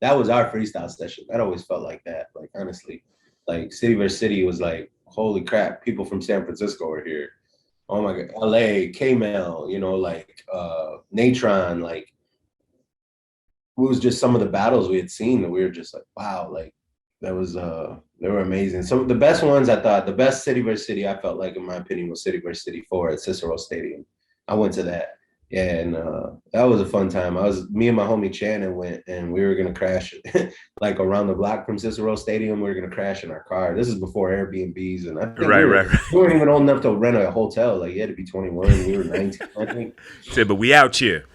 that was our freestyle session. That always felt like that. Like honestly, like City vs City was like, holy crap, people from San Francisco are here. Oh my god, LA, K-Mel, you know, like Natron, like it was just some of the battles we had seen that we were just like, wow, like that was they were amazing. Some of the best ones I thought, the best City vs City I felt like in my opinion was City vs City 4 at Cicero Stadium. I went to that. Yeah, and that was a fun time. Me and my homie Shannon went and we were gonna crash like around the block from Cicero Stadium. We were gonna crash in our car. This is before Airbnbs, and I think Right. we weren't even old enough to rent a hotel. Like you had to be 21. We were 19, I think. Said, but we out here.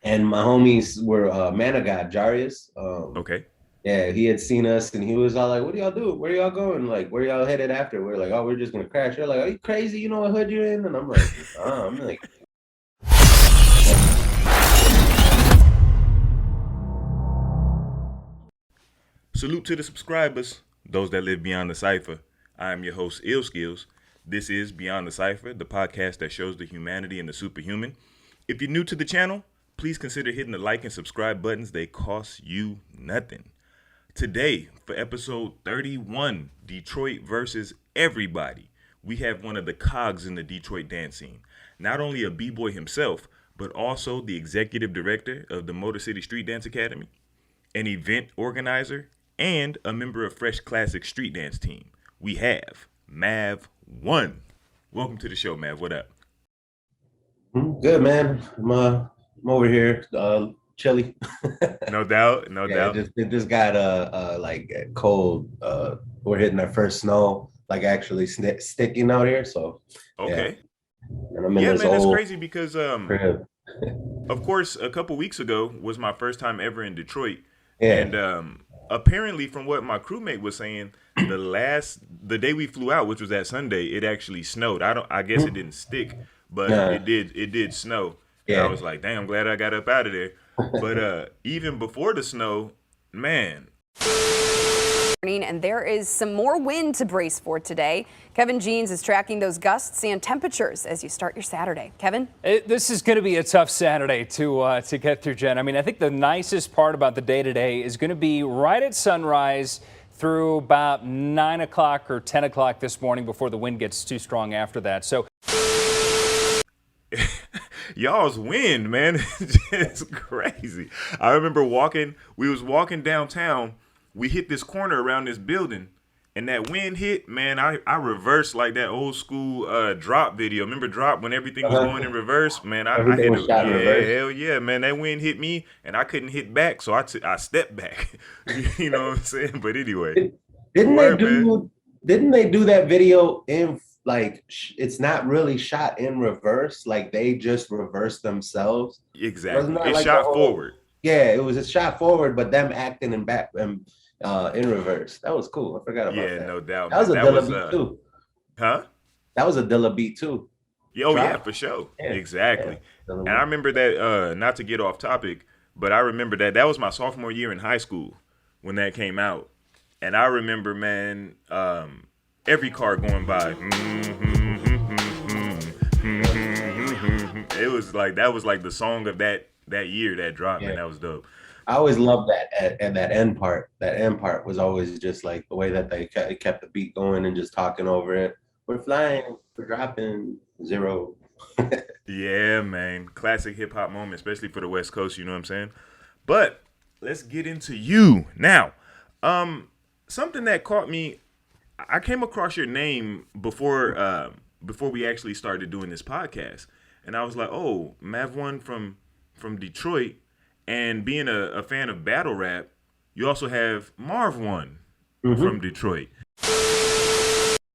And my homies were Man of God, Jarius. Okay. Yeah, he had seen us and he was all like, what do y'all do? Where y'all going? Like, where y'all headed after? We're like, oh, we're just gonna crash. They're like, are you crazy? You know what hood you're in? And I'm like, I'm like, Salute to the subscribers, those that live beyond the cipher. I am your host, Illskillz. This is Beyond the Cypher, the podcast that shows the humanity and the superhuman. If you're new to the channel, please consider hitting the like and subscribe buttons. They cost you nothing. Today, for episode 31, Detroit versus everybody, we have one of the cogs in the Detroit dance scene. Not only a b-boy himself, but also the executive director of the Motor City Street Dance Academy, an event organizer, and a member of Fresh Classic Street Dance Team. We have Mavone. Welcome to the show, Mav. What up? good, man. I'm over here, chilly. No doubt. It just got like cold. We're hitting our first snow, like actually sticking out here. So Okay. yeah. And I'm in Yeah, this man, that's old crazy because crib. of course, a couple weeks ago was my first time ever in Detroit. Yeah. And apparently, from what my crewmate was saying, the day we flew out, which was that Sunday, it actually snowed. I guess it didn't stick, but Nah. it did snow. And Yeah. I was like, dang, I'm glad I got up out of there. But even before the snow, man. And there is some more wind to brace for today. Kevin Jeans is tracking those gusts and temperatures as you start your Saturday. Kevin? This is going to be a tough Saturday to get through, Jen. I mean, I think the nicest part about the day today is going to be right at sunrise through about 9 o'clock or 10 o'clock this morning before the wind gets too strong after that. So Y'all's wind, man, it's crazy. I remember we was walking downtown. We hit this corner around this building, and that wind hit, man, I reversed like that old school Drop video. Remember Drop when everything was going in reverse? Man, I hit it. Yeah, hell yeah, man. That wind hit me, and I couldn't hit back, so I stepped back. You know what I'm saying? But anyway. Didn't they do that video in like it's not really shot in reverse, like they just reversed themselves? Exactly. It like shot forward. Yeah, it was a shot forward, but them acting in back in reverse. That was cool. I forgot about that. Yeah, no doubt. That was a Dilla beat too. Huh? That was a Dilla beat too. Oh yeah, for sure. Yeah. Exactly. Yeah. And I remember that, not to get off topic, but I remember that was my sophomore year in high school when that came out. And I remember, man, every car going by. It was like that was like the song of that year that dropped, and that was dope. I always loved that and that end part. That end part was always just like the way that they kept the beat going and just talking over it. We're flying, we're dropping, zero. Yeah, man. Classic hip hop moment, especially for the West Coast, you know what I'm saying? But let's get into you. Now, something that caught me, I came across your name before we actually started doing this podcast. And I was like, oh, Mavone from Detroit. And being a fan of battle rap, you also have Marv1 from Detroit.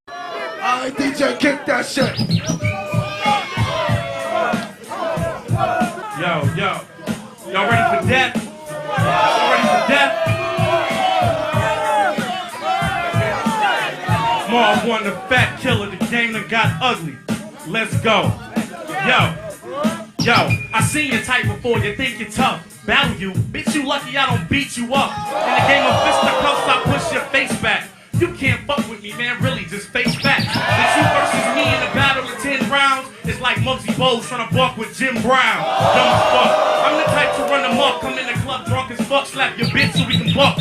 Alright, DJ, kick that shit. Yo. Y'all ready for death? Y'all ready for death? Marv1, the fat killer, the game that got ugly. Let's go. Yo, I seen your type before, you think you're tough. Battle you, bitch, you lucky I don't beat you up. In the game of fisticuffs, I push your face back. You can't fuck with me, man, really, just face facts. It's you versus me in a battle of 10 rounds. It's like Muggsy Bogues trying to buck with Jim Brown. Dumb as fuck, I'm the type to run them up. walk. Come in the club drunk as fuck, slap your bitch so we can walk.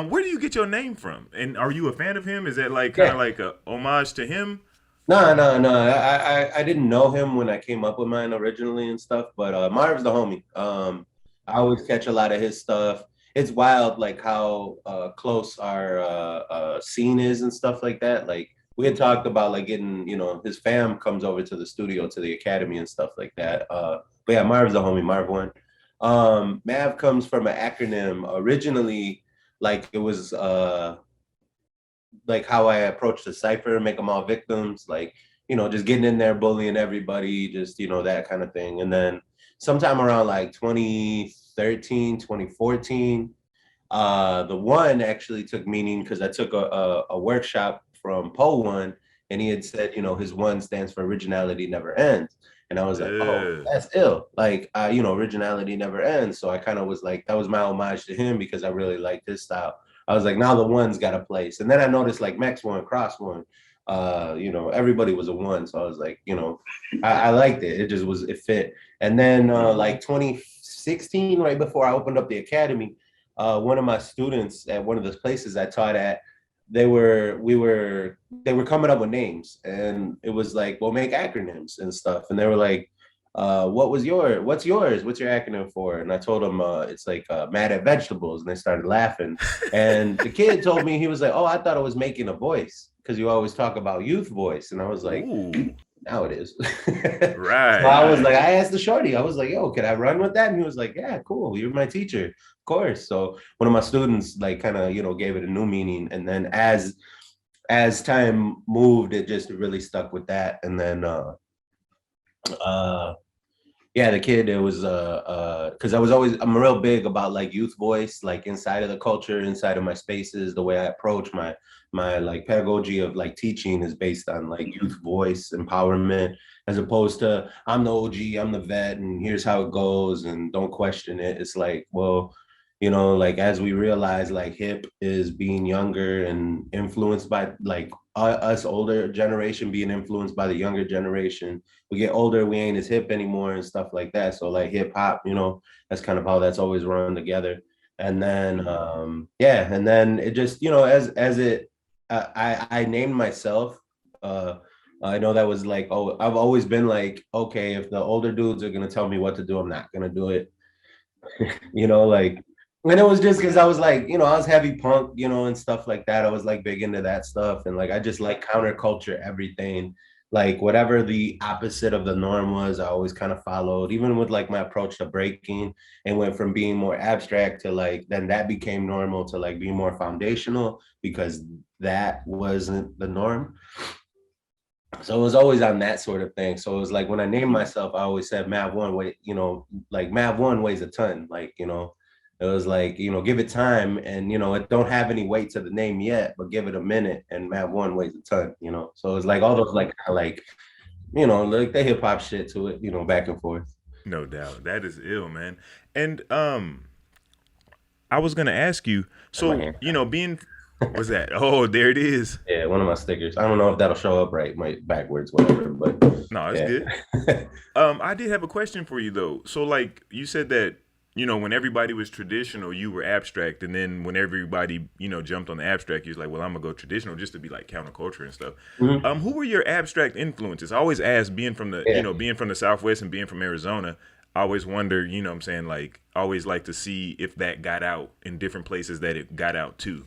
Where do you get your name from? And are you a fan of him? Is that like kind of like a homage to him? No. I didn't know him when I came up with mine originally and stuff, but Marv's the homie. I always catch a lot of his stuff. It's wild, like how close our scene is and stuff like that. Like we had talked about like getting, his fam comes over to the studio, to the academy and stuff like that. But yeah, Marv's the homie, Mavone. Mav comes from an acronym originally, like it was like how I approached the Cypher, make them all victims, like, just getting in there, bullying everybody, just, that kind of thing. And then sometime around like 2013, 2014, the one actually took meaning because I took a workshop from Po One, and he had said, his one stands for originality never ends. And I was like, oh, that's ill. Like, originality never ends. So I kind of was like, that was my homage to him because I really liked his style. I was like, now the one's got a place. And then I noticed like Max One, Cross One, everybody was a one. So I was like, I liked it. It fit. And then like 2016, right before I opened up the academy, one of my students at one of the places I taught at, they were coming up with names, and it was like, well, make acronyms and stuff. And they were like, what's yours? What's your acronym for? And I told them it's like mad at vegetables, and they started laughing. And the kid told me, he was like, oh, I thought I was making a voice because you always talk about youth voice. And I was like, ooh. Now it is. Right. So I was like, I asked the shorty, I was like, yo, could I run with that? And he was like, yeah, cool, you're my teacher, of course. So one of my students like kind of gave it a new meaning, and then as time moved, it just really stuck with that. And then yeah, the kid, it was because I'm real big about like youth voice, like inside of the culture, inside of my spaces. The way I approach my like pedagogy of like teaching is based on like youth voice empowerment, as opposed to I'm the OG, I'm the vet, and here's how it goes, and don't question it. It's like, well, like as we realize, like hip is being younger and influenced by like us older generation being influenced by the younger generation. We get older, we ain't as hip anymore and stuff like that. So like hip hop, that's kind of how that's always run together. And then yeah, and then it just as it I named myself. I know that was like, oh, I've always been like, okay, if the older dudes are gonna tell me what to do, I'm not gonna do it. Like, and it was just because I was like, I was heavy punk, and stuff like that. I was like big into that stuff, and like I just like counterculture everything. Like whatever the opposite of the norm was, I always kind of followed, even with like my approach to breaking, and went from being more abstract to like, then that became normal to like being more foundational because that wasn't the norm. So it was always on that sort of thing. So it was like when I named myself, I always said Mav One weight, like Mav One weighs a ton, like, it was like, give it time, and it don't have any weight to the name yet, but give it a minute, and Mav One weighs a ton, So it's like all those like like the hip hop shit to it, back and forth. No doubt. That is ill, man. And I was gonna ask you, so being what's that? Oh, there it is. Yeah, one of my stickers. I don't know if that'll show up right, backwards, whatever, but no, it's good. I did have a question for you though. So like you said that when everybody was traditional, you were abstract. And then when everybody, jumped on the abstract, you was like, well, I'm going to go traditional just to be like counterculture and stuff. Mm-hmm. Who were your abstract influences? I always ask, being from the, being from the Southwest and being from Arizona, I always wonder, I'm saying, like, I always like to see if that got out in different places that it got out too,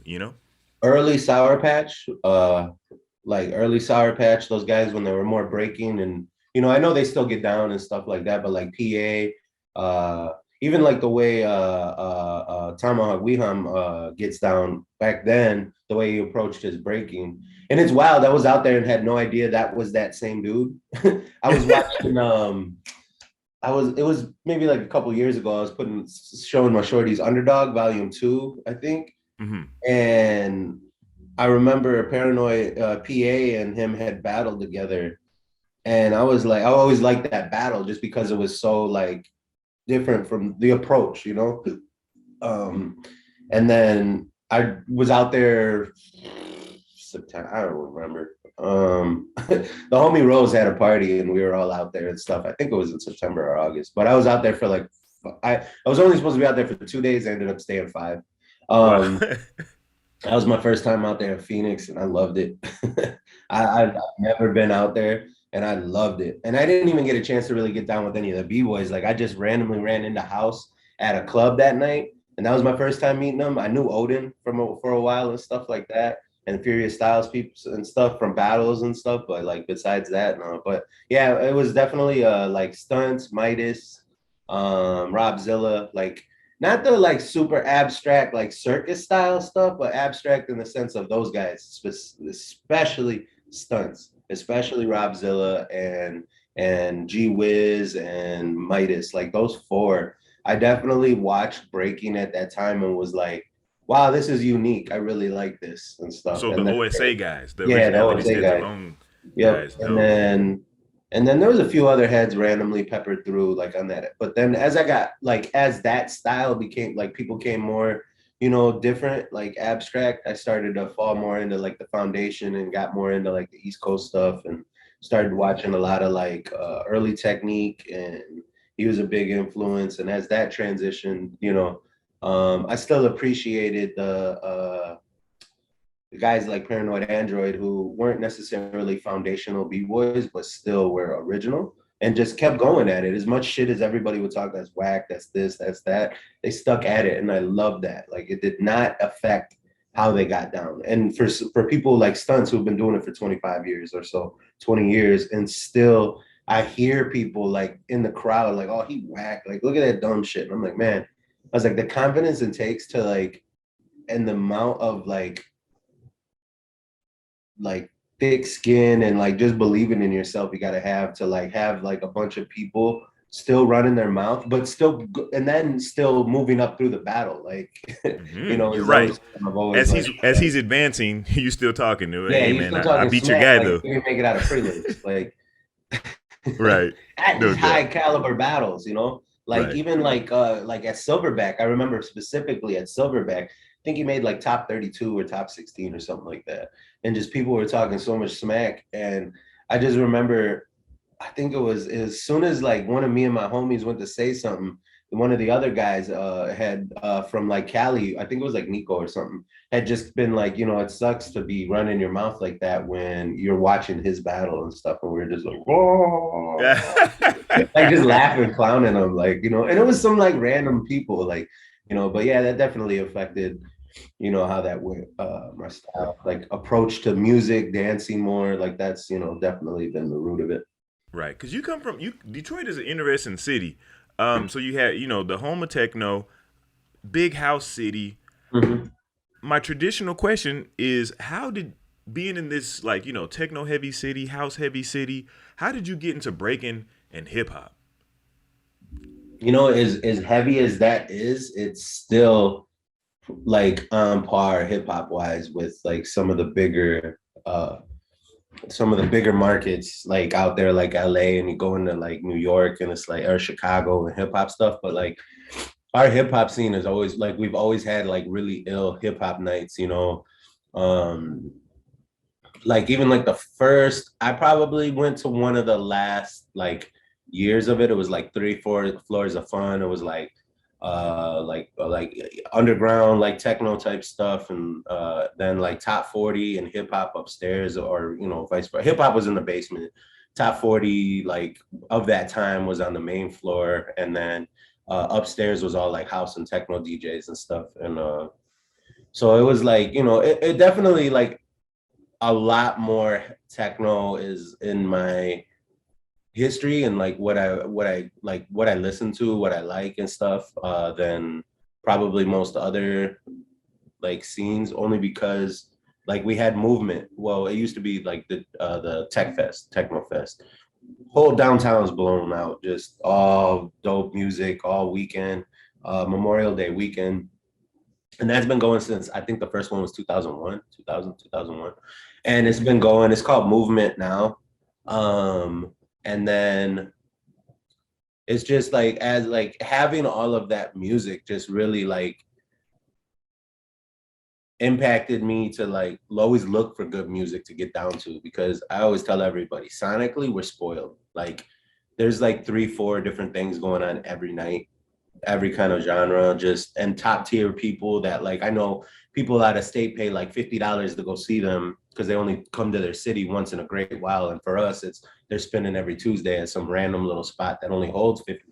Early Sour Patch, early Sour Patch, those guys when they were more breaking, and, I know they still get down and stuff like that, but like PA, even like the way Tomahawk Weeham gets down back then, the way he approached his breaking. And it's wild. I was out there and had no idea that was that same dude. I was watching, it was maybe like a couple years ago, I was showing my shorties Underdog Volume 2, I think. Mm-hmm. And I remember Paranoid PA and him had battled together. And I was like, I always liked that battle just because it was so like, different from the approach, and then I was out there September, I don't remember. The homie Rose had a party and we were all out there and stuff. I think it was in September or August, but I was out there for like I was only supposed to be out there for 2 days. I ended up staying 5. Wow. That was my first time out there in Phoenix, and I loved it. I've never been out there, and I loved it. And I didn't even get a chance to really get down with any of the B-boys. Like, I just randomly ran into House at a club that night, and that was my first time meeting them. I knew Odin for a while and stuff like that, and Furious Styles people and stuff from battles and stuff. But like besides that, no. But yeah, it was definitely like Stunts, Midas, Robzilla, like. Not the like super abstract, like circus style stuff, but abstract in the sense of those guys, especially Stunts, especially Robzilla and G Wiz and Midas, like those 4. I definitely watched breaking at that time and was like, wow, this is unique. I really like this and stuff. So and the OSA guys, the yeah, the originality OSA guys. alone Yep. guys. And then there was a few other heads randomly peppered through like on that. But then as I got like, as that style became like, people came more, different, like abstract, I started to fall more into like the foundation and got more into like the East Coast stuff and started watching a lot of like early Technique, and he was a big influence. And as that transitioned, I still appreciated the guys like Paranoid Android, who weren't necessarily foundational B-boys, but still were original and just kept going at it. As much shit as everybody would talk, that's whack, that's this, that's that, they stuck at it. And I love that. Like, it did not affect how they got down. And for people like Stunts who've been doing it for 25 years or so, 20 years, and still I hear people like in the crowd, like, oh, he whack, like, look at that dumb shit. And I'm like, man, I was like, the confidence it takes to like, and the amount of like thick skin and like just believing in yourself you got to have like a bunch of people still running their mouth, but still, and then still moving up through the battle, like You're right. As he's advancing, you still talking to it. Yeah, hey man, I beat your guy though. You make it out of preludes, like right. at these high caliber battles, like right. Even like at Silverback, I remember specifically at Silverback, I think he made like top 32 or top 16 or something like that. And just people were talking so much smack. And I just remember, I think it was as soon as like one of me and my homies went to say something, one of the other guys had from like Cali, I think it was like Nico or something, had just been like, it sucks to be running your mouth like that when you're watching his battle and stuff. And we were just like, whoa, like just laughing, clowning him, like, and it was some like random people, like, but yeah, that definitely affected, how that went, my style, like approach to music, dancing more, like that's, definitely been the root of it. Right. Cause you come from, Detroit is an interesting city. So you had, the home of techno, big house city. Mm-hmm. My traditional question is, how did being in this like, techno heavy city, house heavy city, how did you get into breaking and hip hop? As heavy as that is, it's still like on par hip hop wise with like some of the bigger markets like out there, like LA, and you go into like New York and it's like, or Chicago and hip hop stuff. But like our hip hop scene is always like, we've always had like really ill hip hop nights, like even like the first, I probably went to one of the last like years of it. It was like 3-4 floors of fun. It was like underground, like techno type stuff, and then like top 40 and hip hop upstairs, or vice versa. Hip hop was in the basement. Top 40 like of that time was on the main floor, and then upstairs was all like house and techno DJs and stuff. And so it was like, it definitely like a lot more techno is in my history and like what I listen to, what I like and stuff, than probably most other like scenes, only because like we had movement. Well, it used to be like the Techno Fest. Whole downtown's blown out, just all dope music all weekend, Memorial Day weekend. And that's been going since, I think the first one was 2001. And it's been going, it's called Movement now. And then it's just like, as like having all of that music just really like impacted me to like always look for good music to get down to, because I always tell everybody, sonically we're spoiled. Like there's like 3-4 different things going on every night. every kind of genre, just and top tier people that like I know people out of state pay like $50 to go see them because they only come to their city once in a great while. And for us, it's they're spending every Tuesday at some random little spot that only holds 50.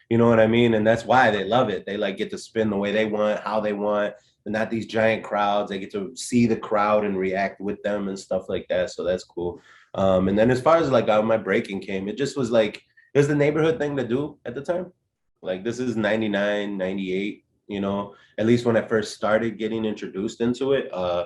You know what I mean? And that's why they love it. They like get to spin the way they want, how they want, and not these giant crowds. They get to see the crowd and react with them and stuff like that. So that's cool. And then as far as like how my breaking came, it just was like, it was the neighborhood thing to do at the time. Like this is 99, 98, you know, at least when I first started getting introduced into it. I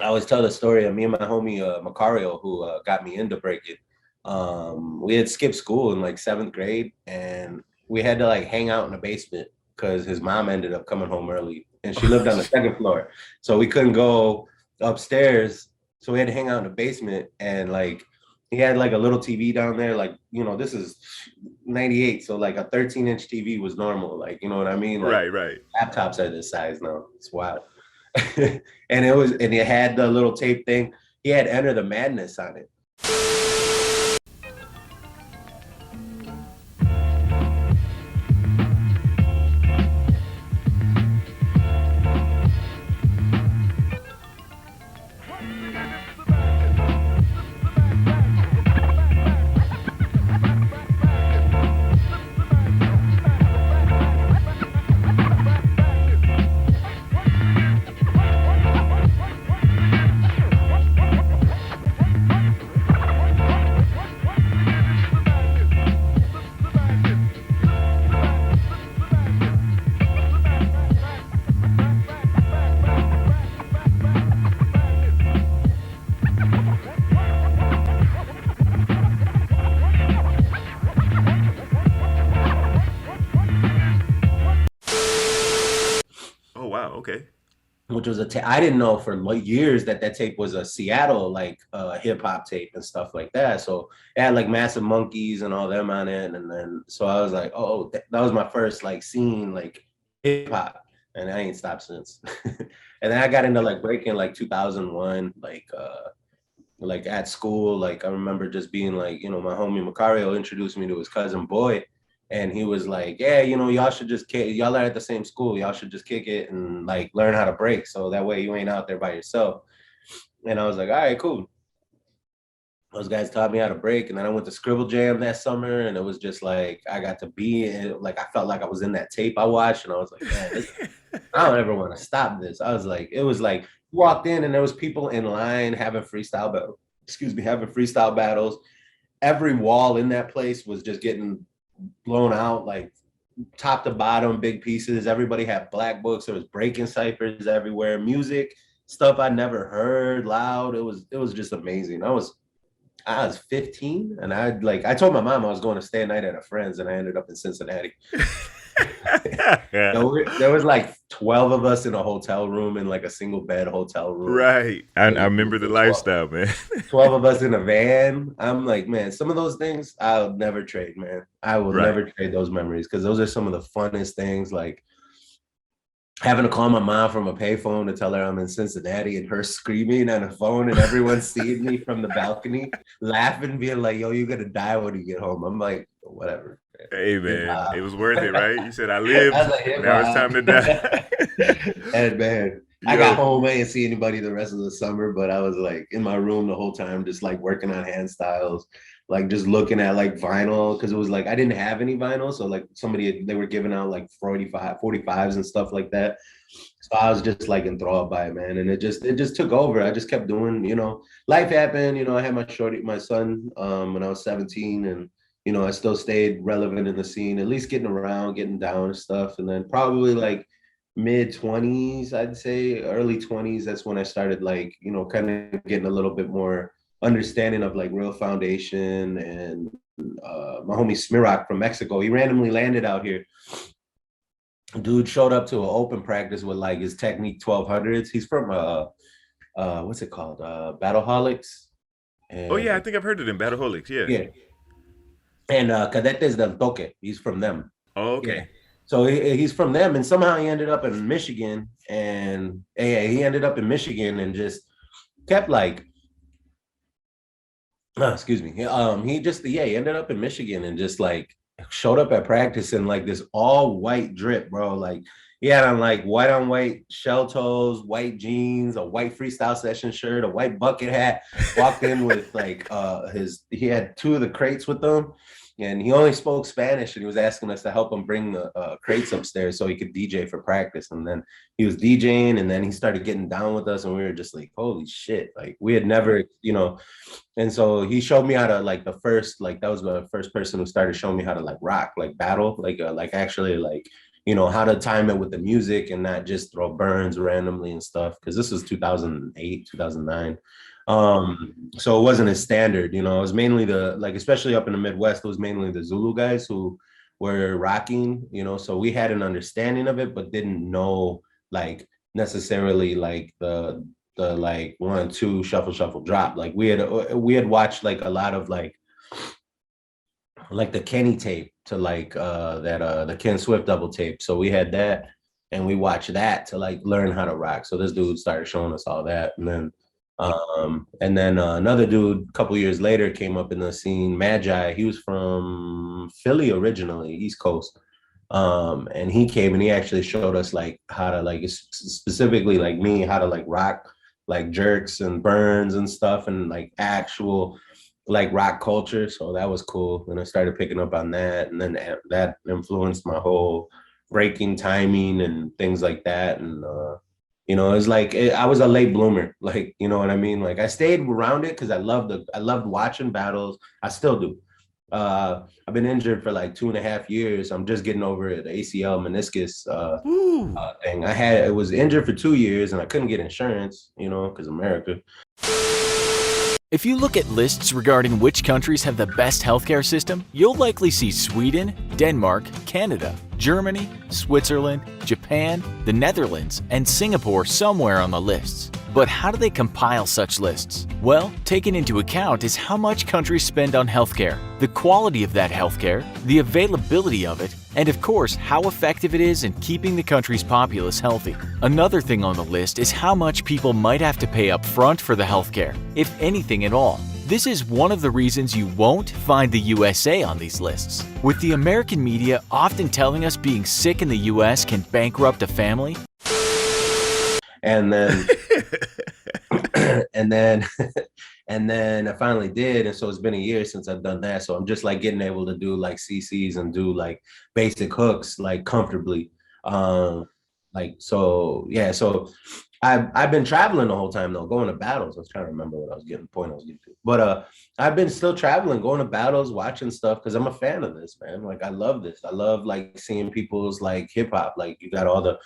always tell the story of me and my homie Macario, who got me into breaking. We had skipped school in like 7th grade, and we had to like hang out in the basement because his mom ended up coming home early, and she lived on the 2nd floor, so we couldn't go upstairs. So we had to hang out in the basement, and like he had like a little TV down there, like, you know, this is 98, so like a 13-inch TV was normal, like, you know what I mean? Like, Right. laptops are this size now. It's wild. And it had the little tape thing. He had Enter the Madness on it. Okay. Which was I didn't know for like years that tape was a Seattle like hip hop tape and stuff like that. So it had like Massive Monkeys and all them on it, and then so I was like, oh, that was my first like seeing like hip hop, and I ain't stopped since. And then I got into like breaking like 2001, like at school. Like I remember just being like, you know, my homie Macario introduced me to his cousin Boy. And he was like, yeah, you know, y'all should just kick. Y'all are at the same school. Y'all should just kick it and like learn how to break. So that way you ain't out there by yourself. And I was like, all right, cool. Those guys taught me how to break. And then I went to Scribble Jam that summer. And it was just like, I got to be in, like, I felt like I was in that tape I watched. And I was like, man, I don't ever want to stop this. I was like, it was like, walked in and there was people in line having freestyle battles. Every wall in that place was just getting blown out, like top to bottom, big pieces. Everybody had black books. There was breaking ciphers everywhere, music, stuff I never heard loud. It was just amazing. I was 15, and I told my mom I was going to stay a night at a friend's, and I ended up in Cincinnati. There was like 12 of us in a hotel room, in like a single bed hotel room. Right. I remember the lifestyle, man. 12 of us in a van. I'm like, man, some of those things I'll never trade, man. I will never trade those memories, because those are some of the funnest things, like having to call my mom from a payphone to tell her I'm in Cincinnati, and her screaming on a phone and everyone seeing me from the balcony, laughing, being like, yo, you're gonna die when you get home. I'm like, whatever. Hey, man, it was worth it, right? You said I lived. Now it's time to die. And man, I got home. I didn't see anybody the rest of the summer, but I was like in my room the whole time, just like working on hand styles, like just looking at like vinyl, because it was like I didn't have any vinyl, so like they were giving out like 45s and stuff like that. So I was just like enthralled by it, man, and it just took over. I just kept doing, you know, life happened. You know, I had my son when I was 17, and you know, I still stayed relevant in the scene, at least getting around, getting down and stuff. And then probably like mid-20s, I'd say, early 20s, that's when I started like, you know, kind of getting a little bit more understanding of like Real Foundation. And my homie Smirrock from Mexico, he randomly landed out here. Dude showed up to an open practice with like his Technique 1200s. He's from, what's it called? Battleholics. And, oh, yeah, I think I've heard of them, Battleholics, yeah. And Cadetes del Toque, he's from them. Oh, okay. Yeah. So he's from them, and somehow he ended up in Michigan, and he ended up in Michigan and just kept like, excuse me. He ended up in Michigan and just like showed up at practice in like this all white drip, bro. Like he had on like white on white shell toes, white jeans, a white freestyle session shirt, a white bucket hat. Walked in with like he had 2 of the crates with him, and he only spoke Spanish, and he was asking us to help him bring the crates upstairs so he could DJ for practice. And then he was DJing, and then he started getting down with us, and we were just like, holy shit, like we had never, and so he showed me how to like that was the first person who started showing me how to like rock, like battle, like actually like, how to time it with the music and not just throw burns randomly and stuff. Cause this was 2008, 2009. So it wasn't as standard, it was mainly especially up in the Midwest, it was mainly the Zulu guys who were rocking, so we had an understanding of it, but didn't know like necessarily like the like 1, 2 shuffle drop. Like we had watched like a lot of like the Kenny tape to like the Ken Swift double tape. So we had that and we watched that to like learn how to rock. So this dude started showing us all that. And then another dude a couple years later came up in the scene, Magi. He was from Philly originally, East Coast. And he came and he actually showed us like how to like specifically like me, how to like rock like jerks and burns and stuff, and like actual like rock culture. So that was cool. And I started picking up on that. And then that influenced my whole breaking timing and things like that. And, it's like, I was a late bloomer, like, you know what I mean? Like I stayed around it because I loved watching battles. I still do. I've been injured for like 2.5 years. I'm just getting over it, the ACL meniscus thing. I was injured for 2 years and I couldn't get insurance, because America. If you look at lists regarding which countries have the best healthcare system, you'll likely see Sweden, Denmark, Canada, Germany, Switzerland, Japan, the Netherlands, and Singapore somewhere on the lists. But how do they compile such lists? Well, taken into account is how much countries spend on healthcare, the quality of that healthcare, the availability of it, and of course, how effective it is in keeping the country's populace healthy. Another thing on the list is how much people might have to pay up front for the healthcare, if anything at all. This is one of the reasons you won't find the USA on these lists. With the American media often telling us being sick in the US can bankrupt a family. And then, and then I finally did. And so it's been a year since I've done that. So I'm just like getting able to do like CCs and do like basic hooks, like comfortably. So I've been traveling the whole time though, going to battles. I was trying to remember what I was getting, the point I was getting to. But I've been still traveling, going to battles, watching stuff, because I'm a fan of this, man. Like I love this. I love like seeing people's like hip hop. Like you got all the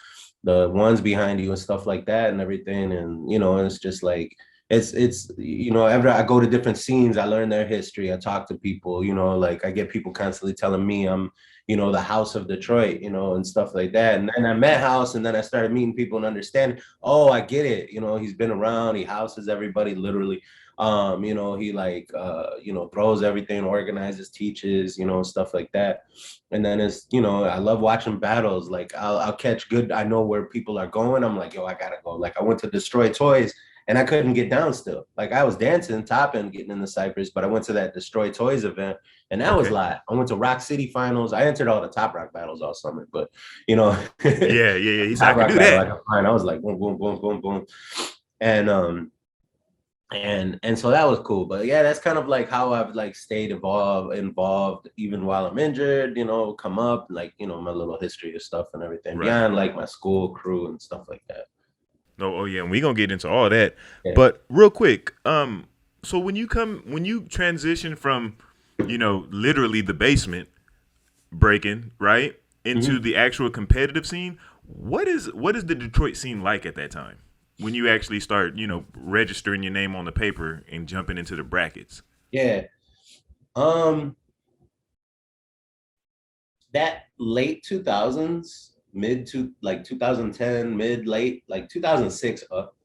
ones behind you and stuff like that and everything. And and it's just like it's ever I go to different scenes, I learn their history, I talk to people, like I get people constantly telling me I'm the House of Detroit, and stuff like that. And then I met House, and then I started meeting people and understanding, oh, I get it, he's been around, he houses everybody literally. He like throws everything, organizes, teaches, stuff like that. And then it's I love watching battles. Like I'll catch good, I know where people are going, I'm like, yo, I gotta go. Like I went to Destroy Toys and I couldn't get down still. Like I was dancing, topping, getting in the ciphers, but I went to that Destroy Toys event and that was live. I went to Rock City finals. I entered all the Top Rock battles all summer, but yeah. He's not gonna do that. I was like, boom, boom, boom, boom, boom. And so that was cool. But yeah, that's kind of like how I've like stayed involved even while I'm injured, come up, like, my little history of stuff and everything, right, beyond like my school crew and stuff like that. Oh yeah, and we're gonna get into all that. Yeah. But real quick, so when you transition from, literally the basement breaking, right, into the actual competitive scene, what is the Detroit scene like at that time? When you actually start, registering your name on the paper and jumping into the brackets? Yeah. That late 2000s, mid to like 2010, mid late, like 2006 up.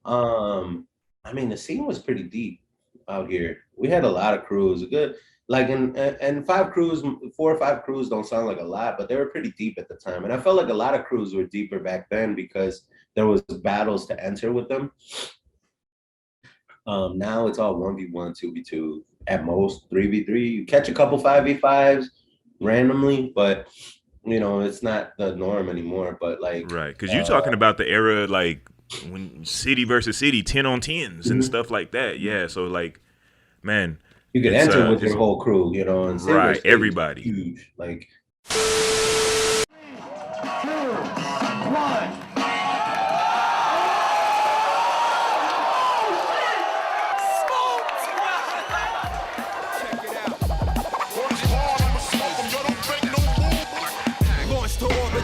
I mean, the scene was pretty deep out here. We had a lot of crews, good, like, and 4 or 5 crews don't sound like a lot, but they were pretty deep at the time. And I felt like a lot of crews were deeper back then because there was battles to enter with them. Now it's all 1v1, 2v2, at most 3v3. You catch a couple 5v5s, randomly, but you know, it's not the norm anymore. But like, right, because you're talking about the era like when city versus city, 10 on 10s and stuff like that. Yeah, so like, man, you could enter with your whole crew, you know, and right, everybody. Huge, like.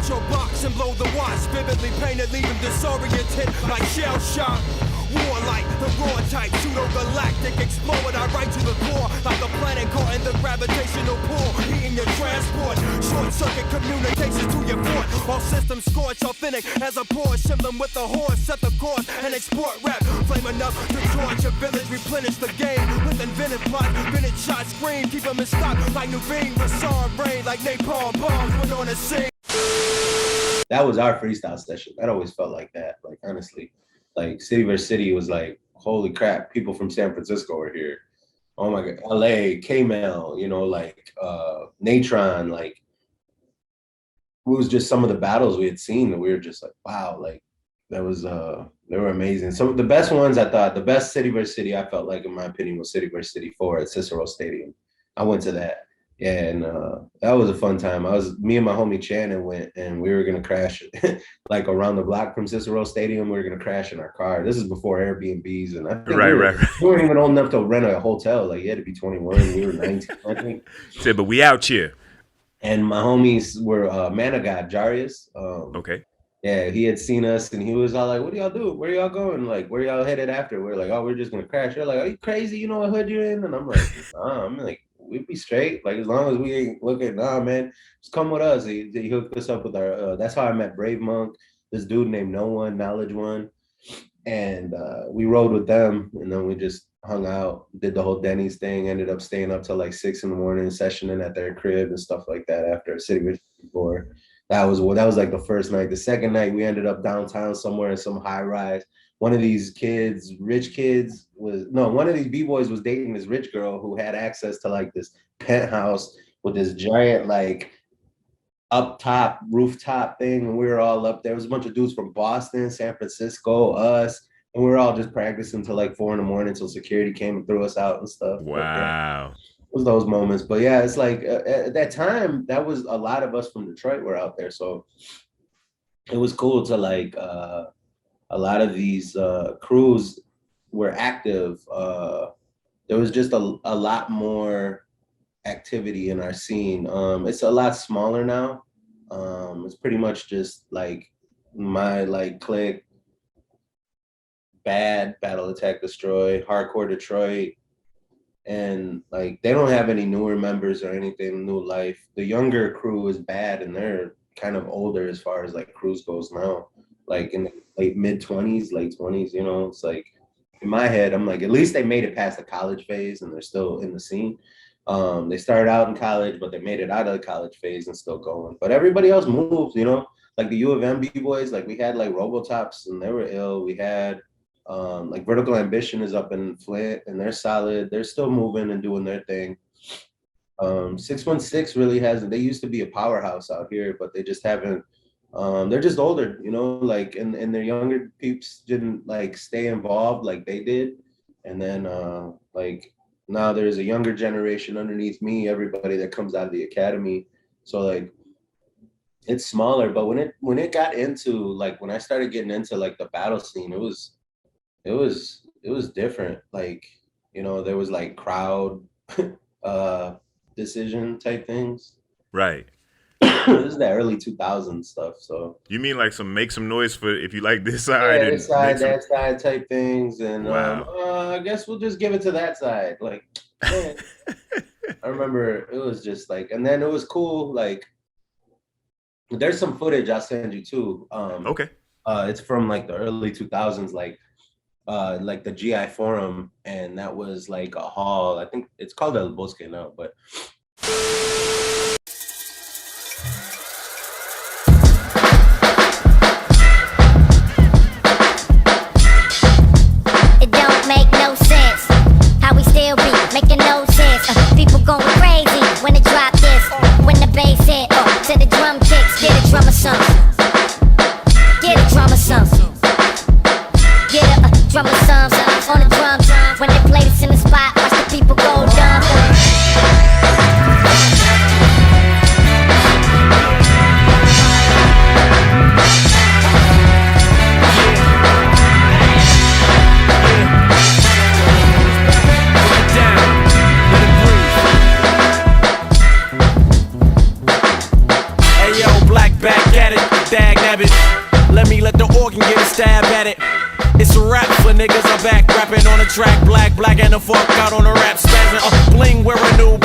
Your box and blow the watch, vividly painted, leaving disoriented like shell shock. Warlike, the raw type, pseudo-galactic, explode I right to the core, like a planet caught in the gravitational pull, heating your transport, short-circuit communications to your port, all systems scorch, authentic as a Porsche, emblem with a horse, set the course, and export rap, flame enough to torch your village, replenish the game, with invented plot, vintage shot, scream, keep them in stock, like new being, Rassar rain, like napalm bombs, went on the scene. That was our freestyle session. That always felt like that. Like, honestly, like city versus city was like, holy crap, people from San Francisco are here. Oh my God, LA, K-Mel, you know, like Natron, like it was just some of the battles we had seen that we were just like, wow, like that was they were amazing. So the best ones, I thought the best city versus city, I felt like in my opinion was city versus city 4 at Cicero Stadium. I went to that. Yeah, and that was a fun time. Me and my homie Shannon went, and we were gonna crash like around the block from Cicero Stadium. We were gonna crash in our car. This is before Airbnbs, and I think right. We weren't even old enough to rent a hotel. Like you had to be 21. We were 19, I think. Said, but we out here. And my homies were man of God, Jarius. Okay. Yeah, he had seen us, and he was all like, "What do y'all do? Where y'all going? Like, where y'all headed after?" We're like, "Oh, we're just gonna crash." They're like, "Are you crazy? You know what hood you're in?" And I'm like, I'm like, we'd be straight. Like, as long as we ain't looking, nah, man, just come with us. He hooked us up with our, that's how I met Brave Monk, this dude named No One, Knowledge One. And we rode with them, and then we just hung out, did the whole Denny's thing, ended up staying up till like 6 in the morning, sessioning at their crib and stuff like that after a city before. That was like the first night. The second night, we ended up downtown somewhere in some high rise. One of these kids, rich kids, one of these B-boys was dating this rich girl who had access to like this penthouse with this giant like up top rooftop thing, and we were all up there. There was a bunch of dudes from Boston, San Francisco, us, and we were all just practicing till like 4 in the morning until security came and threw us out and stuff. Wow. It was those moments. But yeah, it's like at that time, that was a lot of us from Detroit were out there. So it was cool to like a lot of these crews were active. There was just a lot more activity in our scene. It's a lot smaller now. It's pretty much just like my like clique, Bad, Battle Attack Destroy, Hardcore Detroit, and like they don't have any newer members or anything, new life. The younger crew is Bad, and they're kind of older as far as like crews goes now, like in the late mid-20s, late 20s, you know. It's like in my head, I'm like, at least they made it past the college phase and they're still in the scene. They started out in college, but they made it out of the college phase and still going. But everybody else moved, you know, like the U of M B-boys, like we had like Robotops and they were ill. We had like Vertical Ambition is up in Flint and they're solid. They're still moving and doing their thing. 616 really hasn't, they used to be a powerhouse out here, but they just haven't, they're just older, you know, like, and their younger peeps didn't like stay involved like they did. And then like now there's a younger generation underneath me, everybody that comes out of the academy. So like it's smaller, but when it got into like, when I started getting into like the battle scene, it was different. Like, you know, there was like crowd decision type things. Right. This is that early 2000s stuff. So you mean like make some noise for if you like this side, yeah, this side, that side type things, and wow. I guess we'll just give it to that side. Like, man. I remember it was just like, and then it was cool. Like, there's some footage I'll send you too. Okay. It's from like the early 2000s, like the GI Forum, and that was like a hall. I think it's called El Bosque now, but. Making no sense. People going crazy when it drop this. When the me, let the organ get a stab at it. It's a rap for niggas, I'm back rapping on the track. Black and the fuck out on the rap spazzing. Bling, wear a new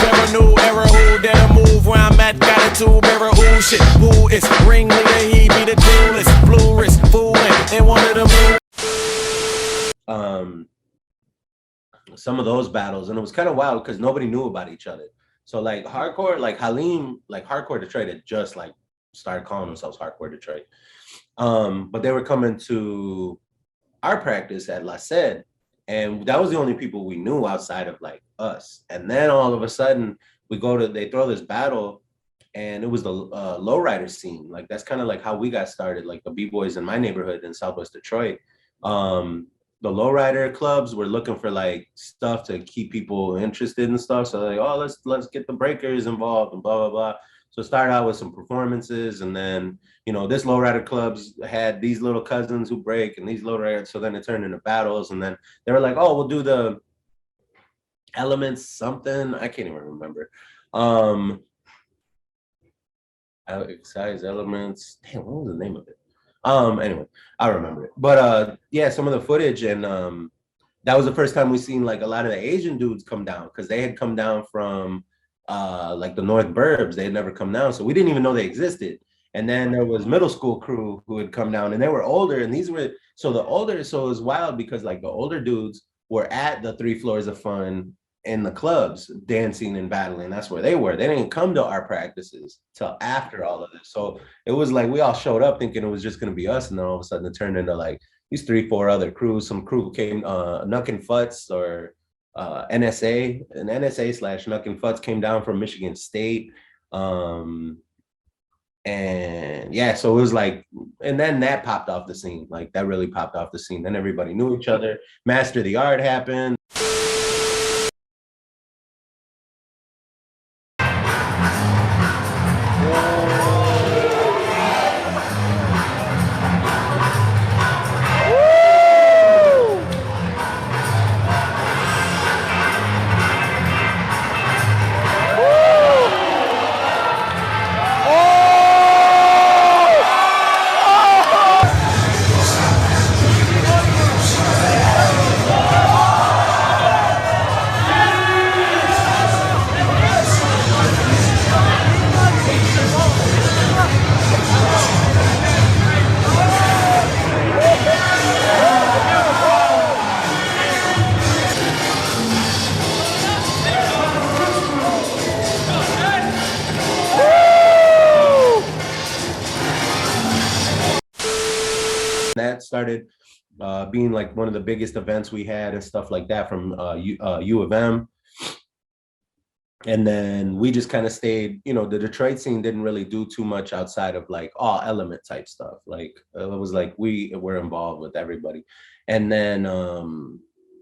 era. Who did a move where I'm at? Got a tube era. Ooh shit, who is ringleader? He be the duelist, blue wrist, fooling, and one of them blue. Some of those battles, and it was kind of wild because nobody knew about each other. So like hardcore, like Halim, like Hardcore Detroit had just like started calling themselves Hardcore Detroit. But they were coming to our practice at La Sed, and that was the only people we knew outside of like us. And then all of a sudden they throw this battle, and it was the lowrider scene. Like that's kind of like how we got started, like the B-boys in my neighborhood in Southwest Detroit. The lowrider clubs were looking for like stuff to keep people interested and stuff. So like, oh, let's get the breakers involved and blah, blah, blah. So it started out with some performances, and then, you know, this lowrider clubs had these little cousins who break and these lowriders. So then it turned into battles, and then they were like, oh, we'll do the elements something. I can't even remember. Size elements. Damn, what was the name of it? Anyway, I remember it. But yeah, some of the footage, and that was the first time we seen like a lot of the Asian dudes come down, because they had come down from like the North Burbs. They had never come down, so we didn't even know they existed. And then there was middle school crew who had come down, and they were older, and these were so it was wild because like the older dudes were at the 3 Floors of Fun in the clubs dancing and battling. That's where they were. They didn't come to our practices till after all of this. So it was like we all showed up thinking it was just going to be us, and then all of a sudden it turned into like these 3-4 other crews. Some crew came, Nuck and Futz, or NSA, and NSA/Nuck and Futz came down from Michigan State. And yeah, so it was like, and then that popped off the scene. Like that really popped off the scene. Then everybody knew each other. Master the Art happened. That started being like one of the biggest events we had and stuff like that from U of M. And then we just kind of stayed, you know, the Detroit scene didn't really do too much outside of like all element type stuff. Like it was like we were involved with everybody. And then,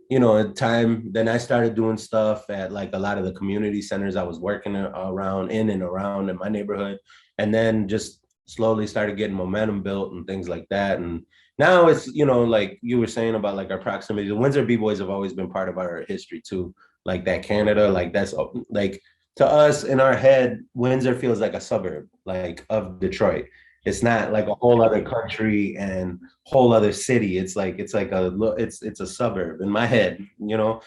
you know, at time, then I started doing stuff at like a lot of the community centers I was working around in my neighborhood. And then just slowly started getting momentum built and things like that. And now it's, you know, like you were saying about like our proximity, the Windsor B-Boys have always been part of our history too. Like that Canada, like that's like to us in our head, Windsor feels like a suburb like of Detroit. It's not like a whole other country and whole other city. It's a suburb in my head, you know?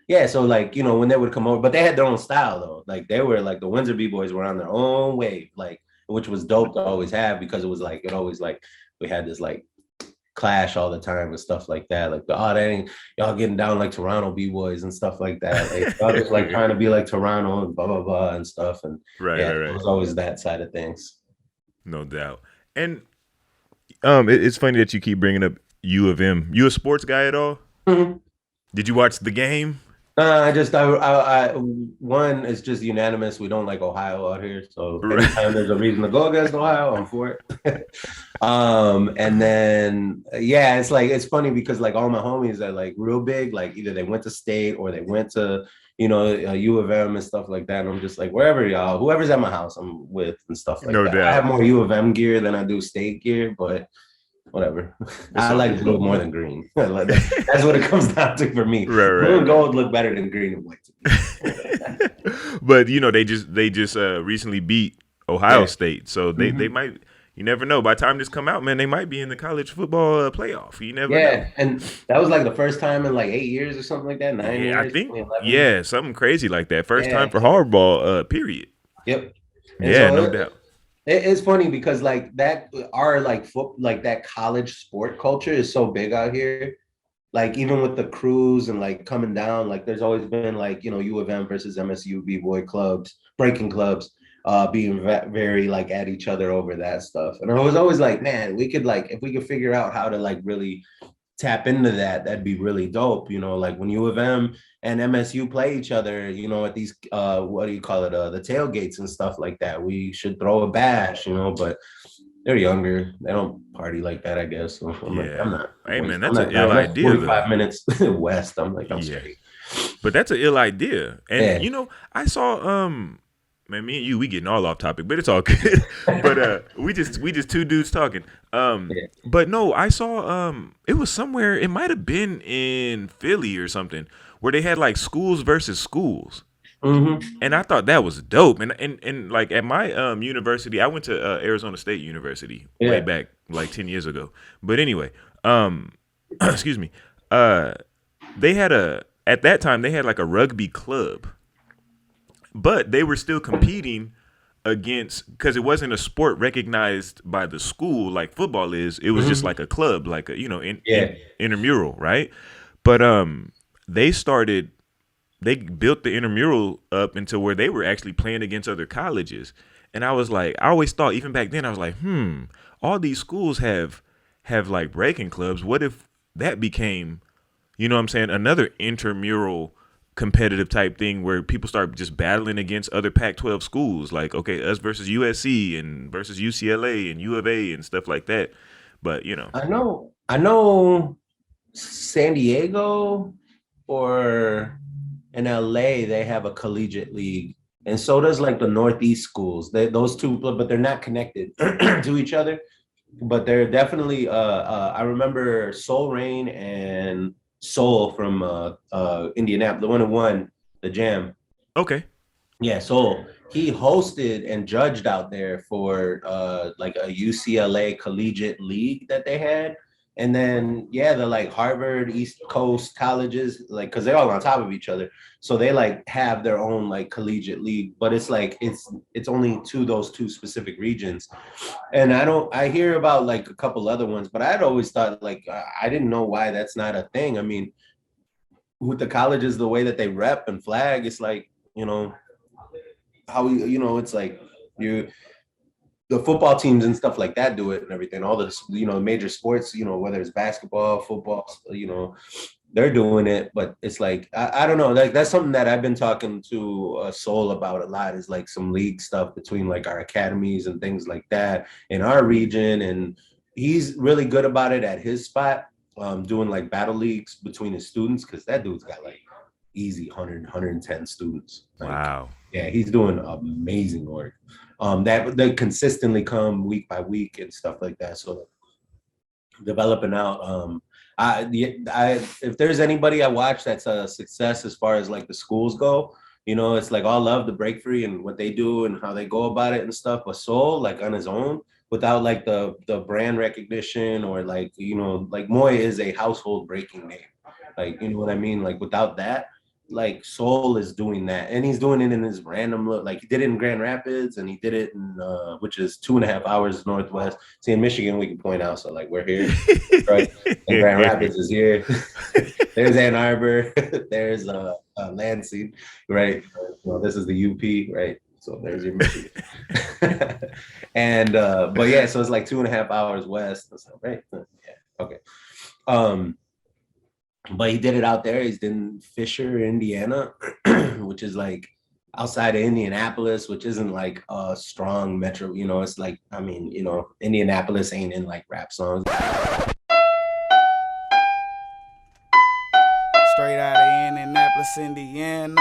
Yeah, so like, you know, when they would come over, but they had their own style though. Like they were like the Windsor B-Boys were on their own wave, like, which was dope to always have, because it was like, it always like, we had this like clash all the time and stuff like that. Like, oh, that ain't y'all getting down like Toronto B-Boys and stuff like that. Like y'all just like trying to be like Toronto and blah, blah, blah and stuff. And right. It was always that side of things. No doubt. And it's funny that you keep bringing up U of M. You a sports guy at all? Mm-hmm. Did you watch the game? I one, it's just unanimous. We don't like Ohio out here, so anytime there's a reason to go against Ohio, I'm for it. And then yeah, it's like, it's funny because like all my homies are like real big, like either they went to state or they went to, you know, U of M and stuff like that. And I'm just like, wherever y'all, whoever's at my house, I'm with and stuff like that. I have more U of M gear than I do state gear, but whatever. I like blue more than green. That's what it comes down to for me. Right. Blue and gold look better than green and white to me. But you know, they just recently beat Ohio State. So they might. You never know. By the time this come out, man, they might be in the college football playoff. You never know. Yeah, and that was like the first time in like 8 years or something like that. 9 years. I think. 11. Something crazy like that. First time for Harbaugh. Period. Yep. And yeah, no doubt. It's funny because like that, our like that college sport culture is so big out here. Like even with the crews and like coming down, like there's always been like, you know, U of M versus MSU B-boy clubs, breaking clubs, being very like at each other over that stuff. And I was always like, man, we could like, if we could figure out how to like really tap into that, that'd be really dope. You know, like when U of M and MSU play each other, you know, at these, what do you call it? The tailgates and stuff like that. We should throw a bash, you know, but they're younger. They don't party like that, I guess. So I'm like, I'm not. Hey, man, that's an ill idea. 45 minutes west. I'm like, I'm straight. But that's an ill idea. And, you know, I saw, man, me and you, we getting all off topic, but it's all good. But we just two dudes talking. But no, I saw, it was somewhere, it might have been in Philly or something, where they had like schools versus schools. Mm-hmm. And I thought that was dope. And like at my university, I went to Arizona State University way back like 10 years ago. But anyway, excuse me. They had at that time they had like a rugby club, but they were still competing against, because it wasn't a sport recognized by the school like football is. It was just like a club, like a, you know, intramural, right? But they built the intramural up into where they were actually playing against other colleges. And I was like, I always thought, even back then, I was like, all these schools have like breaking clubs. What if that became, you know what I'm saying, another intramural competitive type thing where people start just battling against other Pac-12 schools, like, okay, us versus USC and versus UCLA and U of A and stuff like that. But, you know. I know San Diego or in LA, they have a collegiate league. And so does like the Northeast schools. Those two, but they're not connected to each other. But they're definitely, I remember Soul Rain and Soul from Indianapolis, the one who won the Jam. Okay. Yeah, Soul. He hosted and judged out there for like a UCLA collegiate league that they had. And then, the like Harvard, East Coast colleges, like, cause they're all on top of each other. So they like have their own like collegiate league, but it's like, it's only to those two specific regions. And I hear about like a couple other ones, but I'd always thought like, I didn't know why that's not a thing. I mean, with the colleges, the way that they rep and flag, it's like, you know, how, you know, it's like the football teams and stuff like that do it and everything. All the, you know, major sports, you know, whether it's basketball, football, you know, they're doing it. But it's like, I don't know, like that's something that I've been talking to Soul about a lot, is like some league stuff between like our academies and things like that in our region. And he's really good about it at his spot, doing like battle leagues between his students, because that dude's got like easy 100, 110 students. Like, wow. Yeah, he's doing amazing work. That they consistently come week by week and stuff like that. So developing out. If there's anybody I watch that's a success as far as like the schools go, you know, it's like all love the Break Free and what they do and how they go about it and stuff. But Soul, like on his own, without like the brand recognition or like, you know, like Moy is a household breaking name. Like, you know what I mean? Like without that, like Soul is doing that, and he's doing it in his random look. Like he did it in Grand Rapids, and he did it in which is 2.5 hours northwest. See, in Michigan we can point out, so like we're here, right? And Grand Rapids is here. There's Ann Arbor. There's Lansing, right? Well, this is the UP, right? So there's your Michigan. And but yeah, so it's like 2.5 hours west, right? Yeah, okay. But he did it out there. He's in Fisher, Indiana, which is like outside of Indianapolis, which isn't like a strong metro. You know, it's like, I mean, you know, Indianapolis ain't in like rap songs. Straight out of Indianapolis, Indiana.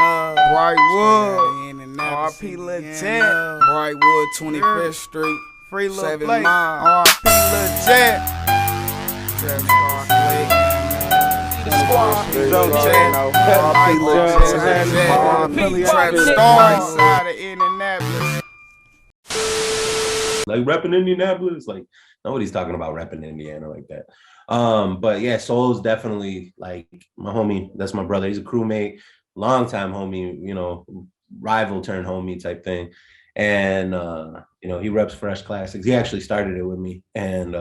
Brightwood. RP Lil Jet. Brightwood, 25th Street. Free Lil 7 Mile. RP Lil Jet. Trap Star Click. Trap Star inside of Indianapolis. like repping Indianapolis. Like nobody's talking about repping Indiana like that. But yeah, Soul's definitely like my homie. That's my brother. He's a crewmate, longtime homie, you know, rival turned homie type thing. And you know, he reps Fresh Classics. He actually started it with me. And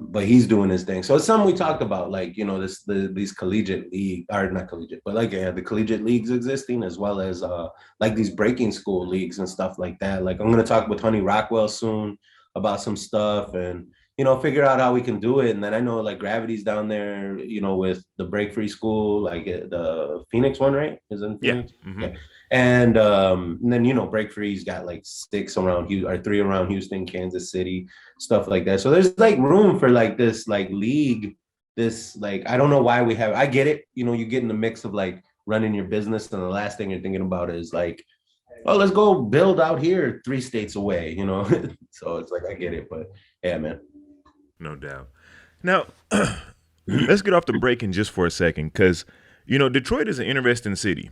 but he's doing his thing. So it's something we talked about, like, you know, these collegiate league, or not collegiate, but like the collegiate leagues existing, as well as like these breaking school leagues and stuff like that. Like I'm gonna talk with Honey Rockwell soon about some stuff, and you know, figure out how we can do it. And then I know like Gravity's down there, you know, with the Break Free School, like the Phoenix one, right? Is in Phoenix? Yeah. Mm-hmm. Yeah. And then, you know, Break Free's got like 6 around Houston, or 3 around Houston, Kansas City, stuff like that. So there's like room for like this like league, this like, I don't know why we have, I get it. You know, you get in the mix of like running your business, and the last thing you're thinking about is like, oh, let's go build out here 3 states away, you know? So it's like, I get it, but yeah, man. No doubt. Now, let's get off the breaking just for a second, because, you know, Detroit is an interesting city,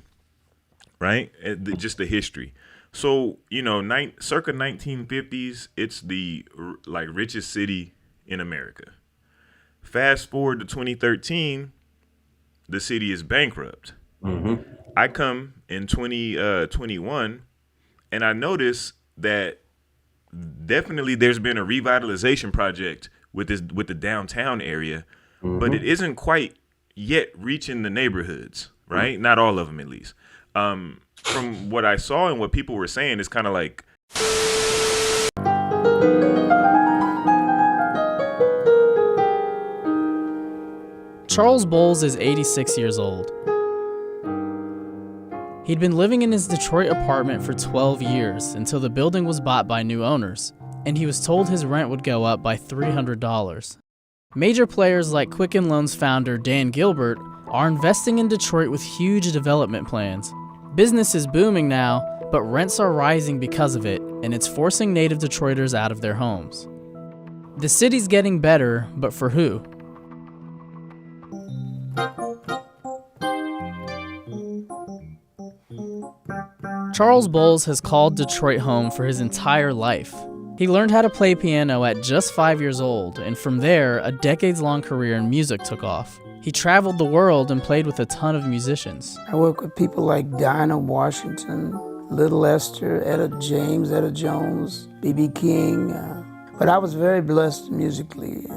right? Just the history. So, you know, circa 1950s, it's the like richest city in America. Fast forward to 2013, the city is bankrupt. Mm-hmm. I come in 2021, and I notice that definitely there's been a revitalization project with the downtown area, but it isn't quite yet reaching the neighborhoods, right? Not all of them, at least. From what I saw and what people were saying, it's kind of like, Charles Bowles is 86 years old. He'd been living in his Detroit apartment for 12 years until the building was bought by new owners, and he was told his rent would go up by $300. Major players like Quicken Loans founder Dan Gilbert are investing in Detroit with huge development plans. Business is booming now, but rents are rising because of it, and it's forcing native Detroiters out of their homes. The city's getting better, but for who? Charles Bowles has called Detroit home for his entire life. He learned how to play piano at just 5 years old, and from there, a decades-long career in music took off. He traveled the world and played with a ton of musicians. I work with people like Dinah Washington, Little Esther, Etta James, Etta Jones, B.B. King, but I was very blessed musically.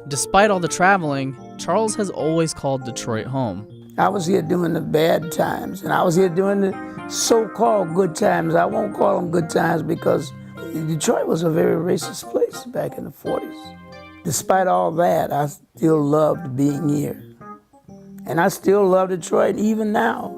Despite all the traveling, Charles has always called Detroit home. I was here during the bad times, and I was here during the so-called good times. I won't call them good times because Detroit was a very racist place back in the 40s. Despite all that, I still loved being here. And I still love Detroit even now.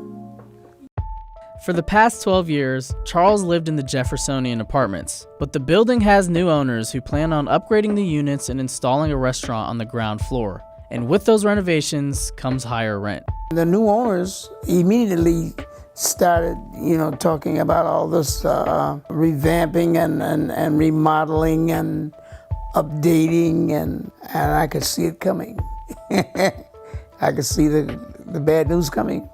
For the past 12 years, Charles lived in the Jeffersonian apartments, but the building has new owners who plan on upgrading the units and installing a restaurant on the ground floor. And with those renovations comes higher rent. The new owners immediately started, talking about all this revamping and remodeling and updating, and I could see it coming. I could see the bad news coming.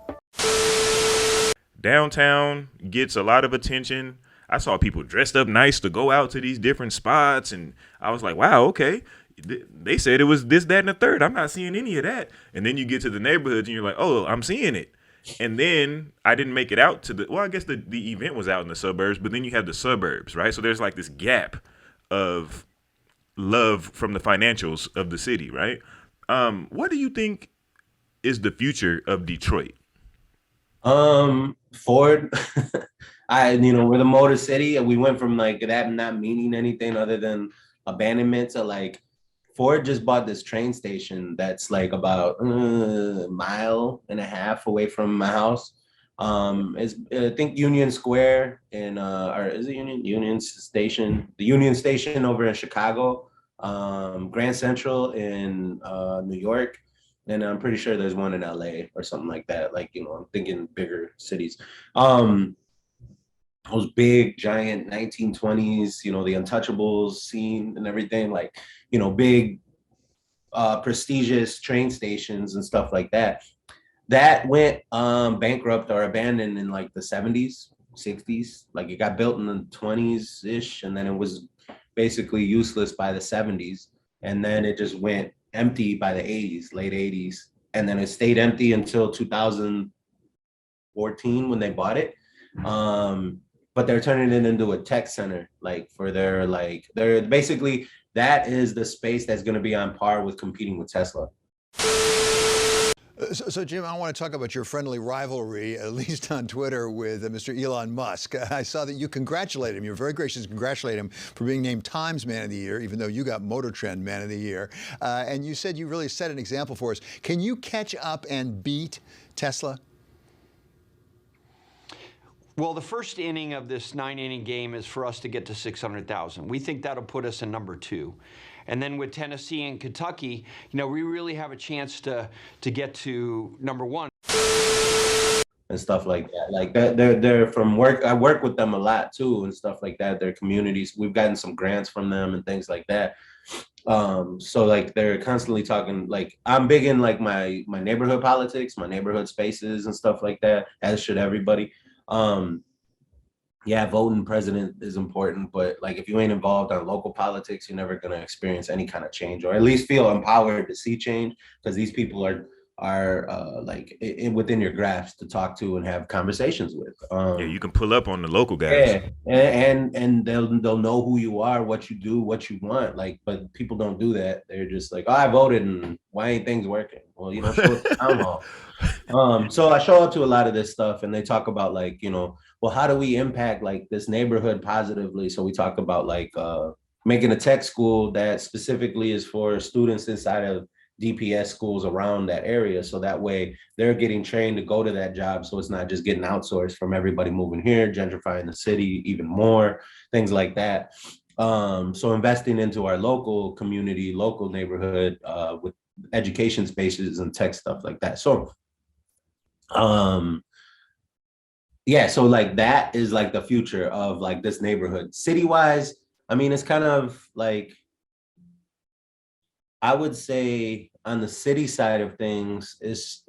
Downtown gets a lot of attention. I saw people dressed up nice to go out to these different spots, and I was like, wow, okay. They said it was this, that, and the third. I'm not seeing any of that. And then you get to the neighborhoods and you're like, oh, I'm seeing it. And then I didn't make it out to I guess the event was out in the suburbs, but then you have the suburbs, right? So there's like this gap of love from the financials of the city, right? What do you think is the future of Detroit? Ford. We're the Motor City, and we went from like that not meaning anything other than abandonment to like, Ford just bought this train station that's like about a mile and a half away from my house. It's I think Union Square or is it Union Station? The Union Station over in Chicago, Grand Central in New York, and I'm pretty sure there's one in LA or something like that. Like, I'm thinking bigger cities. Those big, giant 1920s, the Untouchables scene and everything, like, big, prestigious train stations and stuff like that. That went bankrupt or abandoned in like the 70s. 60s. Like it got built in the 20s ish, and then it was basically useless by the 70s, and then it just went empty by the 80s, late 80s, and then it stayed empty until 2014 when they bought it. But they're turning it into a tech center, like for they're basically, that is the space that's going to be on par with competing with Tesla. So, Jim, I want to talk about your friendly rivalry, at least on Twitter, with Mr. Elon Musk. I saw that you congratulated him. You were very gracious to congratulate him for being named Times Man of the Year, even though you got Motor Trend Man of the Year. And you said you really set an example for us. Can you catch up and beat Tesla? Well, the first inning of this 9-inning game is for us to get to 600,000. We think that'll put us in number 2. And then with Tennessee and Kentucky, we really have a chance to get to number 1. And stuff like that. Like they're from work. I work with them a lot too and stuff like that. Their communities. We've gotten some grants from them and things like that. So like they're constantly talking, like I'm big in like my neighborhood politics, my neighborhood spaces and stuff like that, as should everybody. Yeah, voting president is important, but like if you ain't involved on local politics, you're never gonna experience any kind of change, or at least feel empowered to see change, because these people are like within your grasp to talk to and have conversations with. Yeah, you can pull up on the local guys. Yeah, and they'll know who you are, what you do, what you want. Like, but people don't do that. They're just like, oh, I voted, and why ain't things working? Well, you don't show up to town hall. So I show up to a lot of this stuff, and they talk about like, well, how do we impact like this neighborhood positively? So we talk about like making a tech school that specifically is for students inside of DPS schools around that area. So that way they're getting trained to go to that job. So it's not just getting outsourced from everybody moving here, gentrifying the city even more, things like that. So investing into our local community, local neighborhood with education spaces and tech stuff like that. So yeah, so like that is like the future of like this neighborhood. City-wise, I mean, it's kind of like, I would say on the city side of things, it's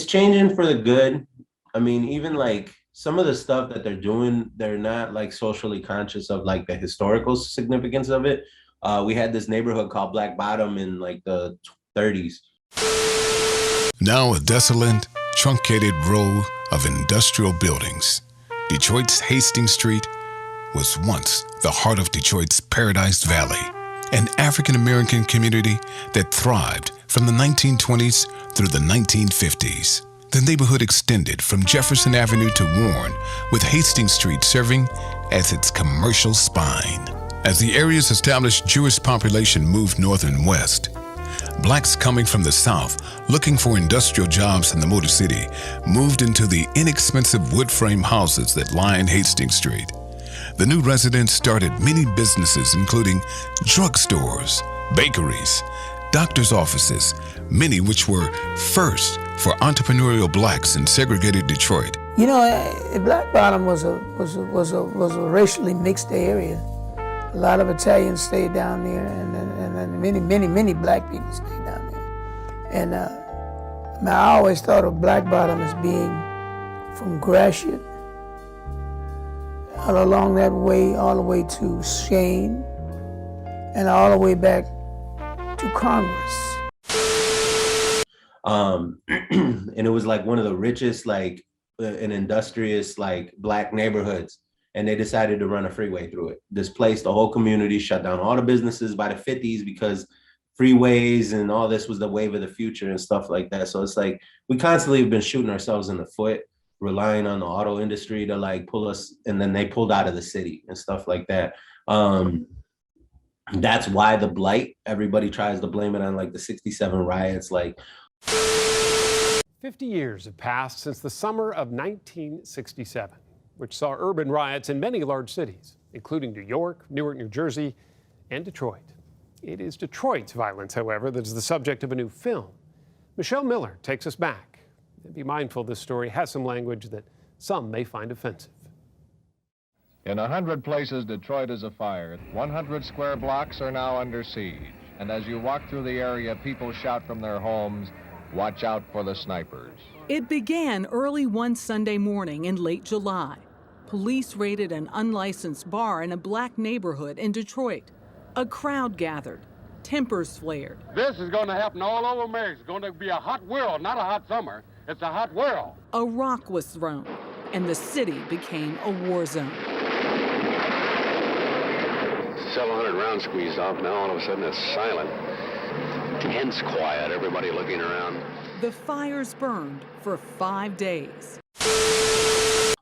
changing for the good. I mean, even like some of the stuff that they're doing, they're not like socially conscious of like the historical significance of it. We had this neighborhood called Black Bottom in like the 30s. Now a desolate, truncated row of industrial buildings, Detroit's Hastings Street was once the heart of Detroit's Paradise Valley, an African-American community that thrived from the 1920s through the 1950s. The neighborhood extended from Jefferson Avenue to Warren, with Hastings Street serving as its commercial spine. As the area's established Jewish population moved north and west, blacks coming from the South looking for industrial jobs in the Motor City moved into the inexpensive wood frame houses that lined Hastings Street. The new residents started many businesses, including drugstores, bakeries, doctor's offices, many which were first for entrepreneurial blacks in segregated Detroit. Black Bottom was a racially mixed area. A lot of Italians stayed down there, and many black people stayed down there. And I always thought of Black Bottom as being from Gratiot, all along that way, all the way to Shane, and all the way back to Congress. And it was like one of the richest, like, and industrious, like, black neighborhoods. And they decided to run a freeway through it. Displaced the whole community, shut down all the businesses by the 50s because freeways and all this was the wave of the future and stuff like that. So it's like, we constantly have been shooting ourselves in the foot, relying on the auto industry to like pull us, and then they pulled out of the city and stuff like that. That's why the blight, everybody tries to blame it on like the 67 riots. Like 50 years have passed since the summer of 1967, which saw urban riots in many large cities, including New York, Newark, New Jersey, and Detroit. It is Detroit's violence, however, that is the subject of a new film. Michelle Miller takes us back. And be mindful this story has some language that some may find offensive. In 100 places, Detroit is afire. 100 square blocks are now under siege. And as you walk through the area, people shout from their homes, Watch out for the snipers. It began early one Sunday morning in late July. Police raided an unlicensed bar in a black neighborhood in Detroit. A crowd gathered. Tempers flared. This is going to happen all over America. It's going to be a hot world, not a hot summer. It's a hot world. A rock was thrown, and the city became a war zone. Several hundred rounds squeezed off. Now all of a sudden it's silent. Tense quiet, everybody looking around. The fires burned for 5 days.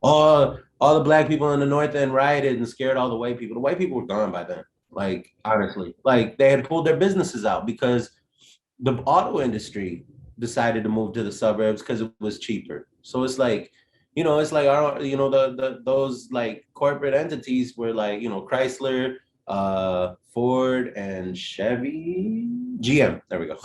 All the black people in the North End rioted and scared all the white people. The white people were gone by then. Like, honestly, like they had pulled their businesses out because the auto industry decided to move to the suburbs because it was cheaper. So it's like, it's like those like corporate entities were like, Chrysler, Ford, and Chevy, GM. There we go.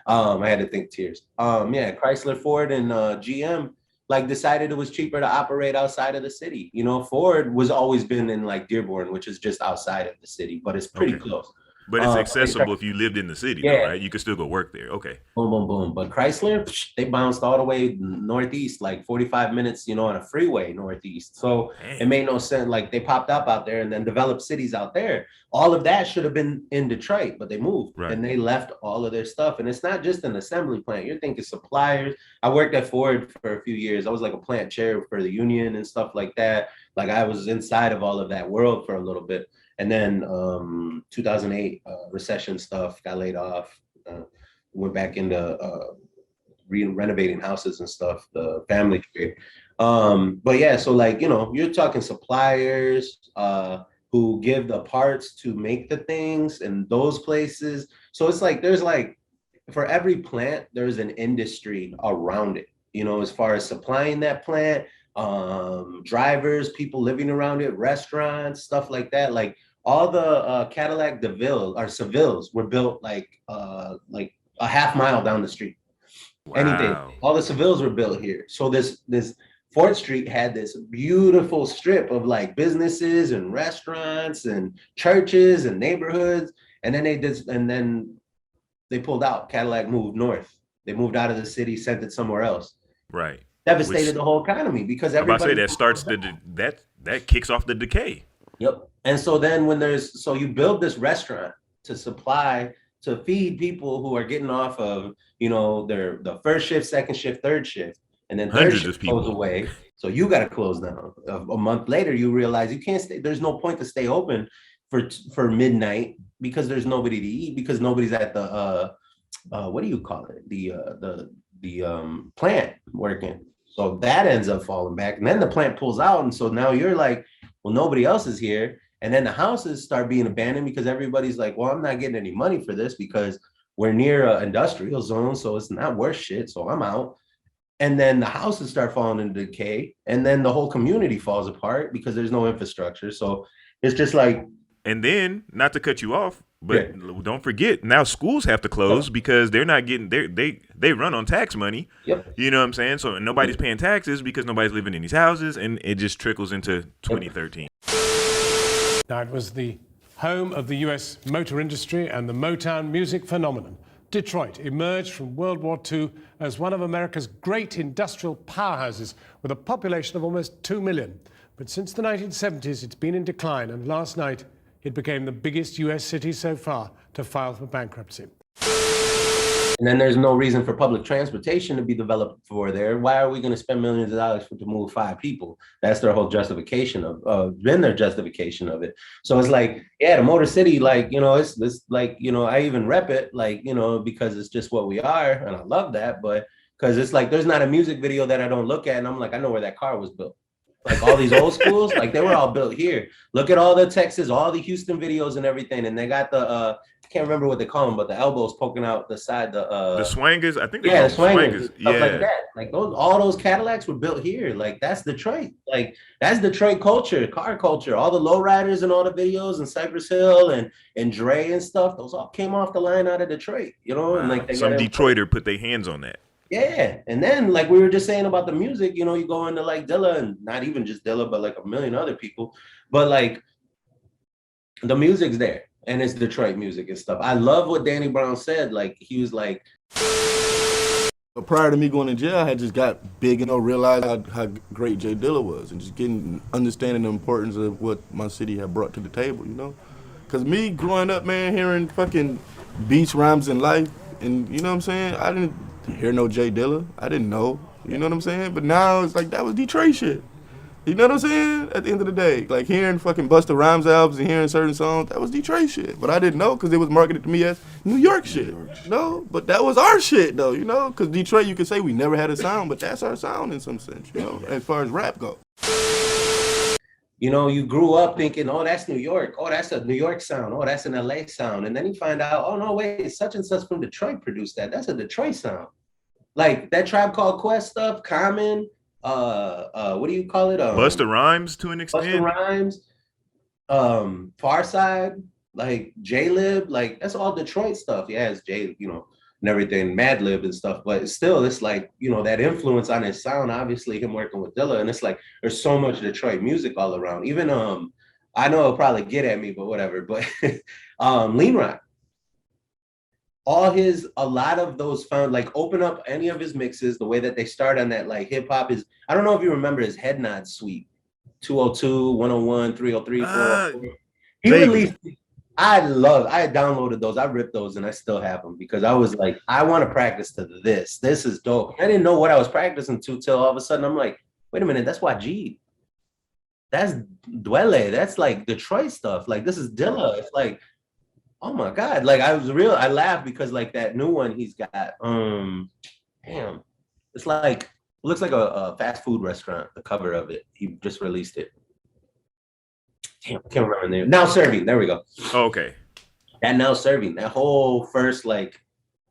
I had to think tears. Chrysler, Ford, and GM like decided it was cheaper to operate outside of the city. Ford was always been in like Dearborn, which is just outside of the city, but it's pretty close. But it's accessible if you lived in the city, though, right? You could still go work there. Okay. Boom, boom, boom. But Chrysler, they bounced all the way northeast, like 45 minutes, on a freeway northeast. So it made no sense. Like they popped up out there and then developed cities out there. All of that should have been in Detroit, but they moved and they left all of their stuff. And it's not just an assembly plant. You're thinking suppliers. I worked at Ford for a few years. I was like a plant chair for the union and stuff like that. Like I was inside of all of that world for a little bit. And then 2008 recession stuff, got laid off, went back into renovating houses and stuff, the family tree. But yeah, so like, you're talking suppliers who give the parts to make the things in those places. So it's like, there's like, for every plant, there's an industry around it, as far as supplying that plant, drivers, people living around it, restaurants, stuff like that. Like all the Cadillac DeVille or Sevilles were built like a half mile down the street. Wow. Anything. All the Sevilles were built here. So this 4th Street had this beautiful strip of like businesses and restaurants and churches and neighborhoods. And then they pulled out. Cadillac moved north. They moved out of the city, sent it somewhere else. Right. Devastated the whole economy because everybody. I'm about to say that kicks off the decay. Yep. And so then so you build this restaurant to feed people who are getting off of, the first shift, second shift, third shift, and then third shift goes away. So you got to close down. A month later, you realize you can't stay. There's no point to stay open for midnight because there's nobody to eat because nobody's at the what do you call it? The plant working. So that ends up falling back. And then the plant pulls out. And so now you're like, well, nobody else is here. And then the houses start being abandoned because everybody's like, well, I'm not getting any money for this because we're near an industrial zone. So it's not worth shit. So I'm out. And then the houses start falling into decay. And then the whole community falls apart because there's no infrastructure. So it's just like. And then, not to cut you off, but don't forget, now schools have to close because they're not getting, they run on tax money. Yep. You know what I'm saying? So nobody's paying taxes because nobody's living in these houses, and it just trickles into 2013. Now, it was the home of the U.S. motor industry and the Motown music phenomenon. Detroit emerged from World War II as one of America's great industrial powerhouses with a population of almost 2 million. But since the 1970s, it's been in decline, and last night, it became the biggest U.S. city so far to file for bankruptcy. And then there's no reason for public transportation to be developed for there. Why are we going to spend millions of dollars to move 5 people? That's their whole justification their justification of it. So it's like, yeah, the Motor City, like, it's like, I even rep it, like, because it's just what we are. And I love that. But because it's like, there's not a music video that I don't look at. And I'm like, I know where that car was built. Like all these old schools, like they were all built here. Look at all the Texas, all the Houston videos and everything. And they got the, I can't remember what they call them, but the elbows poking out the side, the swangers. I think the swangers, stuff yeah, like that. Like all those Cadillacs were built here. Like that's Detroit. Like that's Detroit culture, car culture. All the lowriders and all the videos and Cypress Hill and Dre and stuff. Those all came off the line out of Detroit, Wow. And like some Detroiter put their hands on that. Yeah, and then like we were just saying about the music, you go into like Dilla, and not even just Dilla, but like a million other people. But like the music's there, and it's Detroit music and stuff. I love what Danny Brown said. Like he was like, Prior to me going to jail, I had just got big and realized how great Jay Dilla was, and just understanding the importance of what my city had brought to the table, you know? Because me growing up, man, hearing fucking beach rhymes in life, and you know what I'm saying? I didn't hear no Jay Dilla. I didn't know, you know what I'm saying? But now it's like, that was Detroit shit. You know what I'm saying? At the end of the day, like hearing fucking Busta Rhymes albums and hearing certain songs, that was Detroit shit. But I didn't know because it was marketed to me as New York shit. No, but that was our shit though, you know? Because Detroit, you could say we never had a sound, but that's our sound in some sense, you know, as far as rap goes. You know, you grew up thinking, oh, that's New York. Oh, that's a New York sound. Oh, that's an LA sound. And then you find out, oh, no, wait, such and such from Detroit produced that. That's a Detroit sound. Like that Tribe Called Quest stuff, Common, what do you call it? Busta Rhymes to an extent. Busta Rhymes, Farside, like J-Lib, like that's all Detroit stuff. Yeah, it's J, you know, and everything, Madlib and stuff, but still, it's like, you know, that influence on his sound, obviously him working with Dilla, and it's like, there's so much Detroit music all around. Even, I know it'll probably get at me, but whatever, but Lean Rock. A lot of those found, like, open up any of his mixes, the way that they start on that, like, hip hop is, I don't know if you remember his Head Nod suite, 202, 101, 303, 404. He released, I downloaded those, I ripped those, and I still have them because I was like, I want to practice to this. This is dope. I didn't know what I was practicing to till all of a sudden I'm like, wait a minute, that's YG. That's Dwele. That's like Detroit stuff. Like, this is Dilla. It's like, oh my God. Like, I laughed because like that new one he's got, damn, it's like, it looks like a fast food restaurant, the cover of it. He just released it. Damn, I can't remember the name. Now Serving, there we go. Okay. That Now Serving, that whole first, like,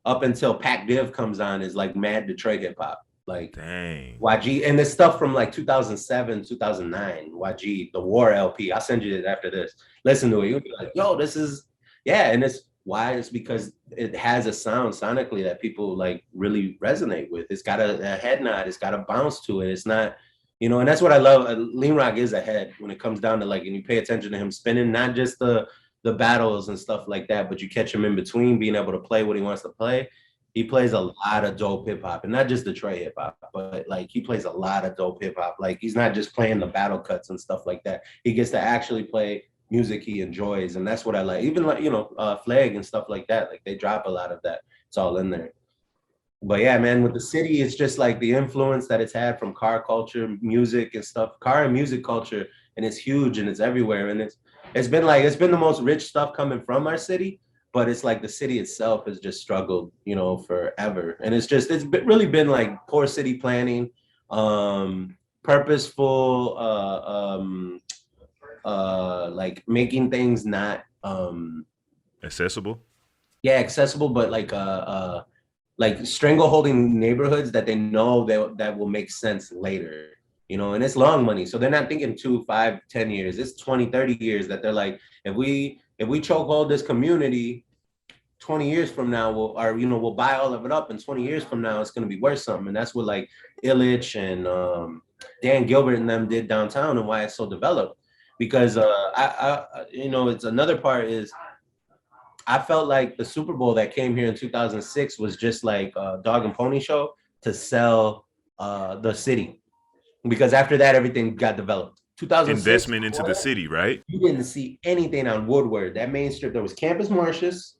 up until Pac Div comes on is like mad Detroit hip hop. Like, dang. YG, and this stuff from like 2007, 2009, YG, the War LP. I'll send you it after this. Listen to it. You'll be like, yo, this is, yeah. And it's why? It's because it has a sound sonically that people like really resonate with. It's got a head nod. It's got a bounce to it. It's not, you know, and that's what I love. Lean Rock is ahead when it comes down to like, and you pay attention to him spinning, not just the battles and stuff like that, but you catch him in between, being able to play what he wants to play. He plays a lot of dope hip hop, and not just Detroit hip hop, but like he plays a lot of dope hip hop. Like, he's not just playing the battle cuts and stuff like that. He gets to actually play music he enjoys, and that's what I like. Even like, you know, Flag and stuff like that. Like, they drop a lot of that. It's all in there. But yeah, man, with the city, it's just like the influence that it's had from car culture, music and stuff, car and music culture, and it's huge and it's everywhere. And it's been the most rich stuff coming from our city, but it's like the city itself has just struggled, you know, forever. And it's really been like poor city planning, purposeful, like making things not accessible. Yeah, accessible, but like strangleholding neighborhoods that they know that will make sense later, you know, and it's long money. So they're not thinking 2, 5, 10 years. It's 20, 30 years that they're like, if we chokehold this community 20 years from now, we'll buy all of it up, and 20 years from now, it's going to be worth something. And that's what like Illich and Dan Gilbert and them did downtown, and why it's so developed. Because it's another part is, I felt like the Super Bowl that came here in 2006 was just like a dog and pony show to sell the city. Because after that, everything got developed. 2006 investment into the city, right? You didn't see anything on Woodward. That main strip, there was Campus Martius,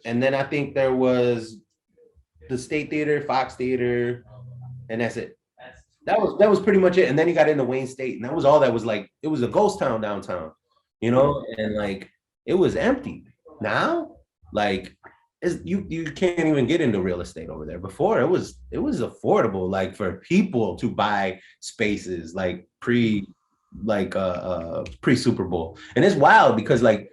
and then I think there was the State Theater, Fox Theater, and that's it. That was pretty much it. And then you got into Wayne State, and that was all that was like. It was a ghost town downtown, you know, and like it was empty. Now, like, you can't even get into real estate over there. Before it was affordable, like for people to buy spaces, like pre Super Bowl. And it's wild because like,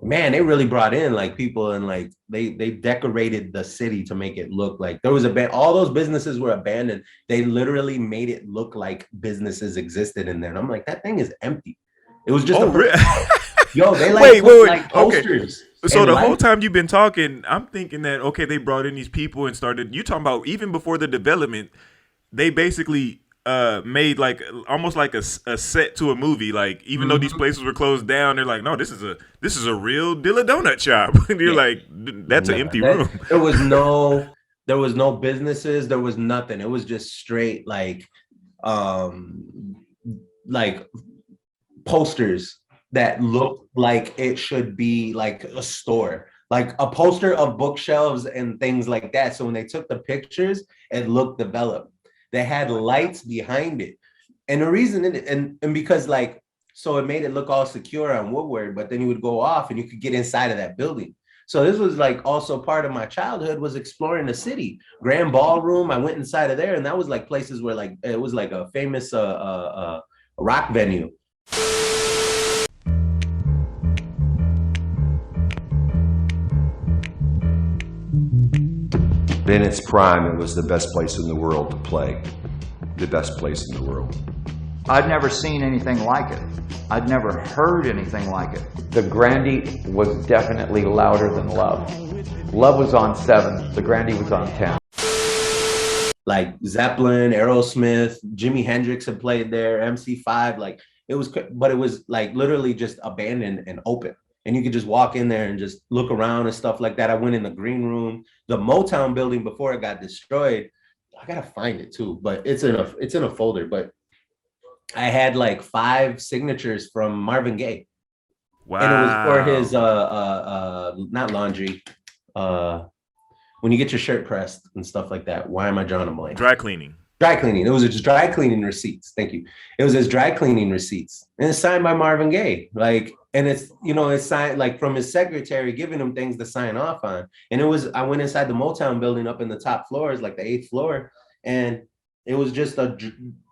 man, they really brought in like people, and like they decorated the city to make it look like there was all those businesses were abandoned. They literally made it look like businesses existed in there. And I'm like, that thing is empty. It was just yo, they like wait. Like posters. Okay. So the whole time you've been talking, I'm thinking that, okay, they brought in these people and started, you talking about even before the development, they basically made like almost like a set to a movie. Like, even though these places were closed down, they're like, no, this is a real Dilla Donut shop. And you're like, that's an empty room. There was no There was no businesses. There was nothing. It was just straight like posters that looked like it should be like a store, like a poster of bookshelves and things like that. So when they took the pictures, it looked developed. They had lights behind it. And the reason and because like, so it made it look all secure on Woodward, but then you would go off and you could get inside of that building. So this was like also part of my childhood was exploring the city. Grand Ballroom, I went inside of there, and that was like places where like it was like a famous rock venue. In its prime, it was the best place in the world to play. The best place in the world. I'd never seen anything like it. I'd never heard anything like it. The Grandy was definitely louder than Love. Love was on 7, the Grandy was on 10. Like Zeppelin, Aerosmith, Jimi Hendrix had played there, MC5, like it was, but it was like literally just abandoned and open. And you could just walk in there and just look around and stuff like that. I went in the green room, the Motown building before it got destroyed. I gotta find it too, but it's in a folder. But I had like 5 signatures from Marvin Gaye. Wow. And it was for his not laundry. When you get your shirt pressed and stuff like that. Why am I drawing a blank? Dry cleaning. Dry cleaning. It was his dry cleaning receipts. Thank you. It was his dry cleaning receipts. And it's signed by Marvin Gaye. Like, and it's, you know, it's signed like from his secretary giving him things to sign off on. And it was, I went inside the Motown building up in the top floors, like the 8th floor. And it was just a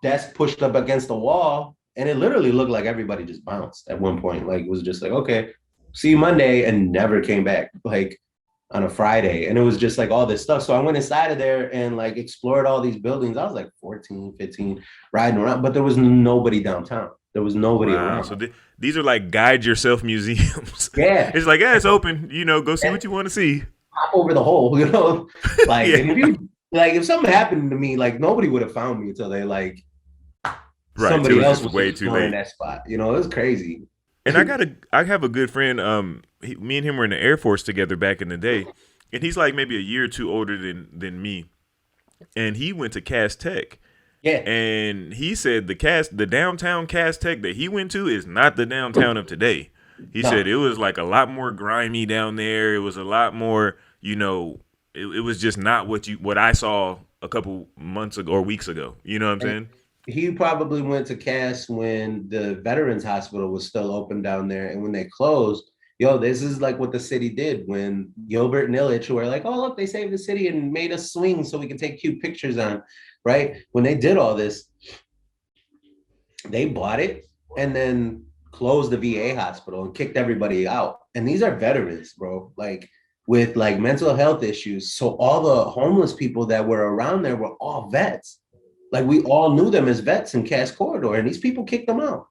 desk pushed up against the wall. And it literally looked like everybody just bounced at one point. Like, it was just like, okay, see you Monday, and never came back. Like, on a Friday. And it was just like all this stuff. So I went inside of there and like explored all these buildings. I was like 14, 15, riding around, but there was nobody downtown. There was nobody around. So these are like guide yourself museums. Yeah. It's like, yeah, it's open. You know, go see what you want to see. Hop over the hole, you know? Like, Yeah. and if you, like, if something happened to me, like nobody would have found me until they like, somebody else was way too in late. that spot. You know, it was crazy. And I have a good friend. Me and him were in the Air Force together back in the day, and he's like maybe a year or two older than me. And he went to Cass Tech. Yeah. And he said the downtown Cass Tech that he went to is not the downtown of today. He said it was like a lot more grimy down there. It was a lot more, you know, it was just not what I saw a couple months ago or weeks ago. You know what I'm saying? He probably went to Cass when the Veterans Hospital was still open down there. And when they closed, this is like what the city did when Gilbert and Illich were like, oh, look, they saved the city and made us swing so we can take cute pictures on, right? When they did all this, they bought it and then closed the VA hospital and kicked everybody out. And these are veterans, bro, like with like mental health issues. So all the homeless people that were around there were all vets. Like we all knew them as vets in Cass Corridor, and these people kicked them out.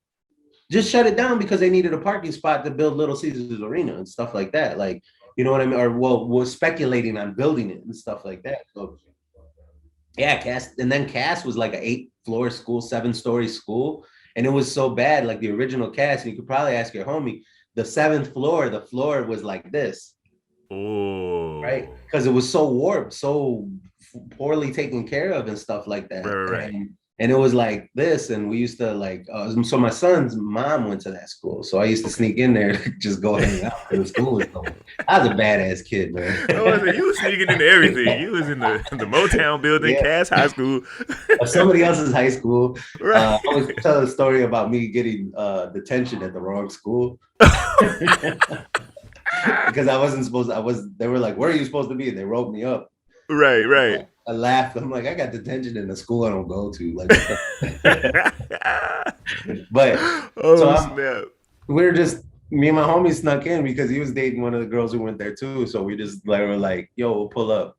Just shut it down because they needed a parking spot to build Little Caesars Arena and stuff like that. Like, you know what I mean? Or was speculating on building it and stuff like that. So yeah, Cass, and then Cass was like an 8-floor school, 7-story school. And it was so bad, like the original Cass, and you could probably ask your homie, the 7th floor, the floor was like this. Oh. Right? Because it was so warped, so poorly taken care of and stuff like that. Right. And it was like this, and we used to like, so my son's mom went to that school, so I used to sneak in there, just go hang out because the school was going. I was a badass kid, man. You was sneaking into everything. You was in the Motown building, Cass High School. Somebody else's high school. Right. I always tell a story about me getting detention at the wrong school. Because I wasn't supposed to, they were like, where are you supposed to be? They wrote me up. Right. I laughed. I'm like, I got detention in the school I don't go to. Like, but snap. We're just, me and my homie snuck in because he was dating one of the girls who went there too. So we just like were like, yo, we'll pull up.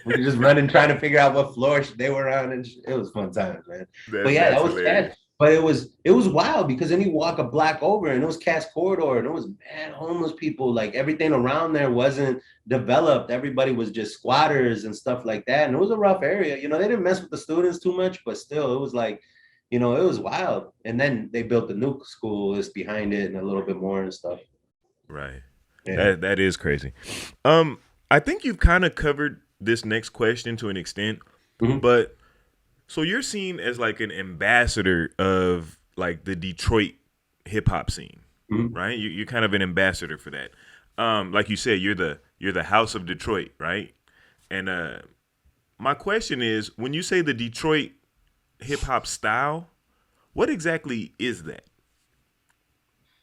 We're just running, trying to figure out what floor they were on, and it was fun times, man. But yeah, that was sad. But it was wild because then you walk a block over and it was Cass Corridor and it was mad homeless people. Like everything around there wasn't developed. Everybody was just squatters and stuff like that. And it was a rough area. You know, they didn't mess with the students too much, but still it was like, you know, it was wild. And then they built the new school that's behind it and a little bit more and stuff. Right. Yeah. That is crazy. I think you've kind of covered this next question to an extent, but so you're seen as like an ambassador of like the Detroit hip hop scene, right? You're kind of an ambassador for that. Like you said, you're the house of Detroit, right? And my question is, when you say the Detroit hip hop style, what exactly is that?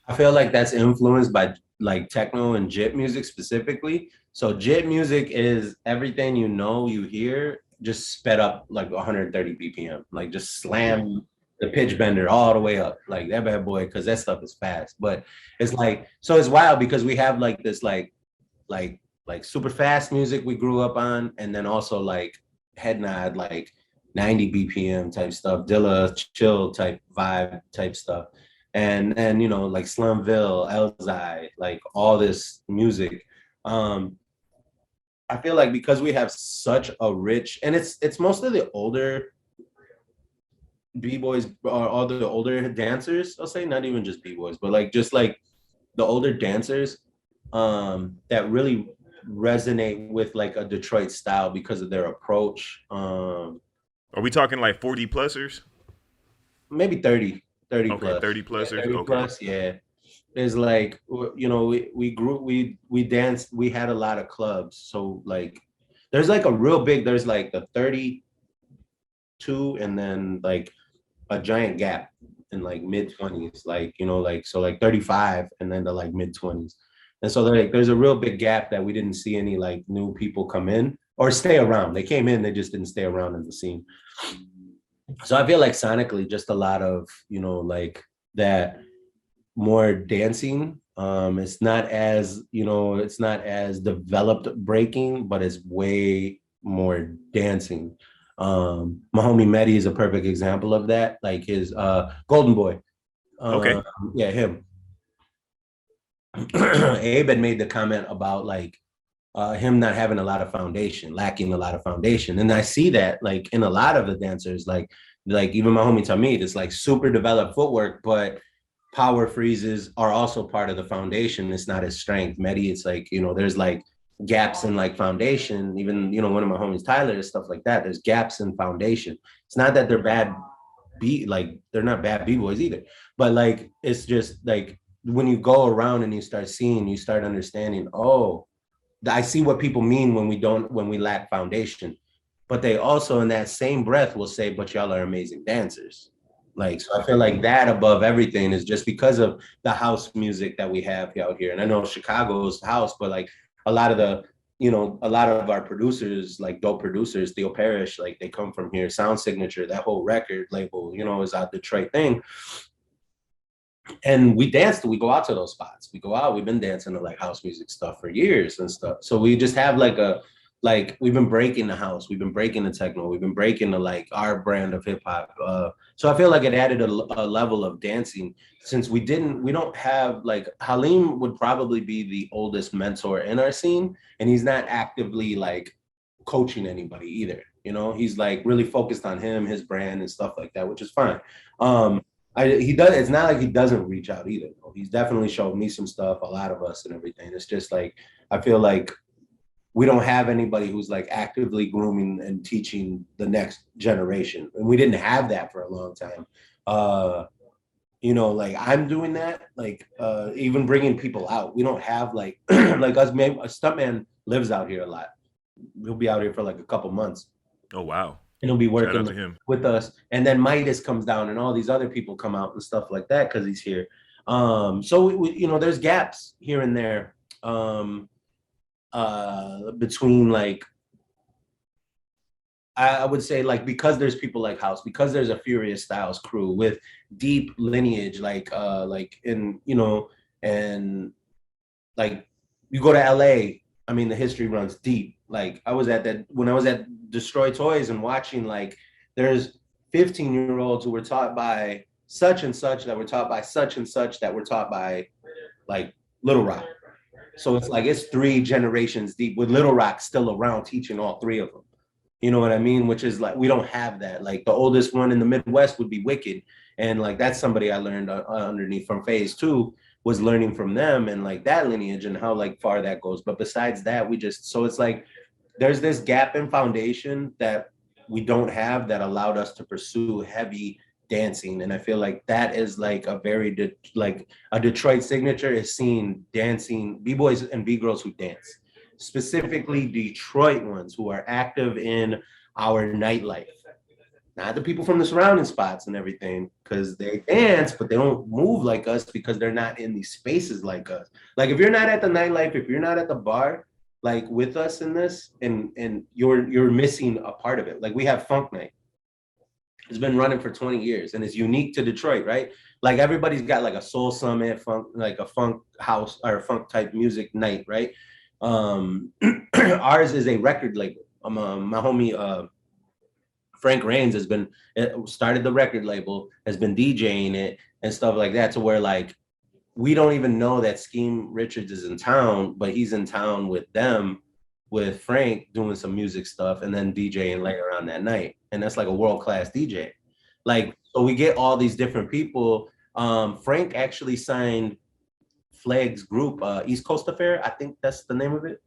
I feel like that's influenced by like techno and jit music specifically. So jit music is everything you hear, just sped up like 130 BPM, like just slam the pitch bender all the way up, like that bad boy, because that stuff is fast. But it's like, so it's wild because we have like this like super fast music we grew up on, and then also like head nod, like 90 BPM type stuff, Dilla chill type vibe type stuff. And you know, like Slumville, Elzai, like all this music. I feel like because we have such a rich, and it's mostly the older b-boys, or all the older dancers, I'll say, not even just b-boys, but like just like the older dancers that really resonate with like a Detroit style because of their approach. Are we talking like 40 plusers? Maybe 30 okay, plus. 30 plusers. 30 okay. plus, yeah. There's like, you know, we danced, we had a lot of clubs. So like, there's like a real big, there's like the 32 and then like a giant gap in like mid 20s, like, you know, like, so like 35 and then the like mid 20s. And so like, there's a real big gap that we didn't see any like new people come in or stay around. They came in, they just didn't stay around in the scene. So I feel like sonically, just a lot of, you know, like that more dancing. It's not as, you know, it's not as developed breaking, but it's way more dancing. My homie Mehdi is a perfect example of that. Like his Golden Boy. Okay. Yeah, him. Abe had made the comment about like him not having a lot of foundation, lacking a lot of foundation. And I see that like in a lot of the dancers, like even my homie Tamid, it's like super developed footwork, but power freezes are also part of the foundation. It's not his strength. Mehdi, it's like, you know, there's like gaps in like foundation. Even, you know, one of my homies, Tyler, stuff like that. There's gaps in foundation. It's not that they're bad they're not bad b-boys either. But like, it's just like when you go around and you start seeing, you start understanding, oh, I see what people mean when we lack foundation. But they also in that same breath will say, but y'all are amazing dancers. Like, so I feel like that above everything is just because of the house music that we have out here. And I know Chicago's house, but like a lot of the, you know, a lot of our producers, like dope producers, Theo Parrish, like they come from here. Sound Signature, that whole record label, you know, is a Detroit thing. And we go out to those spots. We go out, we've been dancing to like house music stuff for years and stuff. So we just have like we've been breaking the house, we've been breaking the techno, we've been breaking the like our brand of hip hop. So I feel like it added a level of dancing since we don't have like, Halim would probably be the oldest mentor in our scene, and he's not actively like coaching anybody either. You know, he's like really focused on his brand and stuff like that, which is fine. It's not like he doesn't reach out either. He's definitely showed me some stuff, a lot of us and everything. It's just like, I feel like we don't have anybody who's like actively grooming and teaching the next generation. And we didn't have that for a long time. You know, like I'm doing that, like even bringing people out. We don't have like, like us, maybe a stuntman lives out here a lot. He'll be out here for like a couple months. Oh, wow. And he'll be Shout out working to him. with us. And then Midas comes down and all these other people come out and stuff like that because he's here. So, we, you know, there's gaps here and there between like, I would say like, because there's people like House, because there's a Furious Styles crew with deep lineage, like in, you know, and like you go to LA, I mean, the history runs deep. Like when I was at Destroy Toys and watching, like there's 15-year-olds who were taught by such and such that were taught by such and such that were taught by like Little Rock. So it's like, it's 3 generations deep with Little Rock still around teaching all 3 of them. You know what I mean? Which is like, we don't have that. Like the oldest one in the Midwest would be Wicked. And like, that's somebody I learned underneath from Phase 2, was learning from them and like that lineage and how like far that goes. But besides that, so it's like, there's this gap in foundation that we don't have that allowed us to pursue heavy dancing. And I feel like that is like a very like a Detroit signature is seeing dancing b-boys and b-girls who dance, specifically Detroit ones who are active in our nightlife, not the people from the surrounding spots and everything, because they dance but they don't move like us because they're not in these spaces like us. Like if you're not at the nightlife, if you're not at the bar like with us in this, and you're missing a part of it. Like we have Funk Night. It's been running for 20 years and it's unique to Detroit, right? Like everybody's got like a soul summit, funk, like a funk house or funk type music night, right? Ours is a record label. My homie Frank Rains has been started the record label, has been DJing it and stuff like that, to where like we don't even know that Scheme Richards is in town, but he's in town with them, with Frank doing some music stuff and then DJing later on that night. And that's like a world-class DJ. Like, so we get all these different people. Frank actually signed Flag's group, East Coast Affair. I think that's the name of it.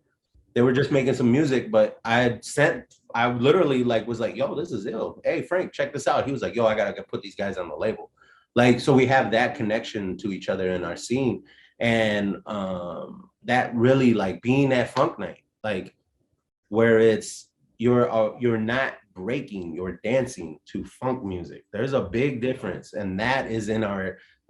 They were just making some music, but I literally like was like, yo, this is ill. Hey, Frank, check this out. He was like, yo, I gotta put these guys on the label. Like, so we have that connection to each other in our scene. And that really like being at Funk Night, like where it's, you're not breaking, you're dancing to funk music. There's a big difference. And that is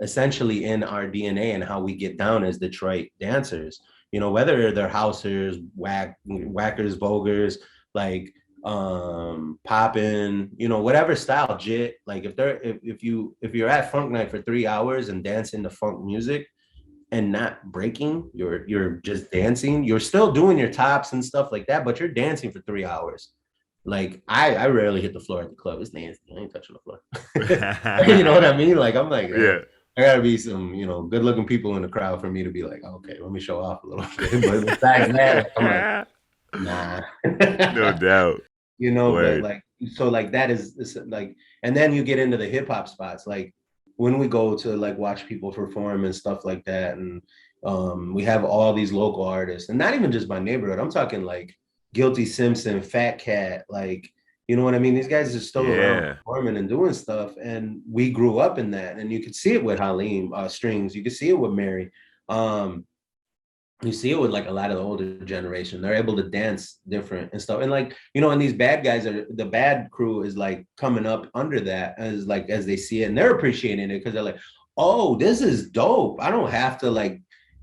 essentially in our DNA and how we get down as Detroit dancers. You know, whether they're housers, whackers, vogers, like poppin', you know, whatever style, jit. Like if you're at Funk Night for 3 hours and dancing to funk music and not breaking, you're just dancing, you're still doing your tops and stuff like that, but you're dancing for 3 hours. Like I rarely hit the floor at the club. It's dancing. I ain't touching the floor. You know what I mean? Like I'm like, yeah. I gotta be some, you know, good looking people in the crowd for me to be like, okay, let me show off a little bit. But besides that, I'm like, nah. No doubt. You know, but like, so like that is like, and then you get into the hip hop spots. Like when we go to like watch people perform and stuff like that. And we have all these local artists, and not even just my neighborhood. I'm talking like Guilty Simpson, Fat Cat, like, you know what I mean? These guys are still around performing and doing stuff. And we grew up in that. And you could see it with Halim Strings. You could see it with Mary. You see it with like a lot of the older generation. They're able to dance different and stuff. And like, you know, and these bad guys the bad crew is like coming up under that as they see it. And they're appreciating it because they're like, oh, this is dope. I don't have to like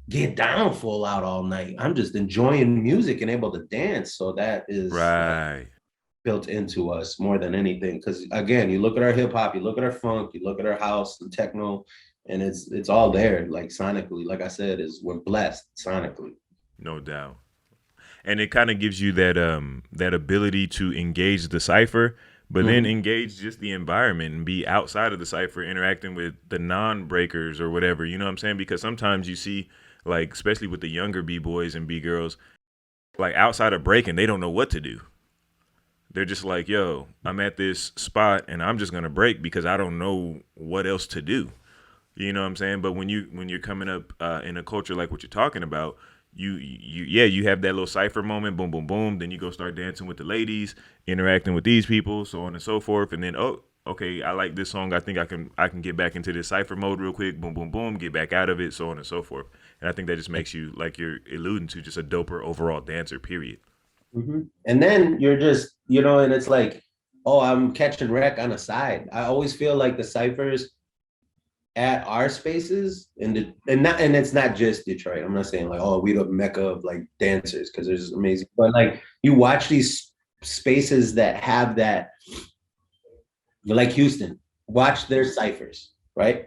get down full out all night. I'm just enjoying music and able to dance. So that is right. Built into us more than anything, because again, you look at our hip hop, you look at our funk, you look at our house and techno, and it's all there. Like sonically, like I said, we're blessed sonically. No doubt. And it kind of gives you that ability to engage the cipher, but then engage just the environment and be outside of the cipher, interacting with the non-breakers or whatever. You know what I'm saying? Because sometimes you see, like, especially with the younger b-boys and b-girls, like outside of breaking, they don't know what to do. They're just like, yo, I'm at this spot and I'm just going to break because I don't know what else to do. You know what I'm saying? But when you're coming up in a culture like what you're talking about, you have that little cipher moment, boom, boom, boom. Then you go start dancing with the ladies, interacting with these people, so on and so forth. And then, oh, okay, I like this song. I think I can get back into this cipher mode real quick. Boom, boom, boom. Get back out of it, so on and so forth. And I think that just makes you, like you're alluding to, just a doper overall dancer, period. Mm-hmm. And then you're just, you know, and it's like, oh, I'm catching wreck on the side. I always feel like the ciphers at our spaces, and it's not just Detroit. I'm not saying like, oh, we the mecca of like dancers, because there's amazing, but like you watch these spaces that have that, like Houston, watch their ciphers, right?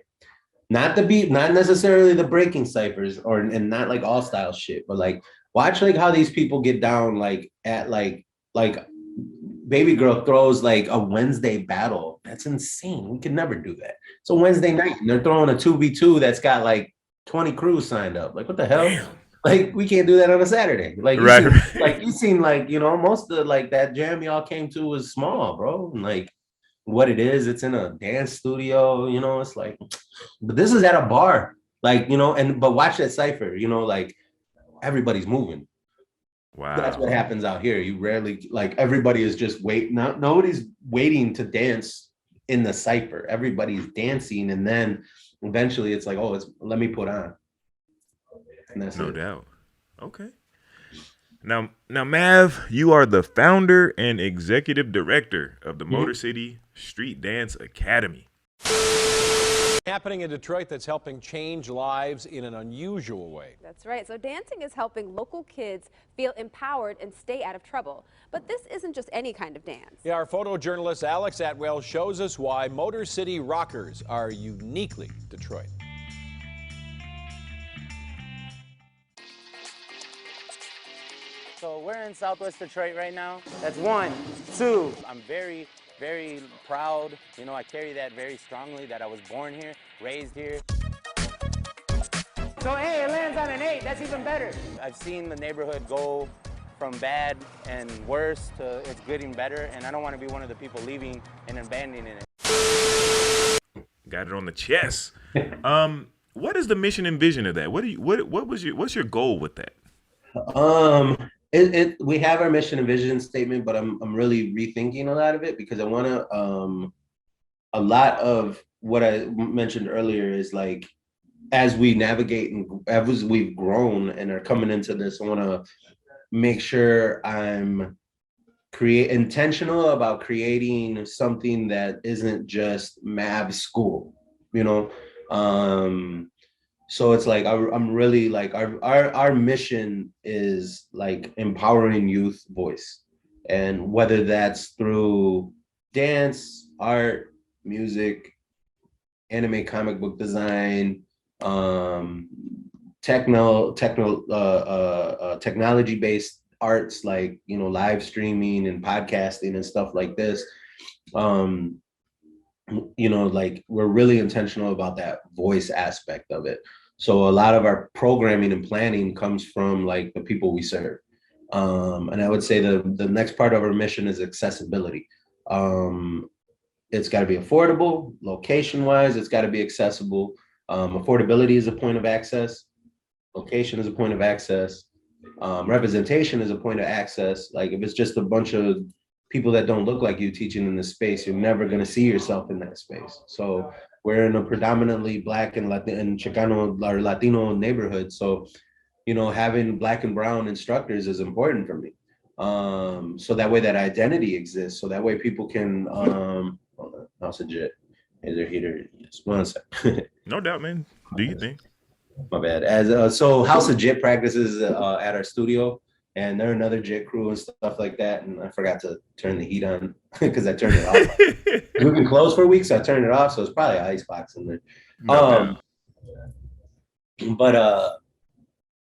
Not necessarily the breaking ciphers, and not like all style shit, but like watch like how these people get down, like at like Baby Girl throws like a Wednesday battle. That's insane. We could never do that. It's a Wednesday night and they're throwing a 2v2 that's got like 20 crews signed up. Like, what the hell? Damn. Like, we can't do that on a Saturday. Like, you seem like, you know, most of like that jam y'all came to was small, bro. And like what it is, it's in a dance studio, you know, it's like, but this is at a bar. Like, you know, but watch that cipher, you know, like everybody's moving. Wow. That's what happens out here. You rarely, like, everybody is just nobody's waiting to dance in the cypher. Everybody's dancing, and then eventually it's like, oh, let me put on. And that's no doubt. Okay. Now, Mav, you are the founder and executive director of the Motor City Street Dance Academy. Happening in Detroit that's helping change lives in an unusual way. That's right. So dancing is helping local kids feel empowered and stay out of trouble. But this isn't just any kind of dance. Yeah, our photojournalist Alex Atwell shows us why Motor City rockers are uniquely Detroit. So we're in Southwest Detroit right now. That's 1, 2. I'm very proud. You know, I carry that very strongly, that I was born here, raised here. So hey, it lands on an 8. That's even better. I've seen the neighborhood go from bad and worse to it's getting better, and I don't want to be one of the people leaving and abandoning it. Got it on the chest. What is the mission and vision of that? What's your goal with that? We have our mission and vision statement, but I'm really rethinking a lot of it, because I want to a lot of what I mentioned earlier is like, as we navigate and as we've grown and are coming into this, I want to make sure I'm intentional about creating something that isn't just Mav school, you know. So it's like I'm really like our mission is like empowering youth voice, and whether that's through dance, art, music, anime, comic book design, technology-based arts, like, you know, live streaming and podcasting and stuff like this. You know, like, we're really intentional about that voice aspect of it. So a lot of our programming and planning comes from like the people we serve. And I would say the next part of our mission is accessibility. It's got to be affordable, location-wise, it's got to be accessible. Affordability is a point of access. Location is a point of access. Representation is a point of access. Like, if it's just a bunch of people that don't look like you teaching in this space, you're never going to see yourself in that space. So we're in a predominantly Black and Chicano or Latino neighborhood. So, you know, having Black and brown instructors is important for me. So that way that identity exists. So that way people can, hold on, House of Jit. Is there heater? Just 1 sec. No doubt, man. Do you think? My bad. So House of Jit practices at our studio, and they're another Jit crew and stuff like that. And I forgot to turn the heat on because I turned it off. We've been closed for a week, so I turned it off. So it's probably an icebox in there.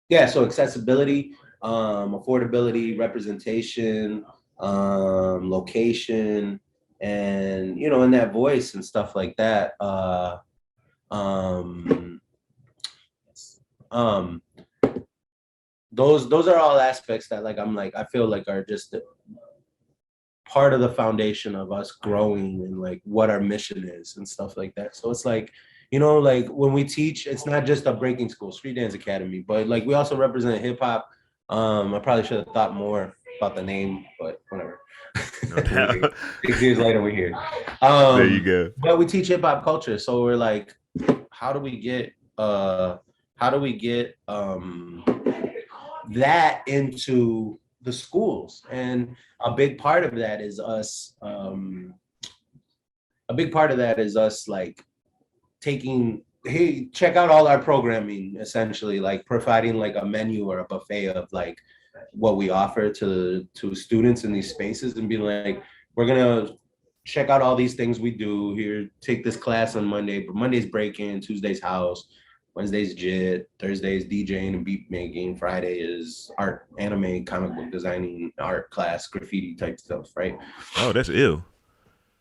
Yeah. So accessibility, affordability, representation, location, and, you know, in that voice and stuff like that. Those are all aspects that, like, I feel like are just part of the foundation of us growing and like what our mission is and stuff like that. So it's like, you know, like when we teach, it's not just a breaking school, Street Dance Academy, but like we also represent hip hop. I probably should have thought more about the name, but whatever. No 6 years later, we're here. There you go. But we teach hip hop culture, so we're like, how do we get that into the schools? And a big part of that is us. Like taking, hey, check out all our programming, essentially, like providing like a menu or a buffet of like what we offer to students in these spaces, and be like, we're gonna check out all these things we do here. Take this class on Monday, but Monday's break-in, Tuesday's house, Wednesday's JIT, Thursday's DJing and beat making, Friday is art, anime, comic book designing, art class, graffiti type stuff, right? Oh, that's ill.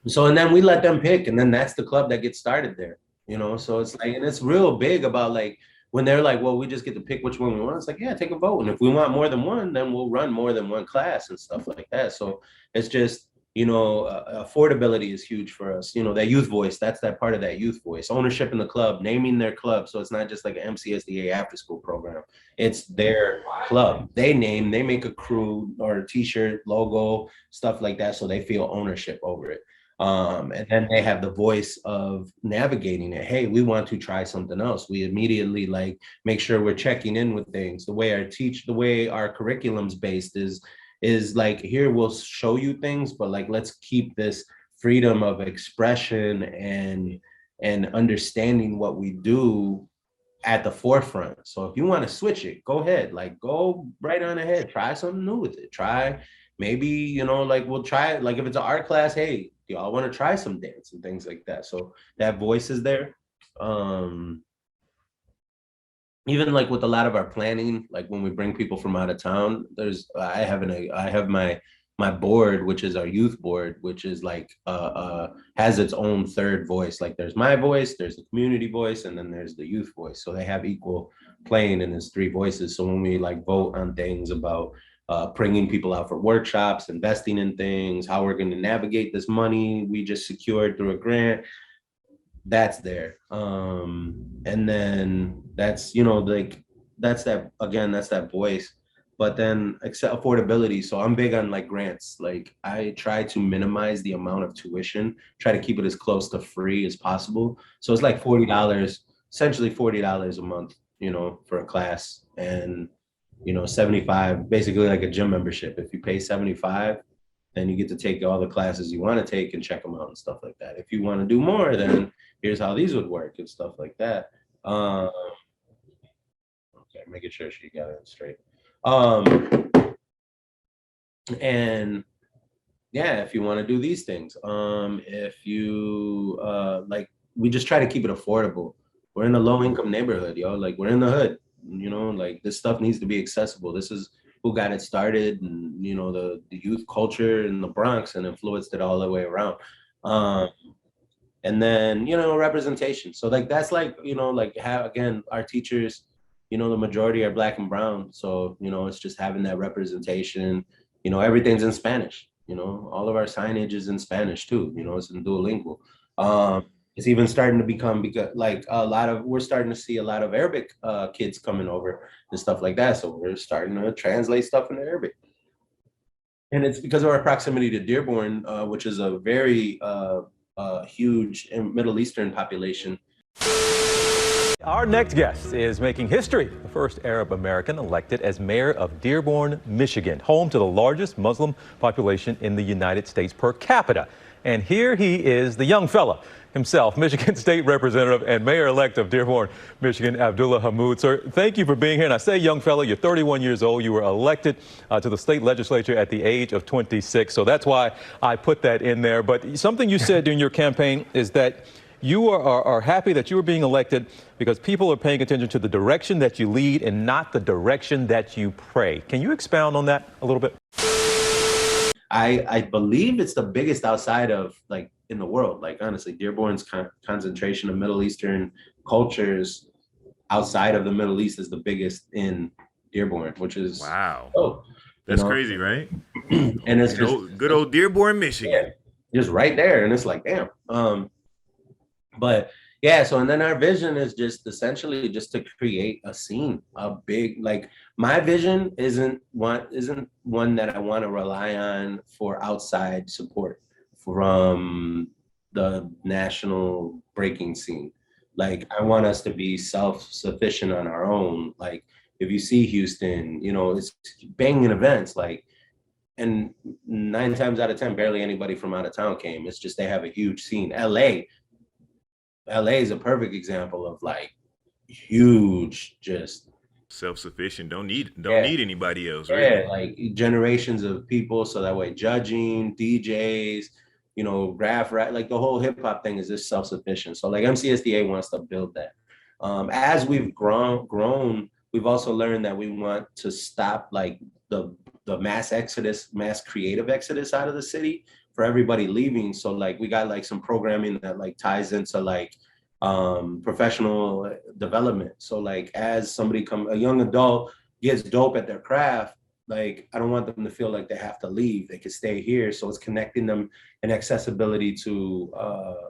So, and then we let them pick, and then that's the club that gets started there, you know? So it's like, and it's real big about like, when they're like, well, we just get to pick which one we want. It's like, yeah, take a vote. And if we want more than one, then we'll run more than one class and stuff like that. So it's just, affordability is huge for us. That youth voice, that's that part of that youth voice. Ownership in the club, naming their club. So it's not just like an MCSDA after school program. It's their club. They make a crew or a t-shirt, logo, stuff like that. So they feel ownership over it. And then they have the voice of navigating it. Hey, we want to try something else. We immediately like make sure we're checking in with things. The way our curriculum's based is like, here we'll show you things, but like let's keep this freedom of expression and understanding what we do at the forefront. So if you want to switch it, go ahead, like go right on ahead, try something new with it. Try maybe, like we'll try it. Like if it's an art class, hey, do y'all want to try some dance and things like that? So that voice is there. Even like with a lot of our planning, like when we bring people from out of town, I have my board, which is our youth board, which is like has its own third voice. Like there's my voice, there's the community voice, and then there's the youth voice. So they have equal playing in these three voices. So when we like vote on things about bringing people out for workshops, investing in things, how we're going to navigate this money we just secured through a grant, that's there. And then that's, that's that voice. But then accept affordability. So I'm big on like grants. Like I try to minimize the amount of tuition, try to keep it as close to free as possible. So it's like $40, essentially $40 a month, for a class, and 75, basically like a gym membership. If you pay 75, then you get to take all the classes you want to take and check them out and stuff like that. If you want to do more, then here's how these would work and stuff like that. Okay, making sure she got it straight. And yeah, if you want to do these things, if you like, we just try to keep it affordable. We're in a low income neighborhood, like we're in the hood, like this stuff needs to be accessible. This is who got it started, and the youth culture in the Bronx, and influenced it all the way around. And then representation. So like that's like like how, again, our teachers, the majority are Black and brown. So it's just having that representation. Everything's in Spanish. All of our signage is in Spanish too. It's in Duolingo. It's even starting to become, because like we're starting to see a lot of Arabic kids coming over and stuff like that. So we're starting to translate stuff into Arabic. And it's because of our proximity to Dearborn, which is a very huge Middle Eastern population. Our next guest is making history, the first Arab American elected as mayor of Dearborn, Michigan, home to the largest Muslim population in the United States per capita. And here he is, the young fella himself, Michigan State Representative and Mayor-elect of Dearborn, Michigan, Abdullah Hammoud. Sir, thank you for being here. And I say young fella, you're 31 years old. You were elected to the state legislature at the age of 26. So that's why I put that in there. But something you said during your campaign is that you are happy that you were being elected because people are paying attention to the direction that you lead and not the direction that you pray. Can you expound on that a little bit? I believe it's the biggest outside of, like, in the world. Like, honestly, Dearborn's concentration of Middle Eastern cultures outside of the Middle East is the biggest in Dearborn, which is wow. Oh, that's crazy, right? And it's just good old Dearborn, Michigan. Yeah, just right there, and it's like, damn. But yeah, so and then our vision is just essentially just to create a scene, a big, like, my vision isn't one that I want to rely on for outside support from the national breaking scene. Like, I want us to be self-sufficient on our own. Like, if you see Houston, it's banging events, like, and 9 times out of 10, barely anybody from out of town came. It's just they have a huge scene. LA is a perfect example of, like, huge, just self-sufficient. Don't need anybody else. Yeah, really. Like generations of people. So that way, judging, DJs, graph, right? Like the whole hip hop thing is just self-sufficient. So like MCSDA wants to build that. As we've grown, we've also learned that we want to stop like the mass exodus, mass creative exodus out of the city for everybody leaving. So like we got like some programming that like ties into like professional development. So like as somebody a young adult gets dope at their craft, like, I don't want them to feel like they have to leave. They can stay here. So it's connecting them and accessibility to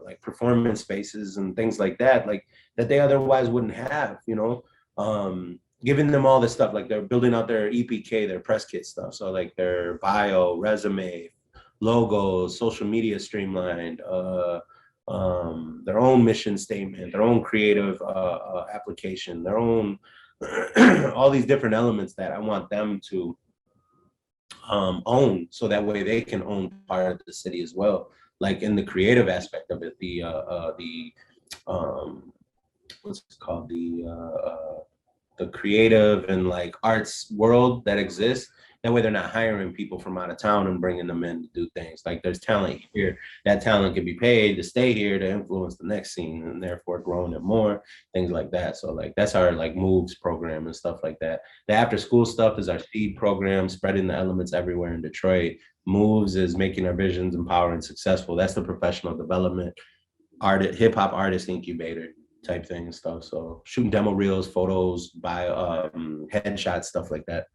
like performance spaces and things like that, like that they otherwise wouldn't have, you know, giving them all this stuff, like they're building out their EPK, their press kit stuff. So like their bio, resume, logos, social media streamlined, their own mission statement, their own creative application, their own, all these different elements that I want them to own, so that way they can own part of the city as well. Like in the creative aspect of it, the what's it called, the creative and like arts world that exists. That way they're not hiring people from out of town and bringing them in to do things. Like there's talent here, that talent can be paid to stay here to influence the next scene and therefore growing it more, things like that. So like that's our like moves program and stuff like that. The after school stuff is our seed program, spreading the elements everywhere in Detroit. Moves is making our visions empowered and successful. That's the professional development, hip hop artist incubator type thing and stuff. So shooting demo reels, photos, headshots, stuff like that.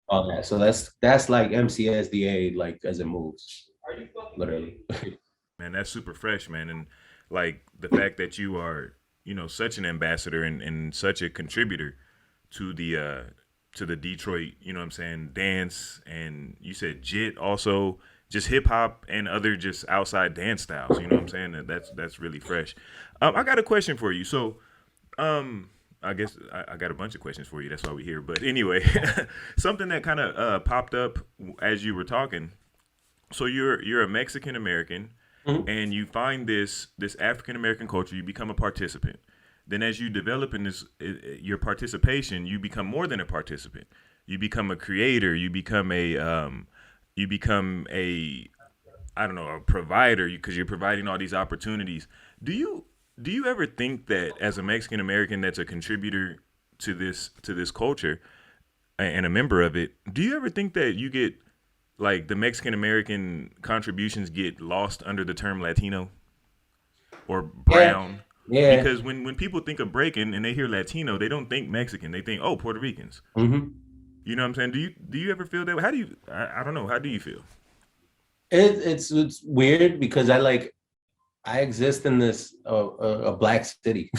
All that. So that's like MCSDA, like as it moves, literally. Man, that's super fresh, man. And like the fact that you are, you know, such an ambassador and such a contributor to the Detroit, you know what I'm saying, dance, and you said JIT, also just hip hop and other just outside dance styles, you know what I'm saying? That's really fresh. I got a question for you. So I guess I got a bunch of questions for you. That's why we're here. But anyway, something that kind of popped up as you were talking. So you're a Mexican American, and you find this African American culture. You become a participant. Then, as you develop in your participation, you become more than a participant. You become a creator. You become a I don't know, a provider, because you're providing all these opportunities. Do you ever think that as a Mexican American that's a contributor to this culture and a member of it, do you ever think that you get, like, the Mexican American contributions get lost under the term Latino or brown? Yeah. Because when people think of breaking and they hear Latino, they don't think Mexican. They think, oh, Puerto Ricans. Mm-hmm. You know what I'm saying? Do you ever feel that way? How do you? I don't know. How do you feel? It's weird because I exist in this a black city.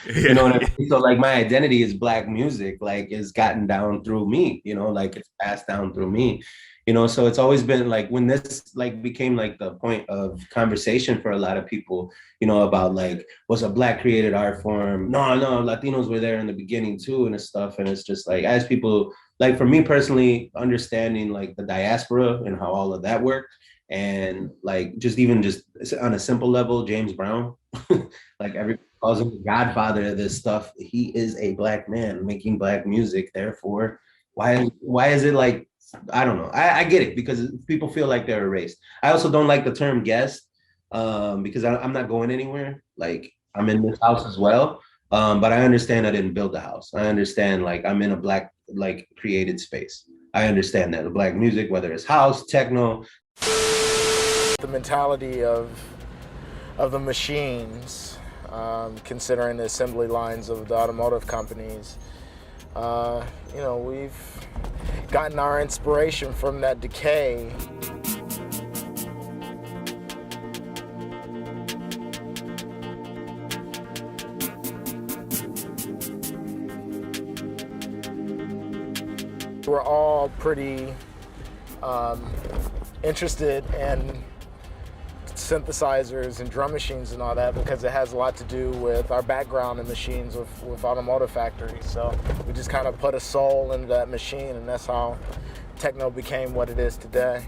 You know what I mean? So like my identity is black music, like is gotten down through me, you know, like it's passed down through me, you know. So it's always been like, when this like became like the point of conversation for a lot of people, you know, about like, was a black created art form? No, Latinos were there in the beginning too and stuff. And it's just like, as people, like for me personally, understanding like the diaspora and how all of that worked. And like just on a simple level, James Brown, like everybody calls him the godfather of this stuff. He is a black man making black music. Therefore, why is it like, I don't know. I get it because people feel like they're erased. I also don't like the term guest because I'm not going anywhere. Like I'm in this house as well. But I understand I didn't build the house. I understand like I'm in a black like created space. I understand that the black music, whether it's house, techno. The mentality of the machines, considering the assembly lines of the automotive companies, you know, we've gotten our inspiration from that decay. We're all pretty interested in synthesizers and drum machines and all that because it has a lot to do with our background in machines with automotive factories. So we just kind of put a soul into that machine, and that's how techno became what it is today.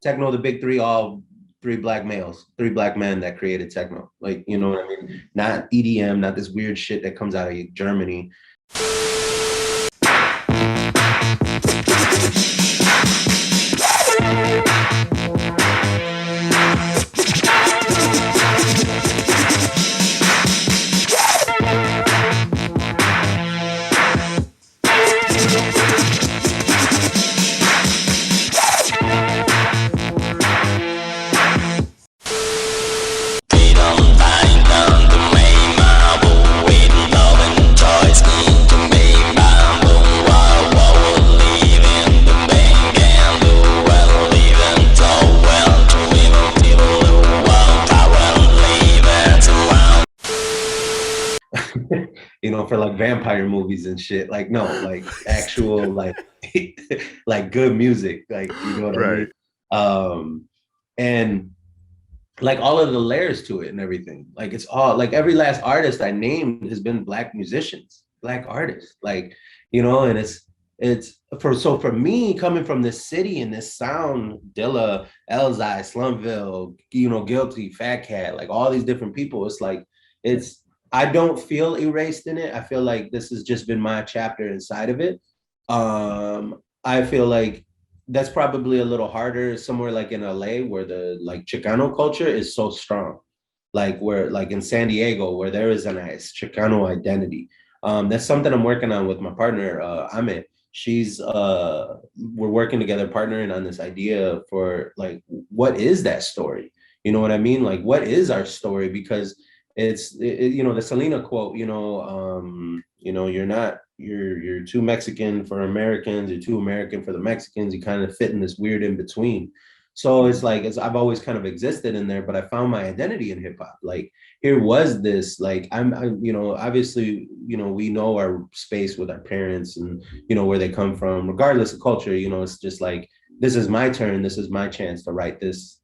Techno, the big three, all three black males, three black men that created techno. Like, you know what I mean? Not EDM, not this weird shit that comes out of Germany. for like vampire movies and shit. Like, no, like actual, like, like good music. Like, you know what I mean? And like all of the layers to it and everything. Like it's all like every last artist I named has been Black musicians, Black artists. Like, you know, and for me coming from this city and this sound, Dilla, Elzai, Slumville, you know, Guilty, Fat Cat, like all these different people, it's like I don't feel erased in it. I feel like this has just been my chapter inside of it. I feel like that's probably a little harder somewhere like in LA where the like Chicano culture is so strong. Like where like in San Diego where there is a nice Chicano identity. That's something I'm working on with my partner, Amit. She's we're working together partnering on this idea for like, what is that story? You know what I mean? Like, what is our story? Because it's you know, the Selena quote, you know, you're too Mexican for Americans, you're too American for the Mexicans, you kind of fit in this weird in between. So it's like, I've always kind of existed in there, but I found my identity in hip hop. Like here was this, like, I'm, you know, obviously, you know, we know our space with our parents and, you know, where they come from, regardless of culture, you know, it's just like, this is my turn. This is my chance to write this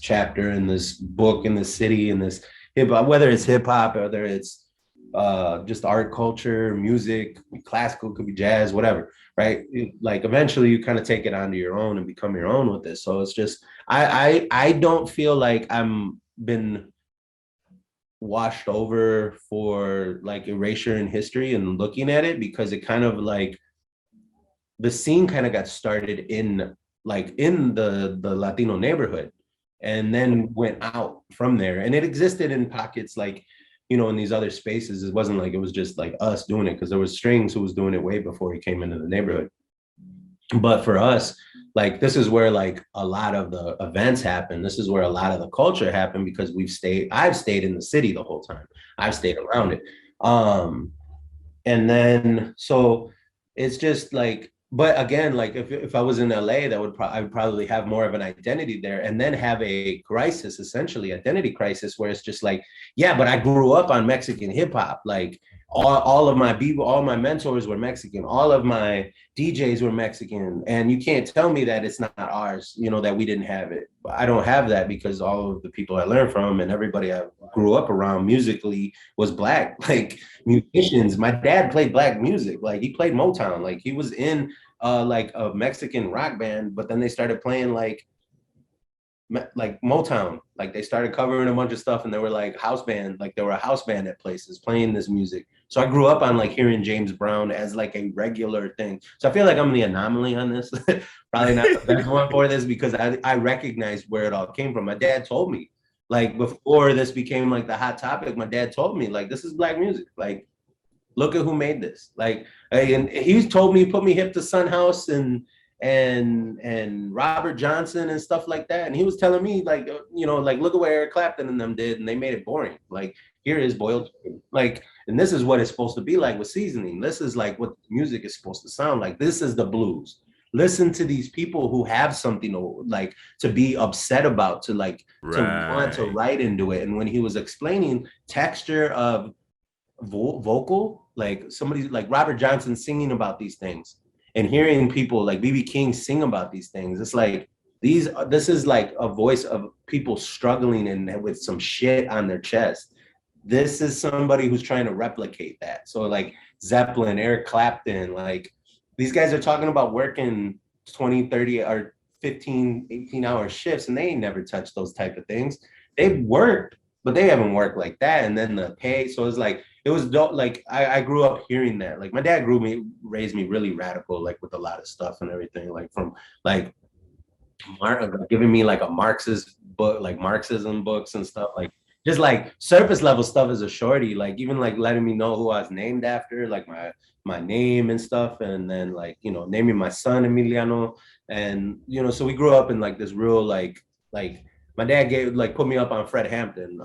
chapter in this book in this city in this hip hop, whether it's hip hop, whether it's just art, culture, music, classical, could be jazz, whatever, right? Like eventually you kind of take it onto your own and become your own with this. So it's just, I don't feel like I'm been washed over for like erasure in history and looking at it, because it kind of like, the scene kind of got started in the Latino neighborhood and then went out from there. And it existed in pockets like, you know, in these other spaces. It wasn't like it was just like us doing it, because there was Strings who was doing it way before he came into the neighborhood. But for us, like this is where like a lot of the events happen. This is where a lot of the culture happened, because I've stayed in the city the whole time. I've stayed around it. And then, so it's just like, but again, like if I was in LA, I would probably have more of an identity there, and then have a crisis, essentially identity crisis, where it's just like, yeah, but I grew up on Mexican hip hop. Like all of my people, all my mentors were Mexican, all of my DJs were Mexican, and you can't tell me that it's not ours, you know, that we didn't have it. I don't have that, because all of the people I learned from and everybody I grew up around musically was Black, like musicians. My dad played Black music, like he played Motown, like he was in like a Mexican rock band, but then they started playing like Motown, like they started covering a bunch of stuff, and they were like house band, like they were a house band at places playing this music. So I grew up on like hearing James Brown as like a regular thing. So I feel like I'm the anomaly on this. Probably not the best one for this, because I recognize where it all came from. My dad told me, like before this became like the hot topic, my dad told me like, this is Black music. Like, look at who made this. Like, and he told me, put me hip to Son House and Robert Johnson and stuff like that. And he was telling me like, you know, like, look at what Eric Clapton and them did, and they made it boring. Like, here is boiled chicken. Like, and this is what it's supposed to be like with seasoning. This is like what music is supposed to sound like. This is the blues. Listen to these people who have something to be upset about, to like, to want to write into it. And when he was explaining texture of vocal, like somebody like Robert Johnson singing about these things, and hearing people like B.B. King sing about these things, it's like this is like a voice of people struggling and with some shit on their chest. This is somebody who's trying to replicate that. So like Zeppelin, Eric Clapton, like these guys are talking about working 20, 30 or 15, 18-hour shifts, and they ain't never touched those type of things. They've worked, but they haven't worked like that. And then the pay, so it's like, it was dope. Like I grew up hearing that. Like my dad raised me really radical, like with a lot of stuff and everything, like from like giving me like a Marxist book, like Marxism books and stuff, like just like surface level stuff as a shorty, like even like letting me know who I was named after, like my name and stuff. And then like, you know, naming my son Emiliano. And, you know, so we grew up in like this real, like my dad put me up on Fred Hampton.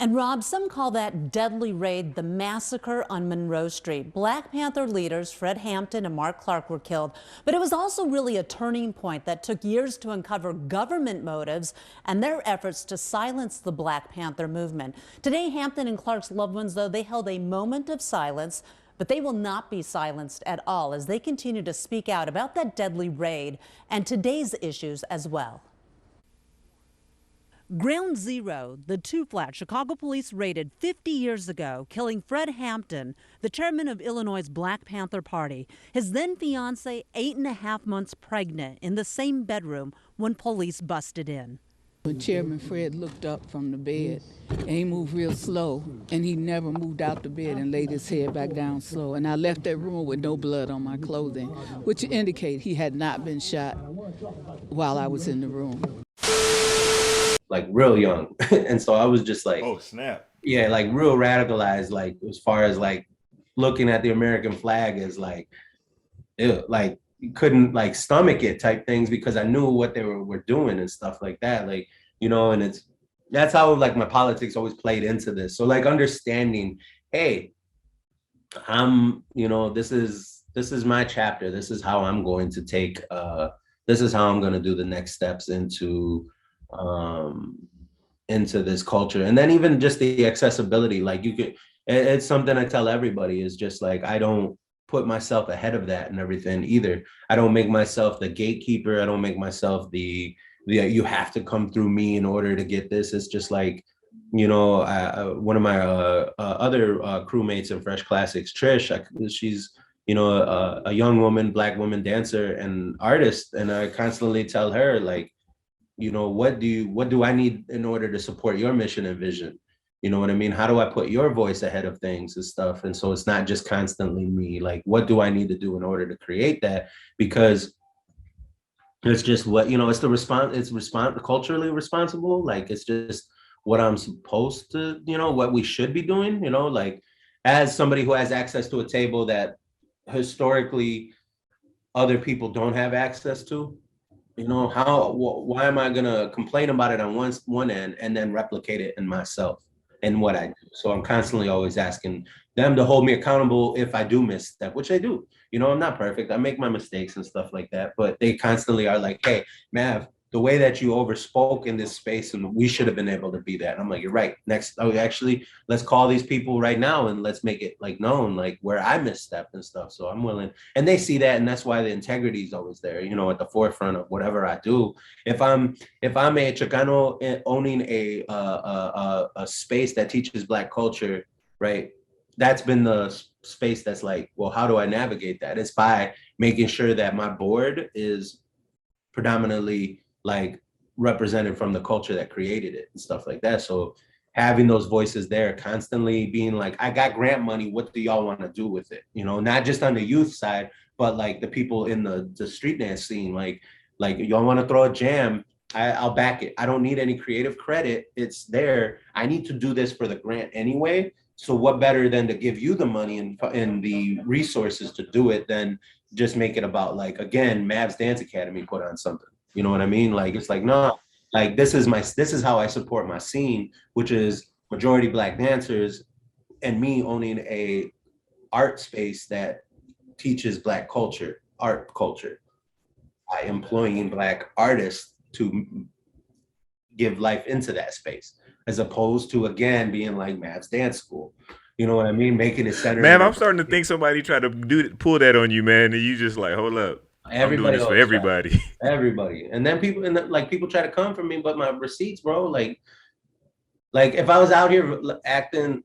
And Rob, some call that deadly raid the massacre on Monroe Street. Black Panther leaders Fred Hampton and Mark Clark were killed, but it was also really a turning point that took years to uncover government motives and their efforts to silence the Black Panther movement. Today, Hampton and Clark's loved ones, though, they held a moment of silence, but they will not be silenced at all as they continue to speak out about that deadly raid and today's issues as well. Ground Zero, the two-flat Chicago police raided 50 years ago, killing Fred Hampton, the chairman of Illinois' Black Panther Party, his then-fiancée 8.5 months pregnant in the same bedroom when police busted in. When Chairman Fred looked up from the bed, and he moved real slow, and he never moved out the bed and laid his head back down slow. And I left that room with no blood on my clothing, which indicates he had not been shot while I was in the room. Like real young. And so I was just like, oh snap. Yeah, like real radicalized, like as far as like looking at the American flag as like, ew, like you couldn't like stomach it type things because I knew what they were doing and stuff like that. Like, you know, and that's how like my politics always played into this. So like understanding, hey, you know, this is my chapter. This is how I'm going to take, this is how I'm going to do the next steps into this culture. And then even just the accessibility, like it's something I tell everybody is just like, I don't put myself ahead of that and everything either. I don't make myself the gatekeeper. I don't make myself the you have to come through me in order to get this. It's just like, you know, one of my other crewmates in Fresh Classics, Trish, she's, you know, a young woman, Black woman dancer and artist. And I constantly tell her like, you know, what do I need in order to support your mission and vision? You know what I mean? How do I put your voice ahead of things and stuff? And so it's not just constantly me, like, what do I need to do in order to create that? Because it's just what, you know, it's the response, culturally responsible. Like, it's just what I'm supposed to, you know, what we should be doing, you know, like as somebody who has access to a table that historically other people don't have access to. You know, why am I gonna complain about it on one end and then replicate it in myself and what I do? So I'm constantly always asking them to hold me accountable if I do misstep, which I do. You know, I'm not perfect. I make my mistakes and stuff like that, but they constantly are like, hey, Mav, the way that you overspoke in this space, and we should have been able to be that. And I'm like, you're right. Next, actually, let's call these people right now and let's make it like known, like where I misstepped and stuff. So I'm willing, and they see that, and that's why the integrity is always there, you know, at the forefront of whatever I do. If I'm a Chicano owning a space that teaches Black culture, right? That's been the space that's like, well, how do I navigate that? It's by making sure that my board is predominantly like represented from the culture that created it and stuff like that. So having those voices there, constantly being like, I got grant money, what do y'all want to do with it? You know, not just on the youth side, but like the people in the street dance scene, like y'all want to throw a jam, I'll back it. I don't need any creative credit. It's there. I need to do this for the grant anyway. So what better than to give you the money and the resources to do it than just make it about like, again, Mavs Dance Academy put on something. You know what I mean? Like, it's like, no, like this is how I support my scene, which is majority Black dancers and me owning a art space that teaches Black culture, art culture, by employing Black artists to give life into that space, as opposed to, again, being like Mavs Dance School. You know what I mean? Making it center. Man, I'm starting to think somebody tried to pull that on you, man, and you just like, hold up. I'm doing this for everybody. Everybody. And then people try to come for me, but my receipts, bro, like if I was out here acting,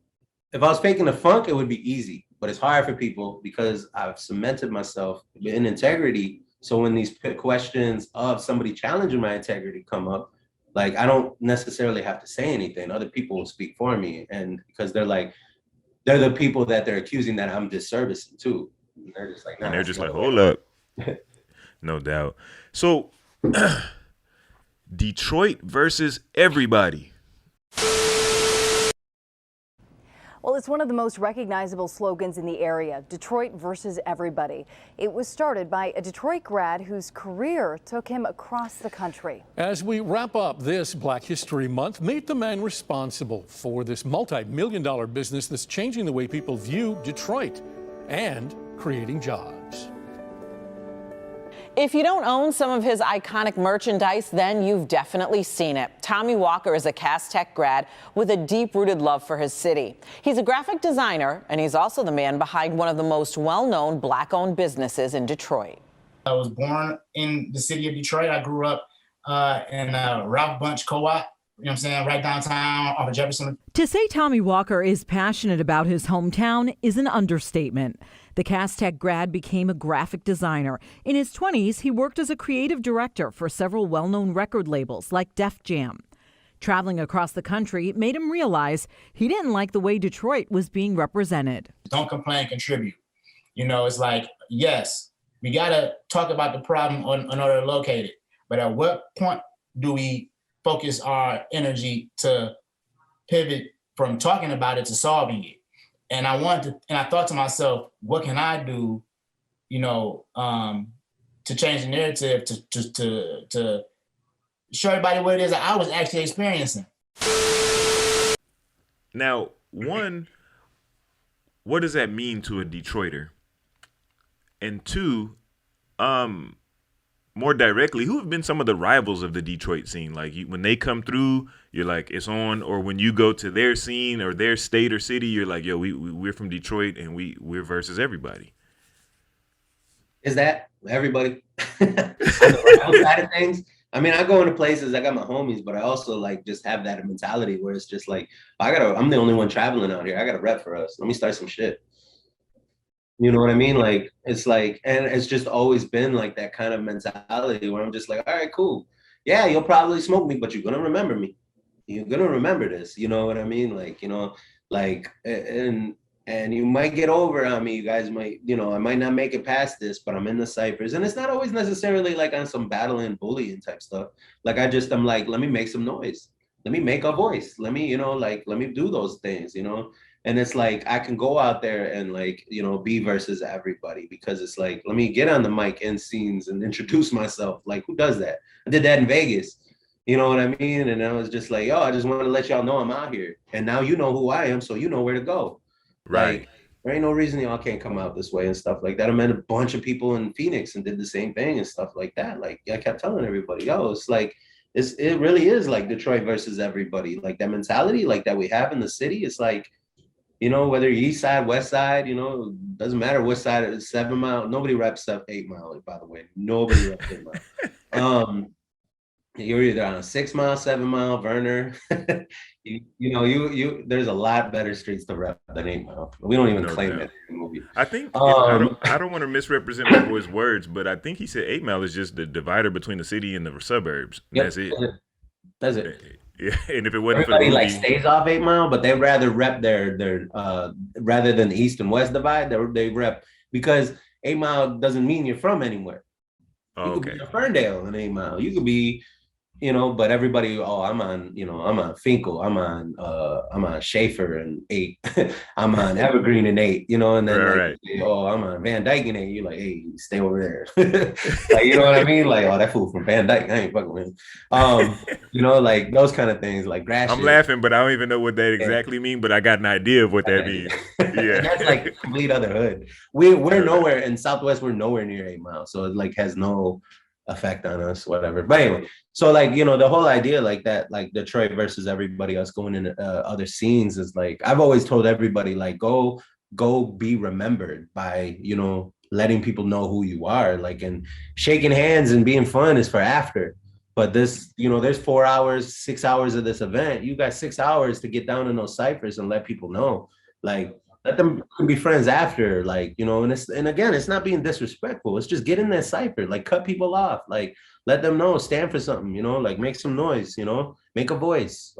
if I was faking the funk, it would be easy. But it's hard for people because I've cemented myself in integrity. So when these questions of somebody challenging my integrity come up, like I don't necessarily have to say anything. Other people will speak for me. And because they're the people that they're accusing that I'm disservicing too. And they're just like, nah, and they're just like, hold up. No doubt. So Detroit versus everybody. Well, it's one of the most recognizable slogans in the area, Detroit versus everybody. It was started by a Detroit grad whose career took him across the country. As we wrap up this Black History Month, meet the man responsible for this multi-million-dollar business that's changing the way people view Detroit and creating jobs. If you don't own some of his iconic merchandise, then you've definitely seen it. Tommy Walker is a Cass Tech grad with a deep-rooted love for his city. He's a graphic designer, and he's also the man behind one of the most well-known Black-owned businesses in Detroit. I was born in the city of Detroit. I grew up in Ralph Bunch Co-op, you know what I'm saying, right downtown off of Jefferson. To say Tommy Walker is passionate about his hometown is an understatement. The Cass Tech grad became a graphic designer. In his 20s, he worked as a creative director for several well-known record labels like Def Jam. Traveling across the country made him realize he didn't like the way Detroit was being represented. Don't complain, contribute. You know, it's like, yes, we got to talk about the problem in order to locate it. But at what point do we focus our energy to pivot from talking about it to solving it? And I thought to myself, what can I do, you know, to change the narrative, to show everybody what it is that I was actually experiencing. Now, one, what does that mean to a Detroiter? And two, more directly, who have been some of the rivals of the Detroit scene? Like when they come through, you're like, it's on. Or when you go to their scene or their state or city, you're like, yo, we're from Detroit and we're versus everybody. Is that everybody? On the rival side of things? I mean, I go into places, I got my homies, but I also like just have that mentality where it's just like, I'm the only one traveling out here. I got a rep for us. Let me start some shit. You know what I mean? Like, it's like, and it's just always been like that kind of mentality where I'm just like, all right, cool. Yeah, you'll probably smoke me, but you're going to remember me. You're going to remember this. You know what I mean? Like, you know, like, and you might get over on me. You guys might, you know, I might not make it past this, but I'm in the ciphers. And it's not always necessarily like on some battling, bullying type stuff. Like, I'm like, let me make some noise. Let me make a voice. Let me, you know, like, let me do those things, you know? And it's like, I can go out there and like, you know, be versus everybody, because it's like, let me get on the mic in scenes and introduce myself. Like, who does that? I did that in Vegas. You know what I mean? And I was just like, yo, I just want to let y'all know I'm out here. And now you know who I am, so you know where to go. Right. Like, there ain't no reason y'all can't come out this way and stuff like that. I met a bunch of people in Phoenix and did the same thing and stuff like that. Like, I kept telling everybody, yo, it's like, it really is like Detroit versus everybody. Like that mentality like that we have in the city, it's like, you know, whether you're east side, west side, you know, doesn't matter what side it is, 7 Mile. Nobody reps up 8 Mile, by the way. Nobody reps 8 Mile. You're either on 6 Mile, 7 Mile, Werner. you there's a lot better streets to rep than 8 Mile. We don't even claim it in the movie. I think I don't want to misrepresent my boy's words, but I think he said 8 Mile is just the divider between the city and the suburbs. Yep, that's it. That's it. Yeah, and if it wasn't everybody for the like movie, stays off 8 Mile, but they rather rep their rather than the east and west divide, they rep, because 8 Mile doesn't mean you're from anywhere. You could be in Ferndale in 8 Mile. You could be, you know, but everybody, I'm on Finkel, I'm on Schaefer and 8, I'm on Evergreen and 8, you know, and then right. I'm on Van Dyke and 8. You're like, hey, stay over there. Like, you know what I mean? Like, oh, that fool from Van Dyke, I ain't fucking with him. You know, like those kind of things, like grass. I'm laughing, but I don't even know what that exactly means, but I got an idea of what that means. Yeah. That's like a complete other hood. We're nowhere in Southwest, we're nowhere near 8 Mile. So it like has no effect on us, whatever. But anyway, so like, you know, the whole idea like that, like Detroit versus everybody else going into other scenes is like, I've always told everybody, like, go be remembered by, you know, letting people know who you are, like, and shaking hands and being fun is for after. But this, you know, there's 4 hours, 6 hours of this event. You got 6 hours to get down in those ciphers and let people know, like, let them be friends after, like, you know, and again, it's not being disrespectful. It's just get in that cipher, like cut people off, like let them know, stand for something, you know, like make some noise, you know, make a voice,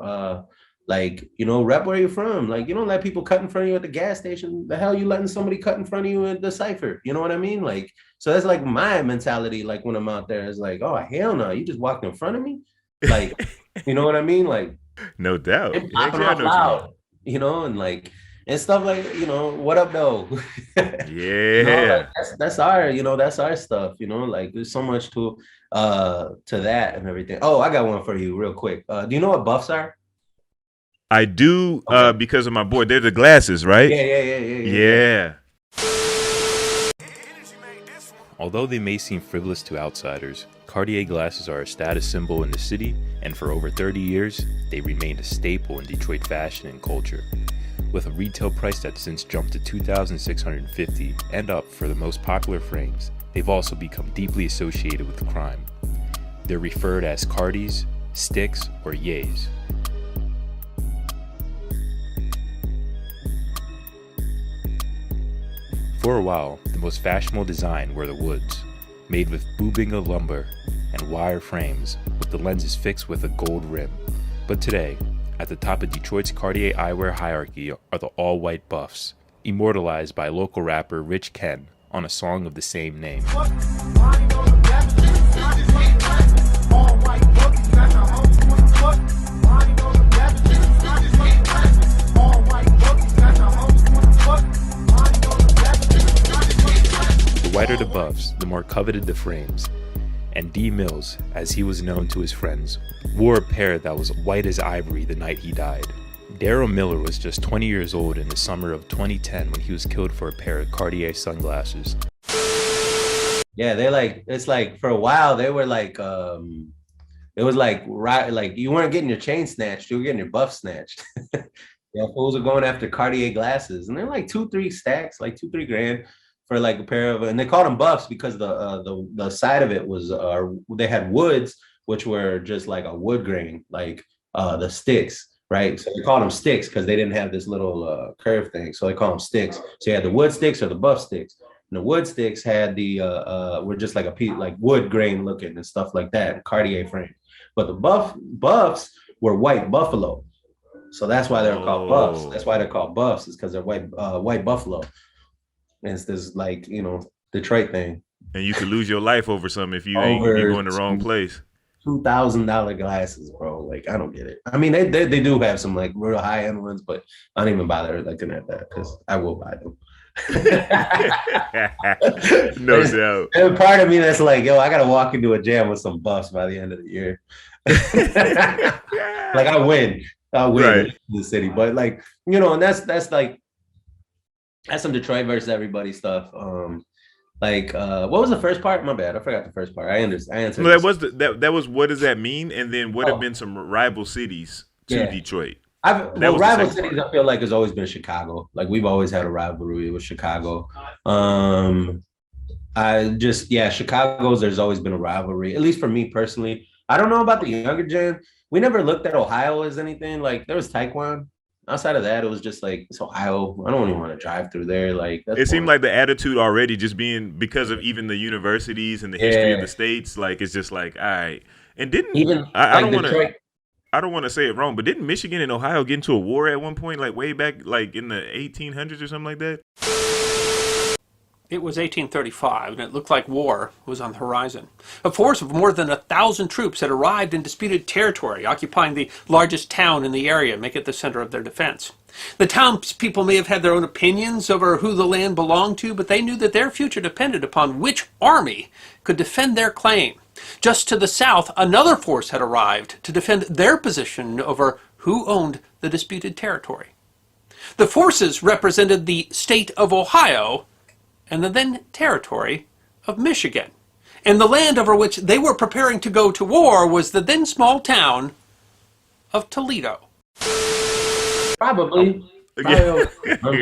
like, you know, rep where you're from. Like, you don't let people cut in front of you at the gas station. The hell you letting somebody cut in front of you at the cipher? You know what I mean? Like, so that's like my mentality. Like when I'm out there, it's like, oh, hell no, you just walked in front of me. Like, you know what I mean? Like, no doubt. popping off loud, you know, and like, and stuff like, what up though? Yeah. Like, that's our, that's our stuff, like there's so much to that and everything. Oh, I got one for you real quick. Do you know what buffs are? I do, because of my boy. They're the glasses, right? Yeah. Although they may seem frivolous to outsiders, Cartier glasses are a status symbol in the city, and for over 30 years, they remained a staple in Detroit fashion and culture. With a retail price that's since jumped to $2,650 and up for the most popular frames, they've also become deeply associated with crime. They're referred as Carties, Sticks, or Yays. For a while, the most fashionable design were the woods, made with Bubinga lumber and wire frames with the lenses fixed with a gold rim. But today, at the top of Detroit's Cartier eyewear hierarchy are the all-white buffs, immortalized by local rapper Rich Ken on a song of the same name. The whiter the buffs, the more coveted the frames. And D. Mills, as he was known to his friends, wore a pair that was white as ivory the night he died. Daryl Miller was just 20 years old in the summer of 2010 when he was killed for a pair of Cartier sunglasses. Yeah, it's like for a while they were like, it was like, right, like you weren't getting your chain snatched, you were getting your buff snatched. Yeah, fools are going after Cartier glasses, and they're like 2-3 stacks, like $2-3 grand for like a pair of, and they called them buffs because the side of it was they had woods, which were just like a wood grain, like the sticks, right? So they called them sticks because they didn't have this little curve thing, so they call them sticks. So you had the wood sticks or the buff sticks. And the wood sticks had the were just like a piece, like wood grain looking and stuff like that, Cartier frame. But the buffs were white buffalo, so that's why they're called buffs. That's why they're called buffs, is because they're white buffalo. And it's this like, Detroit thing. And you could lose your life over something if you go in the wrong place. $2,000 glasses, bro. Like, I don't get it. I mean, they do have some like real high end ones, but I don't even bother looking at that because I will buy them. No doubt. There's part of me that's like, yo, I gotta walk into a jam with some buffs by the end of the year. Like I'll win right. The city, but like, and that's like, that's some Detroit versus everybody stuff. What was the first part? My bad, I forgot the first part. I answered. No, that was what does that mean? And then what have been some rival cities to Detroit? Rival cities, I feel like, has always been Chicago. Like we've always had a rivalry with Chicago. Chicago's, there's always been a rivalry, at least for me personally. I don't know about the younger gen. We never looked at Ohio as anything. Like there was Taekwon. Outside of that, it was just like, it's Ohio. I don't even want to drive through there. Like it seemed like the attitude already just being because of even the universities and the history of the states. Like it's just like, all right. And I don't want to say it wrong, but didn't Michigan and Ohio get into a war at one point, like way back, like in the 1800s or something like that? It was 1835, and it looked like war was on the horizon. A force of more than 1,000 troops had arrived in disputed territory, occupying the largest town in the area, make it the center of their defense. The townspeople may have had their own opinions over who the land belonged to, but they knew that their future depended upon which army could defend their claim. Just to the south, another force had arrived to defend their position over who owned the disputed territory. The forces represented the state of Ohio and the then territory of Michigan. And the land over which they were preparing to go to war was the then small town of Toledo. Probably. But anyway, and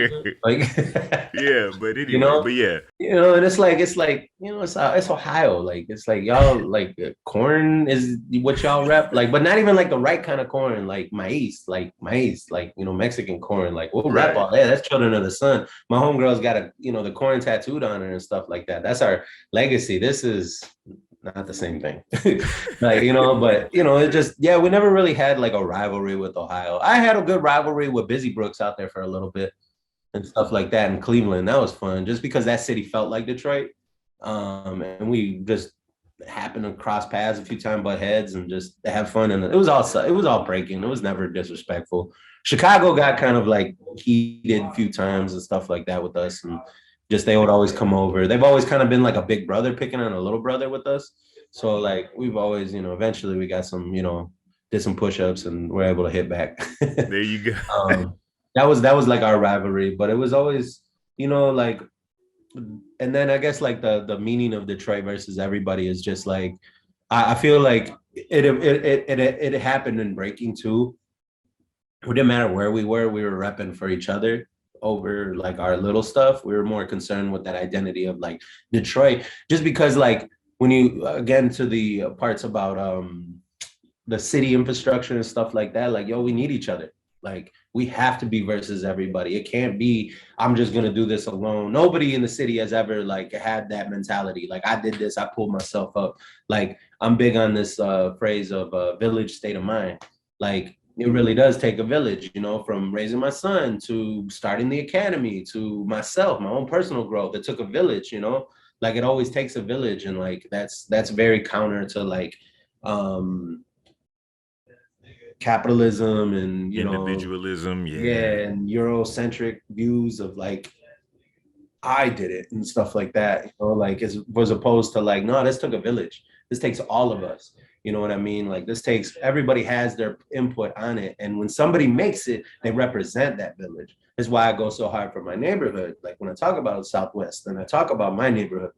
it's Ohio. Like it's like y'all like corn is what y'all rep, like, but not even like the right kind of corn, like maize, like Mexican corn. Like we'll rep all that. That's children of the sun. My homegirl's got the corn tattooed on her and stuff like that. That's our legacy. This is not the same thing. But it just, we never really had like a rivalry with Ohio. I had a good rivalry with Busy Brooks out there for a little bit and stuff like that in Cleveland. That was fun just because that city felt like Detroit. And we just happened to cross paths a few times, butt heads, and just have fun. And it was all breaking. It was never disrespectful Chicago got kind of like heated a few times and stuff like that with us, and just they would always come over. They've always kind of been like a big brother picking on a little brother with us. So like we've always, eventually we got some, did some push-ups and we're able to hit back. There you go. That was like our rivalry, but it was always, like, and then I guess like the meaning of Detroit versus everybody is just like, I feel like it happened in breaking too. It didn't matter where we were repping for each other over like our little stuff. We were more concerned with that identity of like Detroit, just because like when you again to the parts about the city infrastructure and stuff like that, like, yo, we need each other. Like we have to be versus everybody. It can't be, I'm just gonna do this alone. Nobody in the city has ever like had that mentality. Like I did this, I pulled myself up. Like I'm big on this phrase of village state of mind. Like it really does take a village, from raising my son to starting the academy to myself, my own personal growth. It took a village, like it always takes a village. And like, that's very counter to like, capitalism and, individualism. And Eurocentric views of like, I did it and stuff like that, like as opposed to like, no, this took a village. This takes all of us. You know what I mean? Like this takes, everybody has their input on it. And when somebody makes it, they represent that village. That's why I go so hard for my neighborhood. Like when I talk about Southwest and I talk about my neighborhood,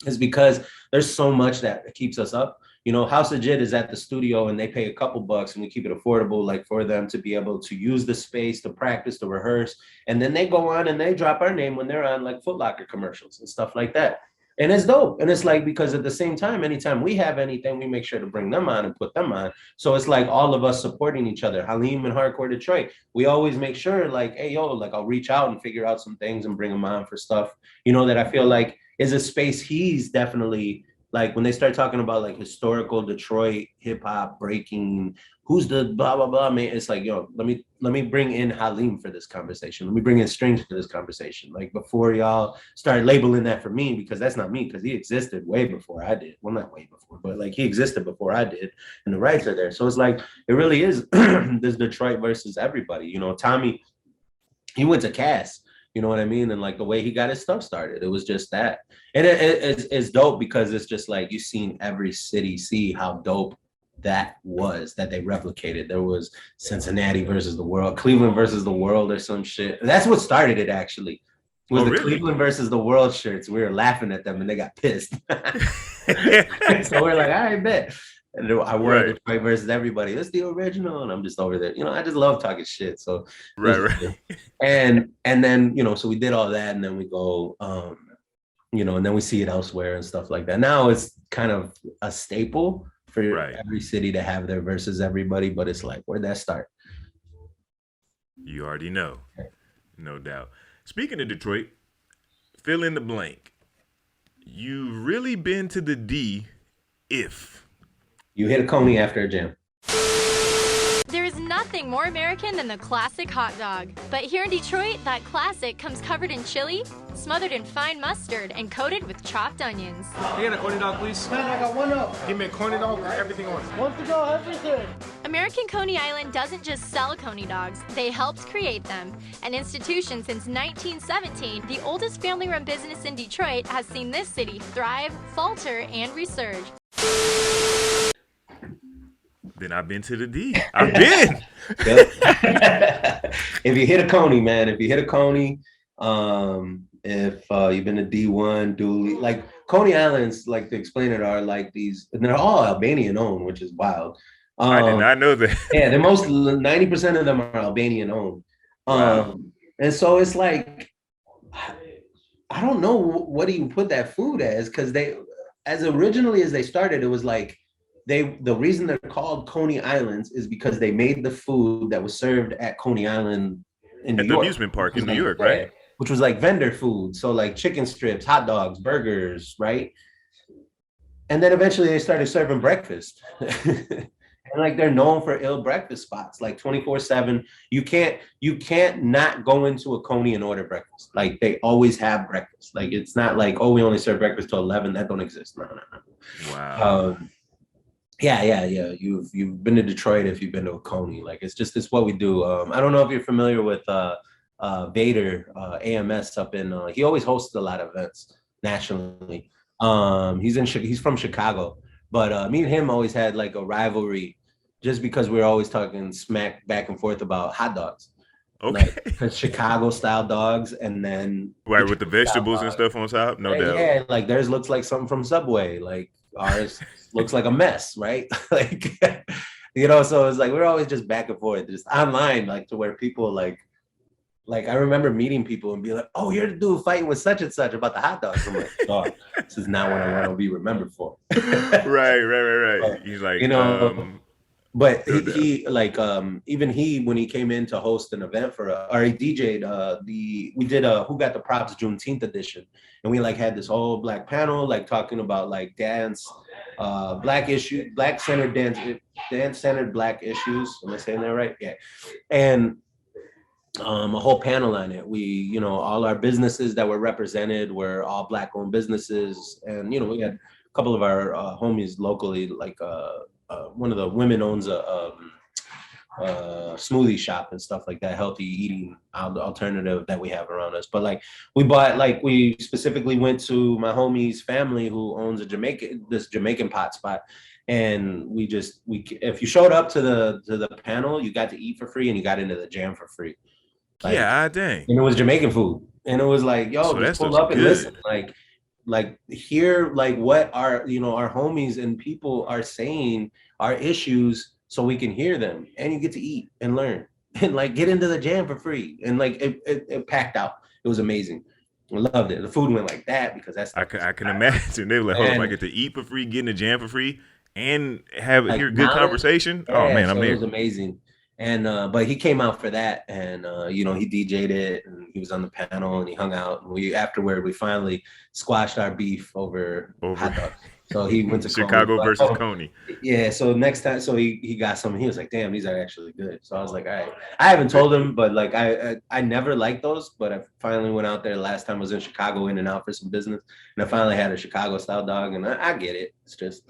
it's because there's so much that keeps us up. House of Jit is at the studio and they pay a couple bucks and we keep it affordable, like for them to be able to use the space to practice, to rehearse. And then they go on and they drop our name when they're on like Foot Locker commercials and stuff like that. And it's dope. And it's like, because at the same time, anytime we have anything, we make sure to bring them on and put them on. So it's like all of us supporting each other. Halim and Hardcore Detroit, we always make sure like, hey, yo, like I'll reach out and figure out some things and bring them on for stuff, that I feel like is a space he's definitely like when they start talking about like historical Detroit hip hop breaking, who's the blah, blah, blah, man. It's like, yo, let me bring in Halim for this conversation. Let me bring in Strings for this conversation. Like before y'all start labeling that for me, because that's not me, because he existed way before I did. Well, not way before, but like he existed before I did and the rights are there. So it's like, it really is this Detroit versus everybody. Tommy, he went to Cass. You know what I mean? And like the way he got his stuff started, it was just that. And it's dope because it's just like, you've seen every city see how dope that was, that they replicated. There was Cincinnati versus the world, Cleveland versus the world or some shit. That's what started it actually. It was the really? Cleveland versus the world shirts. We were laughing at them and they got pissed. So we're like, all right, bet. And I wore Detroit versus everybody. That's the original. And I'm just over there. I just love talking shit. So right. And then, so we did all that and then we go, and then we see it elsewhere and stuff like that. Now it's kind of a staple for every city to have their versus everybody, but it's like, where'd that start? You already know. No doubt. Speaking of Detroit, fill in the blank. You've really been to the D if you hit a coney after a jam. There is nothing more American than the classic hot dog. But here in Detroit, that classic comes covered in chili, smothered in fine mustard, and coated with chopped onions. Hey, a coney dog, please. Man, I got one up. Give me a coney dog with everything on it. One to go, everything. American Coney Island doesn't just sell coney dogs, they helped create them. An institution since 1917, the oldest family-run business in Detroit has seen this city thrive, falter, and resurge. Then I've been to the D. I've been. If you hit a coney, man, if you've been to D1, Dooley, like Coney Islands, like to explain it, are like these, and they're all Albanian owned, which is wild. I did not know that. Yeah, the most 90% of them are Albanian owned. Wow. And so it's like, I don't know what do you put that food as, because they, as originally as they started, it was like, the reason they're called Coney Islands is because they made the food that was served at Coney Island in New York. At the amusement park in New York, right? Which was like vendor food. So like chicken strips, hot dogs, burgers, right? And then eventually they started serving breakfast. And like they're known for ill breakfast spots, like 24/7. You can't not go into a Coney and order breakfast. Like they always have breakfast. Like it's not like, oh, we only serve breakfast till 11. That don't exist. No. Wow. Yeah. You've been to Detroit if you've been to a Coney. Like it's what we do. I don't know if you're familiar with Vader AMS up in. He always hosts a lot of events nationally. He's from Chicago, but me and him always had like a rivalry, just because we were always talking smack back and forth about hot dogs. Okay. Like Chicago style dogs, and then Right, with the vegetables and stuff on top, no doubt. yeah, like theirs looks like something from Subway, like ours looks like a mess, right? Like, so it's like we're always just back and forth, just online, like to where people like I remember meeting people and be like, "Oh, you're the dude fighting with such and such about the hot dogs." I'm like, "Oh, this is not what I want to be remembered for." Right. He's like, but he like even when he came in to host an event or he DJ'd we did a Who Got the Props Juneteenth edition, and we like had this whole black panel like talking about like dance, black centered dance centered black issues. Am I saying that right? Yeah. And a whole panel on it. We, all our businesses that were represented were all black owned businesses, and we had a couple of our homies locally, like one of the women owns a smoothie shop and stuff like that, healthy eating alternative that we have around us. But we specifically went to my homie's family who owns this Jamaican pot spot, and if you showed up to the panel, you got to eat for free and you got into the jam for free. Dang. And it was Jamaican food, and it was like, yo, just pull up and listen, like hear like what our our homies and people are saying, our issues, so we can hear them, and you get to eat and learn and like get into the jam for free, and like it packed out. It was amazing. I loved it. The food went like that because that's I can imagine. They were like, I get to eat for free, get in the jam for free, and hear good conversation. Yeah, oh man, I'm there. It was amazing. And but he came out for that, and he DJ'd it, and he was on the panel, and he hung out. And afterward we finally squashed our beef over hot dogs. So he went to Chicago Coney. versus Coney. Yeah. So next time, he got some. He was like, "Damn, these are actually good." So I was like, "All right." I haven't told him, but like I never liked those, but I finally went out there. Last time I was in Chicago, in and out for some business, and I finally had a Chicago style dog, and I get it. It's just.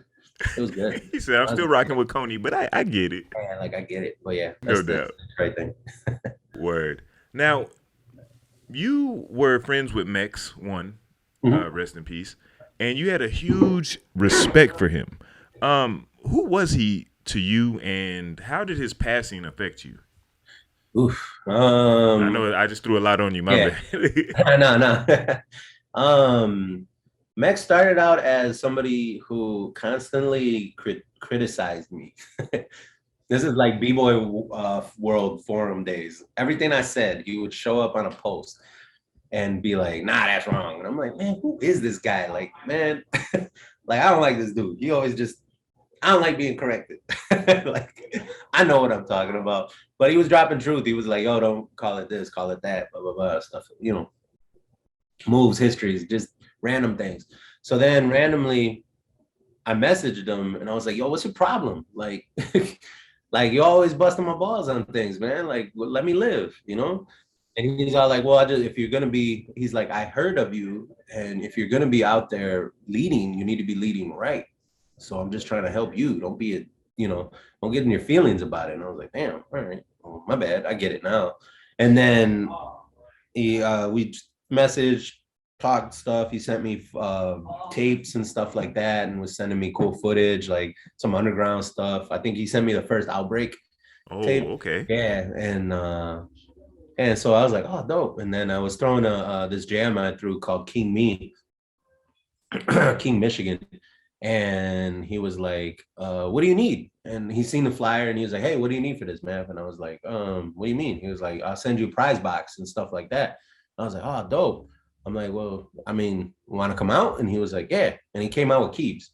It was good. He said, "I'm still rocking with Coney, but I get it." Yeah, I get it. But yeah, no doubt. That's the right thing. Word. Now, you were friends with Mex One, rest in peace, and you had a huge respect for him. Who was he to you, and how did his passing affect you? Oof. I know I just threw a lot on you, my bad. No. Mex started out as somebody who constantly criticized me. This is like Bboy World Forum days. Everything I said, he would show up on a post and be like, "Nah, that's wrong." And I'm like, "Man, who is this guy? Like, man, like I don't like this dude. He always I don't like being corrected." Like, I know what I'm talking about. But he was dropping truth. He was like, "Yo, don't call it this, call it that, blah, blah, blah," stuff. Moves, histories, just random things. So then randomly I messaged him and I was like, "Yo, what's your problem? Like, like you always busting my balls on things, man. Like, let me live, And he's all like, "Well, if you're gonna be," he's like, "I heard of you, and if you're gonna be out there leading, you need to be leading right. So I'm just trying to help you. Don't be don't get in your feelings about it." And I was like, "Damn, all right, well, my bad. I get it now." And then we messaged, talked stuff. He sent me tapes and stuff like that, and was sending me cool footage, like some underground stuff. I think he sent me the first Outbreak tape. Okay. Yeah, and so I was like, "Oh, dope." And then I was throwing this jam I threw called King Michigan, and he was like, "What do you need?" And he seen the flyer, and he was like, "Hey, what do you need for this, man?" And I was like, "What do you mean?" He was like, "I'll send you a prize box and stuff like that." I was like, "Oh, dope." I'm like, "Well, I mean, want to come out?" And he was like, "Yeah." And he came out with keys.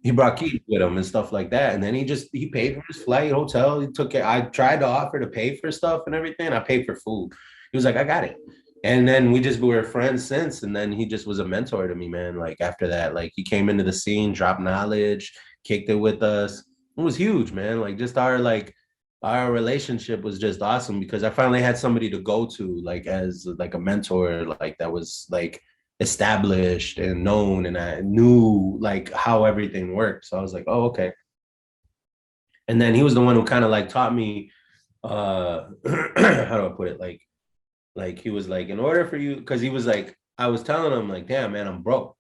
He brought keys with him and stuff like that. And then he paid for his flight, hotel. He took it. I tried to offer to pay for stuff and everything. I paid for food. He was like, "I got it." And then we were friends since. And then he just was a mentor to me, man. Like after that, like he came into the scene, dropped knowledge, kicked it with us. It was huge, man. Like just our relationship was just awesome because I finally had somebody to go to, like as like a mentor, like that was like established and known, and I knew like how everything worked. So I was like, "Oh, okay." And then he was the one who kind of like taught me, how do I put it? Like he was like, in order for you, because he was like, I was telling him like, damn man, I'm broke.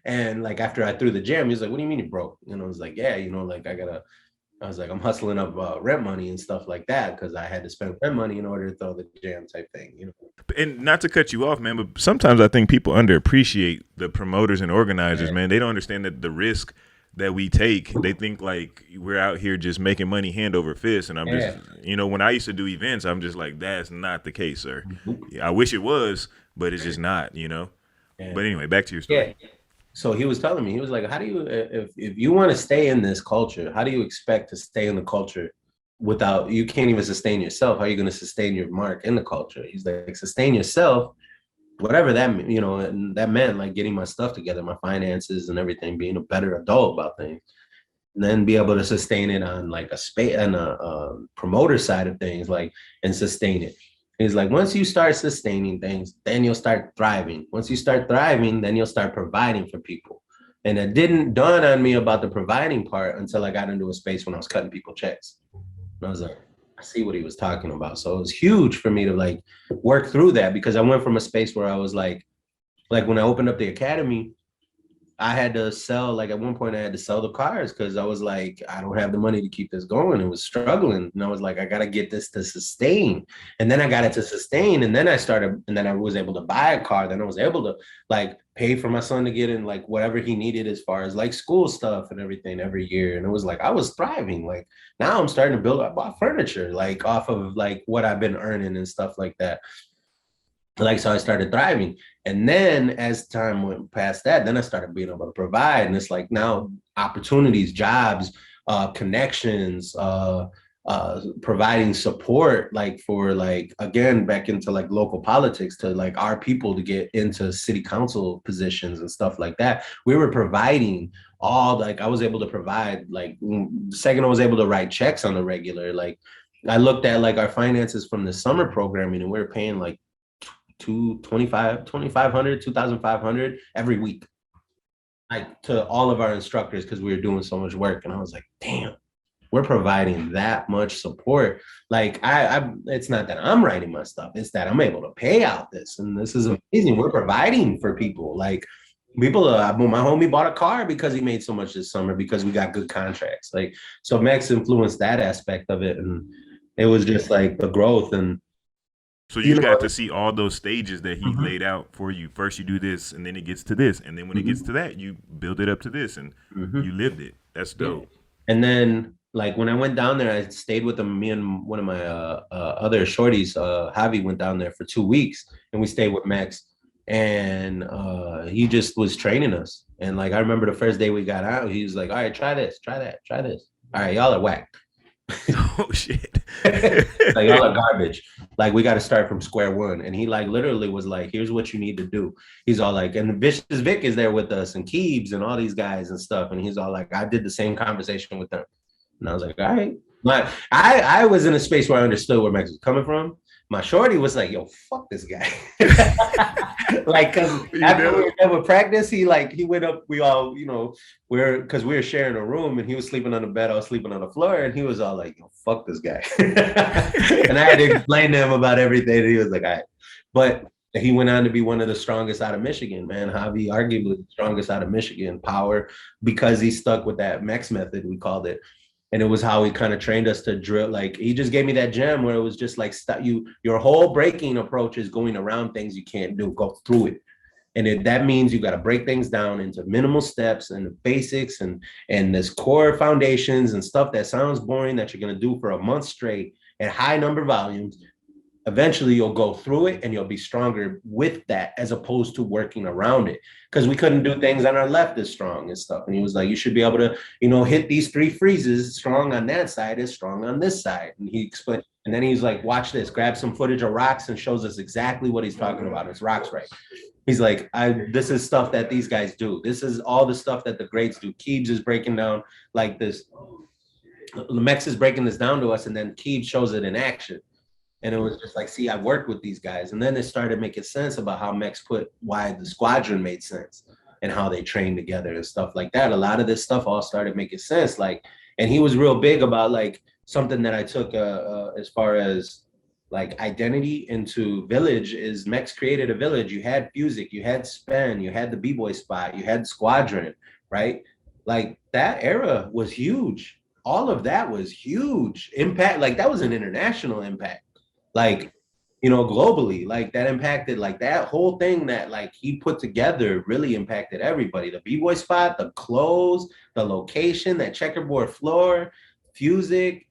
And like after I threw the gym, he was like, what do you mean you're broke? And I was like, yeah, you know, like I was like, I'm hustling up rent money and stuff like that because I had to spend rent money in order to throw the gym type thing, you know. And not to cut you off, man, but sometimes I think people underappreciate the promoters and organizers, man. They don't understand that the risk that we take. They think like we're out here just making money hand over fist. And I'm just, you know, when I used to do events, I'm just like, that's not the case, sir. I wish it was, but it's just not, you know. But anyway, back to your story. Yeah. So he was telling me, he was like, how do you, if you want to stay in this culture, how do you expect to stay in the culture without, you can't even sustain yourself? How are you going to sustain your mark in the culture? He's like, sustain yourself, whatever that, you know, and that meant like getting my stuff together, my finances and everything, being a better adult about things, and then be able to sustain it on like a space and a promoter side of things, like, and sustain it. He's like, once you start sustaining things, then you'll start thriving. Once you start thriving, then you'll start providing for people. And it didn't dawn on me about the providing part until I got into a space when I was cutting people checks. And I was like, I see what he was talking about. So it was huge for me to like work through that, because I went from a space where I was like when I opened up the academy, I had to sell, like at one point I had to sell the cars because I was like, I don't have the money to keep this going. It was struggling. And I was like, I got to get this to sustain. And then I got it to sustain. And then I was able to buy a car. Then I was able to like pay for my son to get in like whatever he needed as far as like school stuff and everything every year. And it was like, I was thriving. Like now I'm starting to build up furniture, like off of like what I've been earning and stuff like that. Like, so I started thriving. And then as time went past that, then I started being able to provide. And it's like now opportunities, jobs, connections, providing support, like for like, again, back into like local politics to like our people to get into city council positions and stuff like that. We were providing all, like I was able to provide, like the second I was able to write checks on the regular, like I looked at like our finances from the summer programming and we were paying like $2,500 every week, like to all of our instructors, because we were doing so much work. And I was like, damn, we're providing that much support. Like I it's not that I'm writing my stuff, it's that I'm able to pay out this, and this is amazing. We're providing for people. Like people, my homie bought a car because he made so much this summer because we got good contracts. Like, so Max influenced that aspect of it, and it was just like the growth. And so you got to see all those stages that he laid out for you. First you do this, and then it gets to this, and then when it gets to that, you build it up to this, and you lived it. That's dope. And then like when I went down there, I stayed with him. Me and one of my other shorties, Javi, went down there for 2 weeks, and we stayed with Max. And he just was training us. And like I remember the first day we got out, he was like, all right, try this, try that, try this. All right, y'all are whack. Oh shit. Like y'all are garbage. Like we got to start from square one. And he like literally was like, here's what you need to do. He's all like, and Vicious Vic is there with us, and Keebs and all these guys and stuff. And he's all like, I did the same conversation with them. And I was like, all right. But I was in a space where I understood where Max was coming from. My shorty was like, yo, fuck this guy. Like, cause after we were done with practice, he went up, we all, you know, cause we were sharing a room, and he was sleeping on the bed, I was sleeping on the floor, and he was all like, yo, fuck this guy. And I had to explain to him about everything, and he was like, all right. But he went on to be one of the strongest out of Michigan, man. Javi, arguably the strongest out of Michigan, power, because he stuck with that Mex method, we called it. And it was how he kind of trained us to drill. Like he just gave me that gem where it was just like, your whole breaking approach is going around things you can't do, go through it. And that means you got to break things down into minimal steps and the basics and this core foundations and stuff that sounds boring that you're going to do for a month straight at high number volumes. Eventually you'll go through it and you'll be stronger with that, as opposed to working around it. Because we couldn't do things on our left as strong and stuff. And he was like, you should be able to, you know, hit these 3 freezes strong on that side is strong on this side. And he explained, and then he's like, watch this, grab some footage of rocks and shows us exactly what he's talking about. It's rocks, right? He's like, this is stuff that these guys do. This is all the stuff that the greats do. Keebs is breaking down like this. Mex is breaking this down to us, and then Keebs shows it in action. And it was just like, see, I've worked with these guys. And then it started making sense about how Mex why the squadron made sense and how they trained together and stuff like that. A lot of this stuff all started making sense. Like And he was real big about like something that I took as far as like identity into village is Mex created a village. You had Fusic, you had Spen, you had the B-boy spot, you had Squadron, right? Like that era was huge. All of that was huge impact. Like that was an international impact. Like, you know, globally, like that impacted, like that whole thing that like he put together really impacted everybody. The B-boy spot, the clothes, the location, that checkerboard floor, Fusic,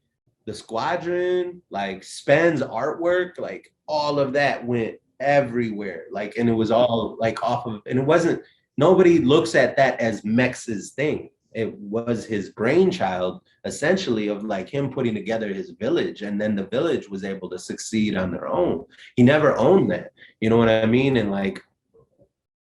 the Squadron, like Spen's artwork, like all of that went everywhere. Like, and it was all like off of, and it wasn't, nobody looks at that as Mex's thing. It was his brainchild, essentially, of like him putting together his village, and then the village was able to succeed on their own. He never owned that, you know what I mean? And like,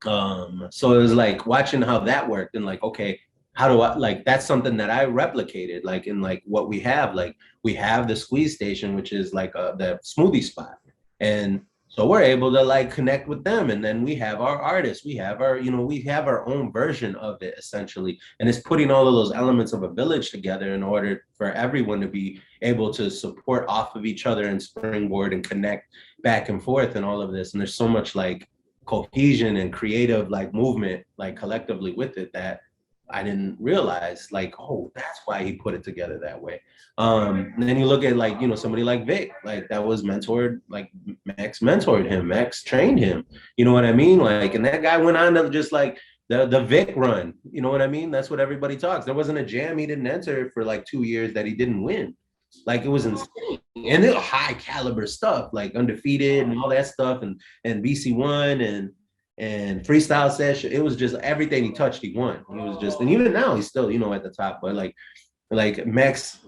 so it was like watching how that worked, and like, okay, how do I, like, that's something that I replicated, like in like what we have, like we have the squeeze station, which is like the smoothie spot, and so we're able to like connect with them. And then we have our artists, we have our, you know, we have our own version of it essentially. And it's putting all of those elements of a village together in order for everyone to be able to support off of each other and springboard and connect back and forth and all of this. And there's so much like cohesion and creative like movement, like collectively with it, that I didn't realize, like, oh, that's why he put it together that way. And then you look at like, you know, somebody like Vic, like that was mentored, like Max mentored him, Max trained him, you know what I mean? Like, and that guy went on to just like the Vic run, you know what I mean? That's what everybody talks. There wasn't a jam he didn't enter for like 2 years that he didn't win. Like it was insane. And it was high caliber stuff, like Undefeated and all that stuff, and BC1 and freestyle session. It was just everything he touched, he won. He was just, and even now he's still, you know, at the top, but like Max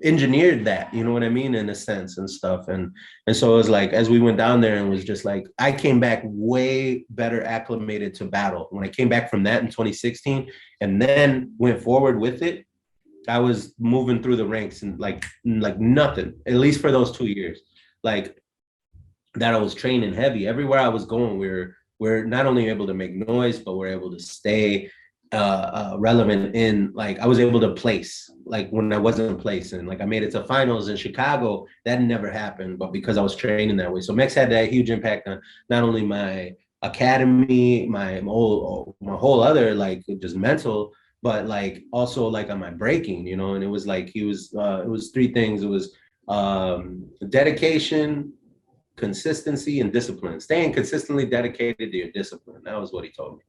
engineered that, you know what I mean, in a sense and stuff. And so it was like, as we went down there, and was just like, I came back way better acclimated to battle. When I came back from that in 2016 and then went forward with it, I was moving through the ranks and like nothing, at least for those 2 years. Like, that I was training heavy. Everywhere I was going, we're not only able to make noise, but we're able to stay relevant in, like, I was able to place, like when I wasn't placing, like I made it to finals in Chicago. That never happened, but because I was training that way. So Mex had that huge impact on not only my academy, my whole other, like just mental, but like also like on my breaking, you know. And it was like, it was three things. It was dedication, consistency, and discipline. Staying consistently dedicated to your discipline. That was what he told me.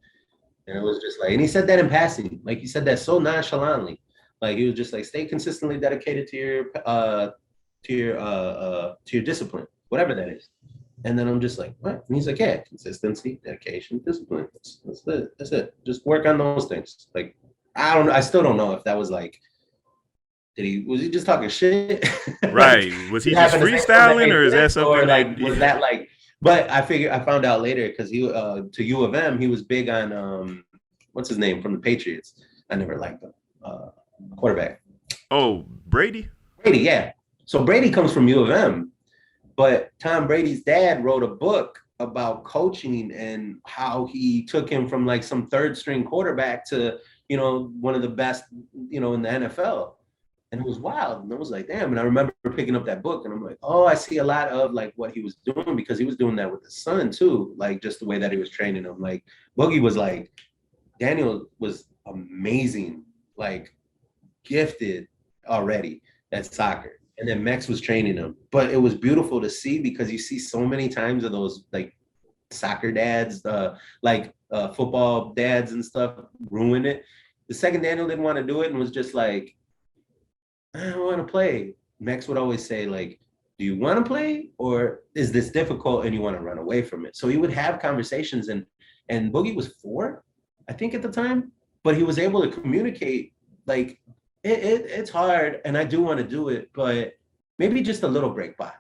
And it was just like, and he said that in passing, like he said that so nonchalantly. Like he was just like, stay consistently dedicated to your discipline, whatever that is. And then I'm just like, what? And he's like, yeah, consistency, dedication, discipline. That's it. Just work on those things. Like, I still don't know if that was like, was he just talking shit? Right. Was he just freestyling, or is that something, or like, was that like, but I found out later, because he to U of M, he was big on what's his name from the Patriots. I never liked him. Quarterback. Oh, Brady? Brady, yeah. So Brady comes from U of M, but Tom Brady's dad wrote a book about coaching and how he took him from like some third string quarterback to, you know, one of the best, you know, in the NFL. And it was wild. And I was like, damn. And I remember picking up that book, and I'm like, oh, I see a lot of like what he was doing, because he was doing that with his son too. Like just the way that he was training him. Like Boogie was like, Daniel was amazing, like gifted already at soccer. And then Mex was training him. But it was beautiful to see, because you see so many times of those like soccer dads, football dads and stuff ruin it. The second Daniel didn't want to do it and was just like, I don't want to play. Mex would always say, like, do you want to play, or is this difficult and you want to run away from it? So he would have conversations, and Boogie was 4, I think, at the time, but he was able to communicate, like, it's hard and I do want to do it, but maybe just a little break by.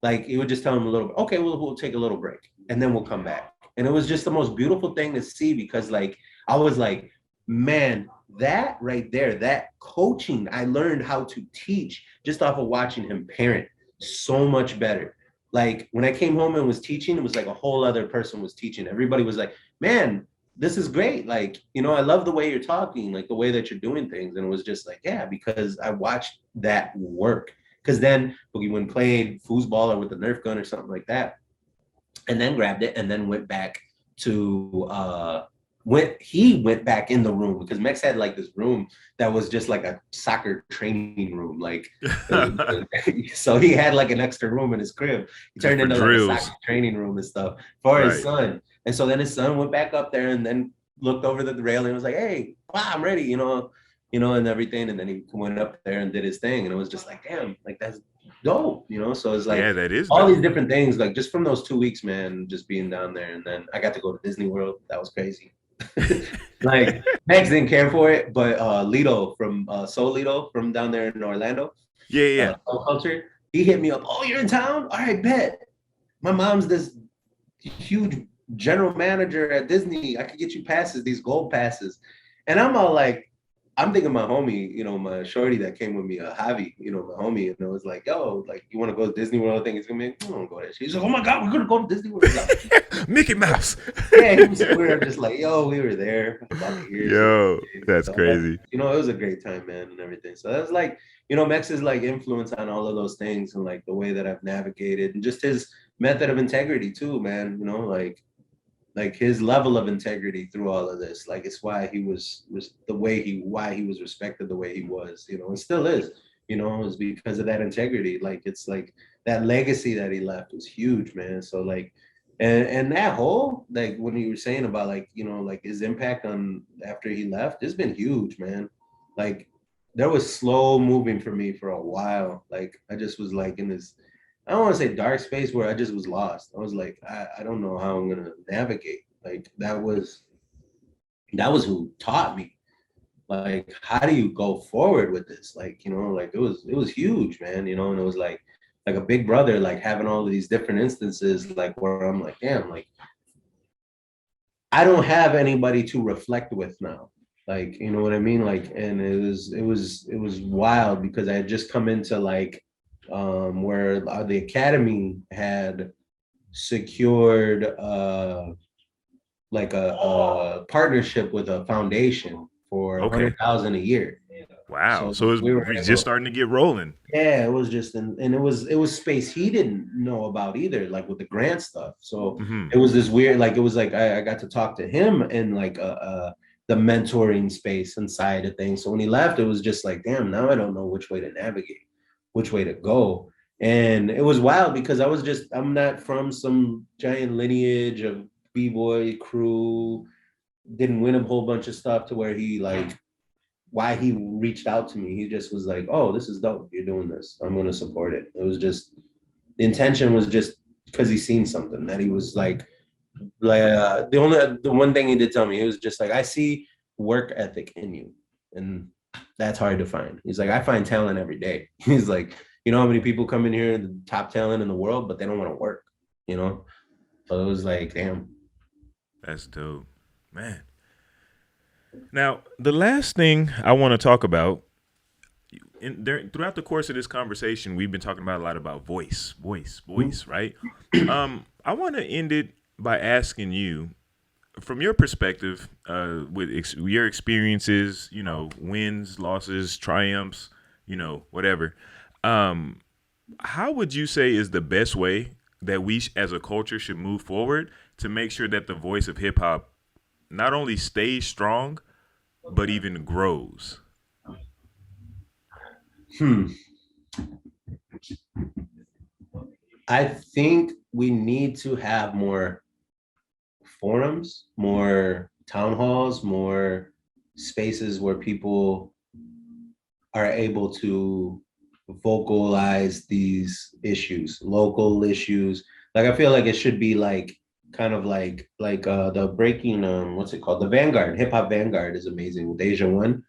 Like, he would just tell him a little bit, okay, we'll take a little break and then we'll come back. And it was just the most beautiful thing to see, because like, I was like, man, that right there, that coaching, I learned how to teach just off of watching him parent so much better. Like when I came home and was teaching, it was like a whole other person was teaching. Everybody was like, man, this is great. Like, you know, I love the way you're talking, like the way that you're doing things. And it was just like, yeah, because I watched that work. Because then Boogie played foosball or with the Nerf gun or something like that, and then grabbed it and then went back to he went back in the room, because Mex had like this room that was just like a soccer training room, like so he had like an extra room in his crib. He turned into like a soccer training room and stuff for his son. And so then his son went back up there and then looked over the railing and was like, hey, wow, I'm ready, you know, and everything. And then he went up there and did his thing, and it was just like, damn, like that's dope, you know. So it's like, yeah, that is all dope. these different things, like just from those 2 weeks, man, just being down there. And then I got to go to Disney World. That was crazy. Like Max didn't care for it, but Lito from Soul Lito from down there in Orlando, Soul Culture, he hit me up. Oh, you're in town? All right, bet. My mom's this huge general manager at Disney. I could get you passes, these gold passes. And I'm all like, I'm thinking my homie, you know, my shorty that came with me, Javi, you know, my homie, and it was like, yo, like, you want to go to Disney World? I think it's gonna be, I don't go there. She's like, oh my God, we're gonna go to Disney World. Mickey Mouse. Yeah, we were just like, yo, we were there. Yo, that's crazy. You know, it was a great time, man, and everything. So that's like, you know, Mex's like influence on all of those things, and like the way that I've navigated, and just his method of integrity too, man. You know, like his level of integrity through all of this, like it's why he was why he was respected the way he was, you know, and still is, you know, is because of that integrity. Like it's like that legacy that he left was huge, man. So like, and that whole, like when you were saying about like, you know, like his impact on after he left, it's been huge, man. Like there was slow moving for me for a while. Like I just was like in this, I don't want to say dark space, where I just was lost. I was like, I don't know how I'm gonna navigate. Like that was who taught me. Like, how do you go forward with this? Like, you know, like it was huge, man. You know, and it was like a big brother, like having all of these different instances, like where I'm like, damn, like I don't have anybody to reflect with now. Like, you know what I mean? Like, and it was wild, because I had just come into like where the academy had secured like a partnership with a foundation for $100,000 a year. Wow. So we're just starting to get rolling. Yeah, it was just, and it was space he didn't know about either, like with the grant stuff. So it was this weird, like it was like I got to talk to him in like the mentoring space inside of things. So when he left, it was just like, damn, now I don't know which way to navigate, which way to go. And it was wild, because I'm not from some giant lineage of B-boy crew, didn't win a whole bunch of stuff to where he like, why he reached out to me. He just was like, oh, this is dope, you're doing this, I'm going to support it. It was just, the intention was just because he seen something that he was like the one thing he did tell me, it was just like, I see work ethic in you, and that's hard to find. He's like, I find talent every day. He's like, you know how many people come in here, the top talent in the world, but they don't want to work, you know? So it was like, damn. That's dope, man. Now, the last thing I want to talk about, throughout the course of this conversation, we've been talking about a lot about voice, right? I want to end it by asking you, from your perspective, with your experiences, you know, wins, losses, triumphs, you know, whatever. How would you say is the best way that we as a culture should move forward to make sure that the voice of hip hop not only stays strong, but even grows? I think we need to have more forums, more town halls, more spaces where people are able to vocalize these issues, local issues. Like, I feel like it should be like kind of like the breaking, what's it called? The Vanguard, Hip Hop Vanguard is amazing with Asia One.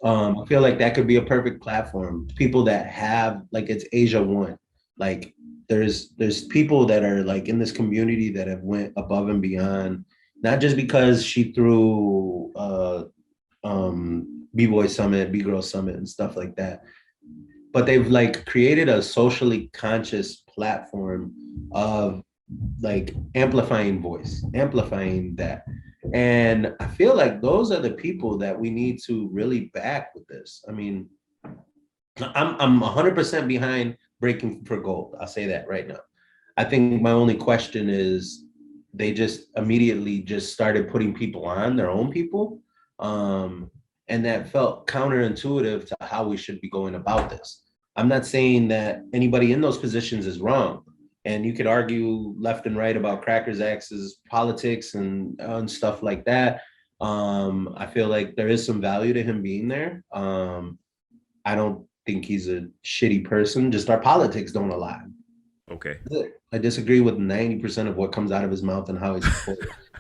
I feel like that could be a perfect platform. People that have, like, it's Asia One. Like, there's people that are like in this community that have went above and beyond, not just because she threw B-Boy Summit, B-Girl Summit and stuff like that, but they've like created a socially conscious platform of like amplifying voice, amplifying that. And I feel like those are the people that we need to really back with this. I mean, I'm 100% behind breaking for gold. I'll say that right now. I think my only question is they just immediately just started putting people on their own people. And that felt counterintuitive to how we should be going about this. I'm not saying that anybody in those positions is wrong. And you could argue left and right about Crackers Axe's politics and stuff like that. I feel like there is some value to him being there. I don't think he's a shitty person. Just our politics don't align. Okay. I disagree with 90% of what comes out of his mouth and how he's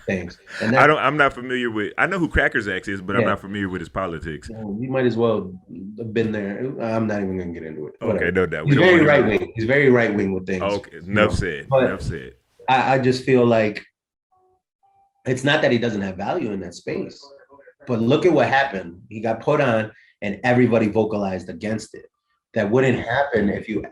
things. And I'm not familiar with. I know who Crackers Axe is, but I'm not familiar with his politics. You might as well have been there. I'm not even going to get into it. Okay, no doubt. He's very right wing. He's very right wing with things. Okay, enough said. Enough said. I just feel like it's not that he doesn't have value in that space, but look at what happened. He got put on, and everybody vocalized against it. That wouldn't happen if you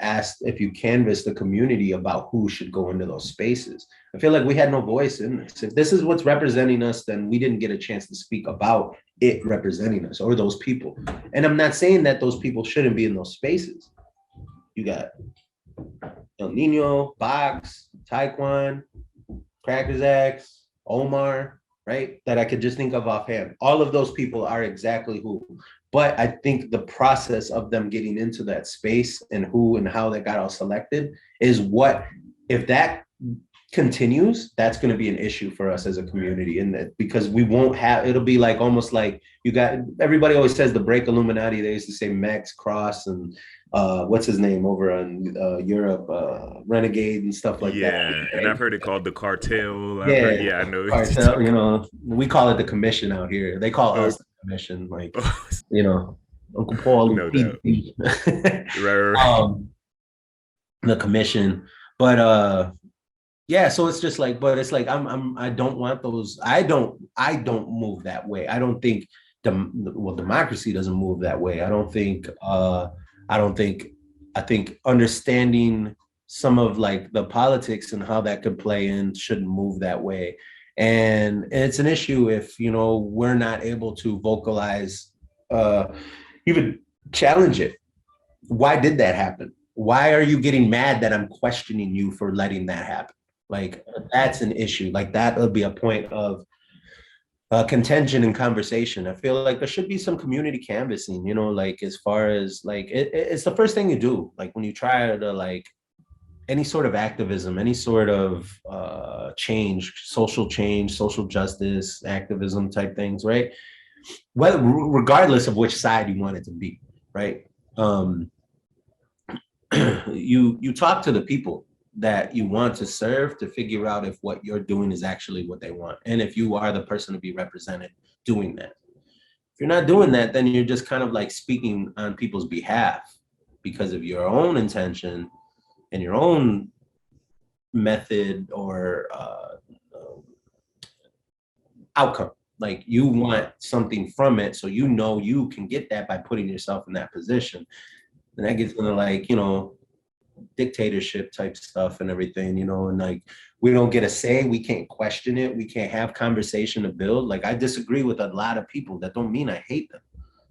canvassed the community about who should go into those spaces. I feel like we had no voice in this. If this is what's representing us, then we didn't get a chance to speak about it representing us or those people. And I'm not saying that those people shouldn't be in those spaces. You got El Nino, Box, Taekwon, Crackers Axe, Omar, right? That I could just think of offhand. All of those people are exactly who. But I think the process of them getting into that space and who and how they got all selected is what, if that continues, that's going to be an issue for us as a community. And that because we won't have, it'll be like almost like you got, everybody always says the break Illuminati. They used to say Max Cross and what's his name over in Europe, Renegade and stuff like that. Yeah, and I've heard it called the cartel. I know. Cartel, you know, we call it the commission out here. They call us the commission, like, you know, Uncle Paul. No doubt. Right. The commission. But yeah, so it's just like, but it's like I don't want those. I don't move that way. I don't think democracy doesn't move that way. I think understanding some of like the politics and how that could play in shouldn't move that way. And it's an issue if, you know, we're not able to vocalize, even challenge it. Why did that happen? Why are you getting mad that I'm questioning you for letting that happen? Like, that's an issue. Like, that would be a point of contention and conversation. I feel like there should be some community canvassing, you know, like as far as like, it's the first thing you do. Like when you try to like any sort of activism, any sort of change, social justice, activism type things, right? Well, regardless of which side you want it to be, right? You talk to the people that you want to serve to figure out if what you're doing is actually what they want. And if you are the person to be represented doing that. If you're not doing that, then you're just kind of like speaking on people's behalf because of your own intention and your own method or outcome. Like you want something from it, so you know you can get that by putting yourself in that position. And that gets into like, you know, dictatorship type stuff and everything, you know, and like we don't get a say, we can't question it, we can't have conversation to build. Like I disagree with a lot of people. That don't mean I hate them.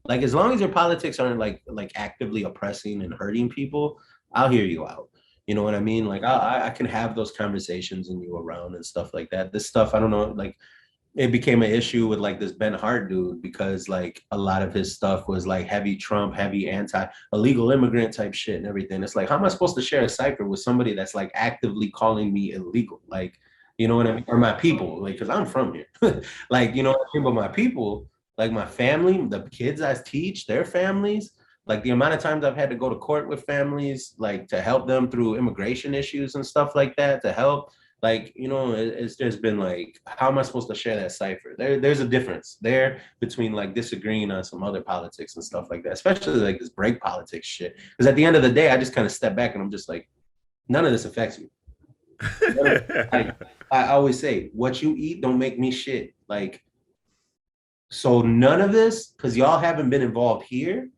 Like as long as your politics aren't like actively oppressing and hurting people, I'll hear you out. You know what I mean? Like I can have those conversations and you around and stuff like that. This stuff, I don't know, like it became an issue with like this Ben Hart dude because like a lot of his stuff was like heavy Trump, heavy anti-illegal immigrant type shit and everything. It's like, how am I supposed to share a cipher with somebody that's like actively calling me illegal? Like, you know what I mean? Or my people, like, cause I'm from here. Like, you know what I mean? But my people, like my family, the kids I teach, their families, like the amount of times I've had to go to court with families, like to help them through immigration issues and stuff like that, to help. Like, you know, it's just been like, how am I supposed to share that cipher? There's a difference there between like disagreeing on some other politics and stuff like that, especially like this break politics shit. Because at the end of the day, I just kind of step back and I'm just like, none of this affects me. Like, I always say, what you eat don't make me shit. Like, so none of this, because y'all haven't been involved here,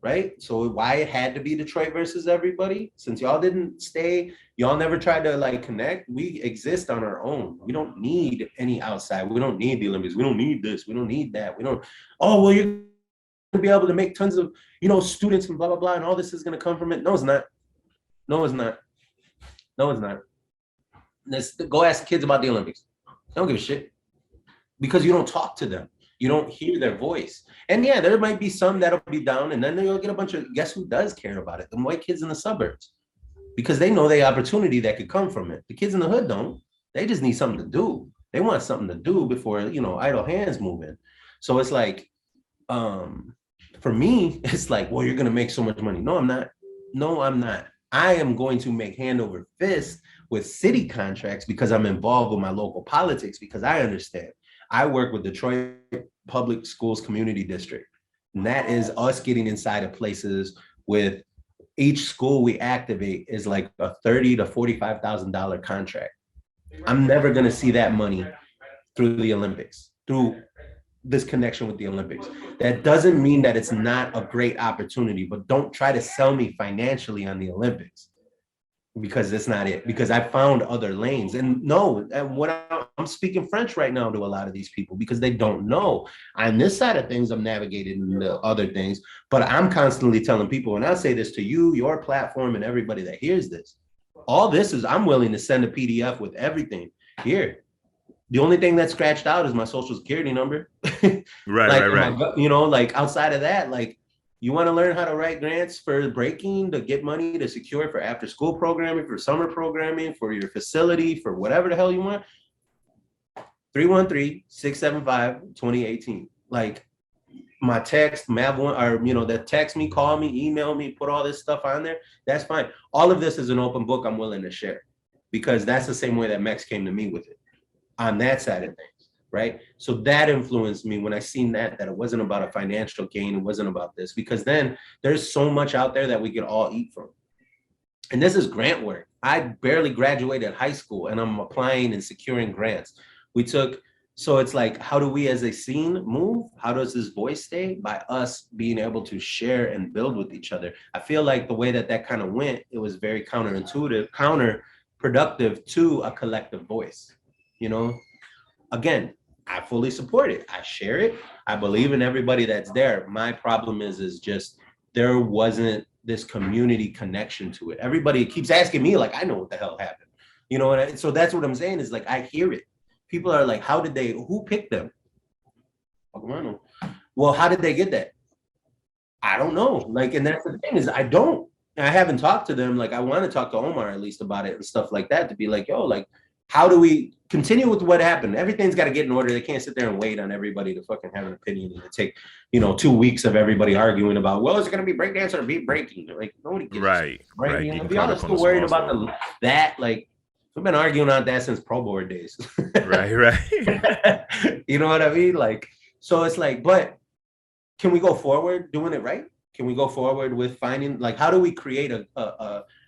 right? So why it had to be Detroit versus everybody? Since y'all didn't stay, y'all never tried to like connect. We exist on our own. We don't need any outside. We don't need the Olympics. We don't need this. We don't need that. We don't. Oh well, you're gonna be able to make tons of students and blah blah blah, and all this is gonna come from it. No, it's not. No, it's not. No, it's not. Let's go ask the kids about the Olympics. They don't give a shit because you don't talk to them. You don't hear their voice. And yeah, there might be some that'll be down, and then you'll get a bunch of, guess who does care about it? The white kids in the suburbs, because they know the opportunity that could come from it. The kids in the hood don't. They just need something to do. They want something to do before, idle hands move in. So it's like, for me, it's like, well, you're going to make so much money. No, I'm not. No, I'm not. I am going to make hand over fist with city contracts because I'm involved with my local politics, because I understand. I work with Detroit Public Schools Community District, and that is us getting inside of places with each school we activate is like a $30,000 to $45,000 contract. I'm never going to see that money through the Olympics, through this connection with the Olympics. That doesn't mean that it's not a great opportunity, but don't try to sell me financially on the Olympics, because that's not it. Because I found other lanes. And no, I'm speaking French right now to a lot of these people because they don't know. On this side of things, I'm navigating the other things, but I'm constantly telling people, and I'll say this to you, your platform, and everybody that hears this, all this is, I'm willing to send a PDF with everything here. The only thing that's scratched out is my social security number. Right. Like outside of that, like, you want to learn how to write grants for breaking, to get money to secure for after school programming, for summer programming, for your facility, for whatever the hell you want. 313-675-2018. Like, my text, Mavone, or that text me, call me, email me, put all this stuff on there. That's fine. All of this is an open book I'm willing to share, because that's the same way that Mex came to me with it on that side of things. Right. So that influenced me when I seen that it wasn't about a financial gain. It wasn't about this, because then there's so much out there that we could all eat from. And this is grant work. I barely graduated high school and I'm applying and securing grants. So it's like, how do we as a scene move? How does this voice stay? By us being able to share and build with each other. I feel like the way that kind of went, it was very counterproductive to a collective voice. Again, I fully support it. I share it. I believe in everybody that's there. My problem is just there wasn't this community connection to it. Everybody keeps asking me, like, I know what the hell happened. So that's what I'm saying is, like, I hear it. People are like, who picked them? Well, how did they get that? I don't know. Like, and that's the thing is, I haven't talked to them. Like, I want to talk to Omar at least about it and stuff like that, to be like, yo, like, how do we continue with what happened? Everything's got to get in order. They can't sit there and wait on everybody to fucking have an opinion and take, 2 weeks of everybody arguing about, well, is it going to be breakdance or beat breaking? Like, nobody gives right. If y'all still worried about that, like, we've been arguing on that since Pro Board days. Right. You know what I mean? Like, so it's like, but can we go forward doing it right? Can we go forward with finding, like, how do we create an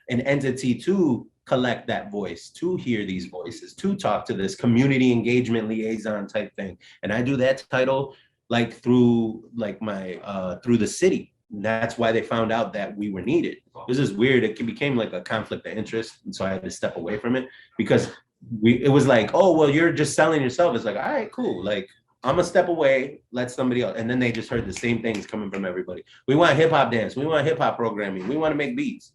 entity to collect that voice, to hear these voices, to talk to this community engagement liaison type thing? And I do that title like through like my through the city. That's why they found out that we were needed. This is weird. It became like a conflict of interest, and so I had to step away from it, because it was like, oh well, you're just selling yourself. It's like, all right, cool. Like, I'm gonna step away, let somebody else. And then they just heard the same things coming from everybody. We want hip hop dance. We want hip hop programming. We want to make beats.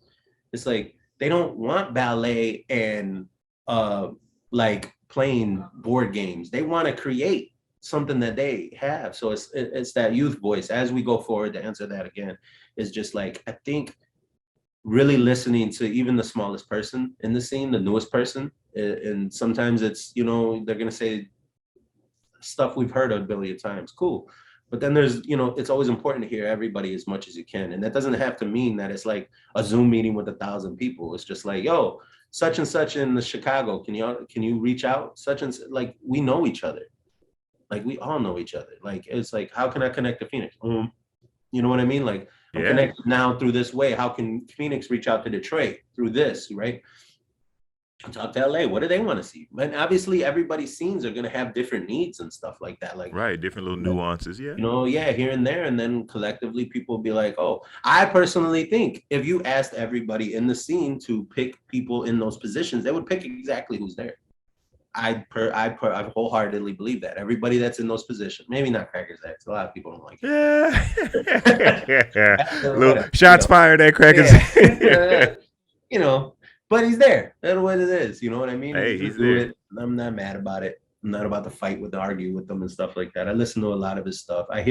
It's like, they don't want ballet and like playing board games. They want to create something that they have. So it's that youth voice. As we go forward, to answer that again, is just like, I think really listening to even the smallest person in the scene, the newest person. And sometimes it's, they're going to say stuff we've heard a billion times. Cool. But then there's, it's always important to hear everybody as much as you can. And that doesn't have to mean that it's like a Zoom meeting with 1,000 people. It's just like, yo, such and such in the Chicago, can you reach out? Such and like, we know each other. Like, we all know each other. Like, it's like, how can I connect to Phoenix? You know what I mean? Like, I'm connected now through this way. How can Phoenix reach out to Detroit through this, right? Talk to LA. What do they want to see? And obviously, everybody's scenes are going to have different needs and stuff like that. Like, right, different little nuances. Yeah, you know, yeah, here and there, and then collectively, people will be like, "Oh, I personally think if you asked everybody in the scene to pick people in those positions, they would pick exactly who's there." I wholeheartedly believe that everybody that's in those positions, maybe not Crackers X, a lot of people don't like it. Yeah, little shots fired at Crackers. Yeah. You know, but he's there. That's what it is. You know what I mean? Hey, he's there. I'm not mad about it. I'm not about to fight with, argue with them and stuff like that. I listen to a lot of his stuff. I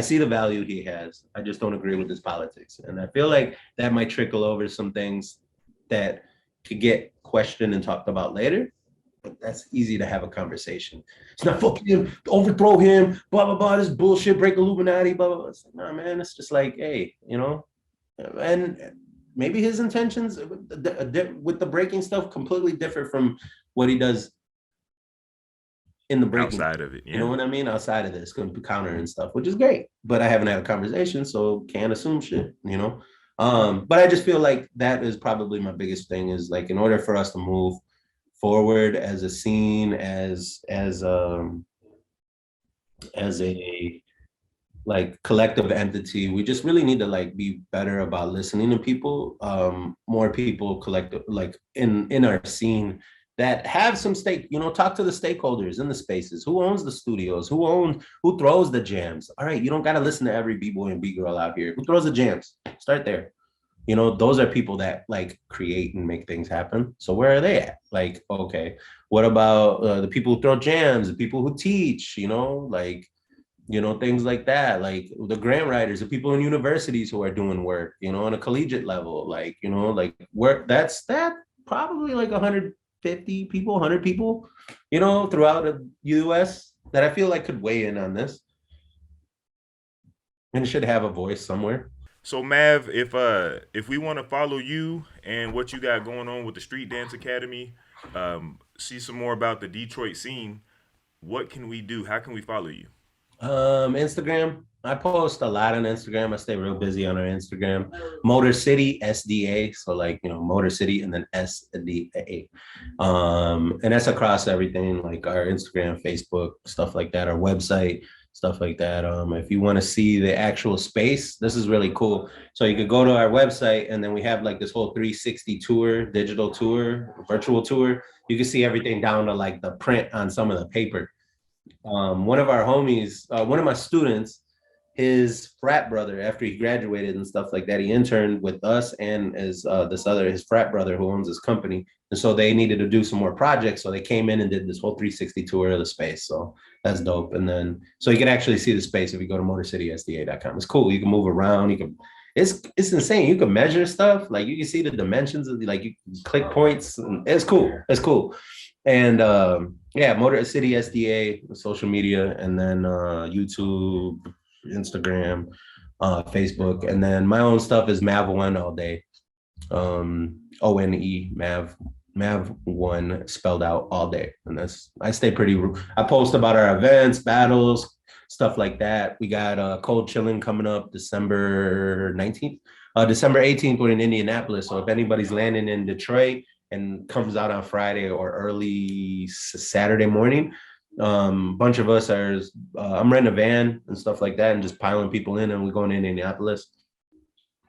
see the value he has. I just don't agree with his politics, and I feel like that might trickle over some things that could get questioned and talked about later. But that's easy to have a conversation. It's not fuck him, overthrow him, blah blah blah. This bullshit, break Illuminati, blah blah blah. It's like, nah, man. It's just like, hey, you know, and maybe his intentions with the breaking stuff completely different from what he does in the breaking. Outside of it, yeah. You know what I mean? Outside of this, going to counter and stuff, which is great. But I haven't had a conversation, so can't assume shit. You know. But I just feel like that is probably my biggest thing. Is like, in order for us to move forward as a scene, as a like collective entity, we just really need to like be better about listening to people, more people collective, like in our scene that have some stake, you know, talk to the stakeholders in the spaces. Who owns the studios? Who throws the jams? All right, you don't got to listen to every B-boy and B-girl out here. Who throws the jams? Start there. You know, those are people that like create and make things happen. So where are they at? Like, okay, what about the people who throw jams, the people who teach, you know, like, you know, things like that, like the grant writers, the people in universities who are doing work, you know, on a collegiate level, like, you know, like work, that probably like 150 people, 100 people, you know, throughout the US that I feel like could weigh in on this and should have a voice somewhere. So Mav, if we want to follow you and what you got going on with the Street Dance Academy, see some more about the Detroit scene, what can we do? How can we follow you? Instagram. I post a lot on Instagram. I stay real busy on our Instagram. Motor City SDA. So like, you know, Motor City and then SDA. And that's across everything, like our Instagram, Facebook, stuff like that, our website, stuff like that. If you want to see the actual space, this is really cool. So you could go to our website and then we have like this whole 360 tour, digital tour, virtual tour. You can see everything down to like the print on some of the paper. One of our homies, one of my students, his frat brother, after he graduated and stuff like that, he interned with us and his frat brother who owns his company. And so they needed to do some more projects. So they came in and did this whole 360 tour of the space. So that's dope. And then, so you can actually see the space if you go to motorcitysda.com. It's cool. You can move around. It's insane. You can measure stuff. Like you can see the dimensions of like you can click points. And it's cool. It's cool. And yeah, Motor City SDA, social media, and then YouTube, Instagram, Facebook, and then my own stuff is Mavone all day. ONE Mav1 spelled out all day, and I stay pretty. I post about our events, battles, stuff like that. We got Cold Chillin' coming up December 19th. December 18th, we're in Indianapolis. So if anybody's landing in Detroit and comes out on Friday or early Saturday morning, bunch of us are, I'm renting a van and stuff like that and just piling people in, and we're going to Indianapolis.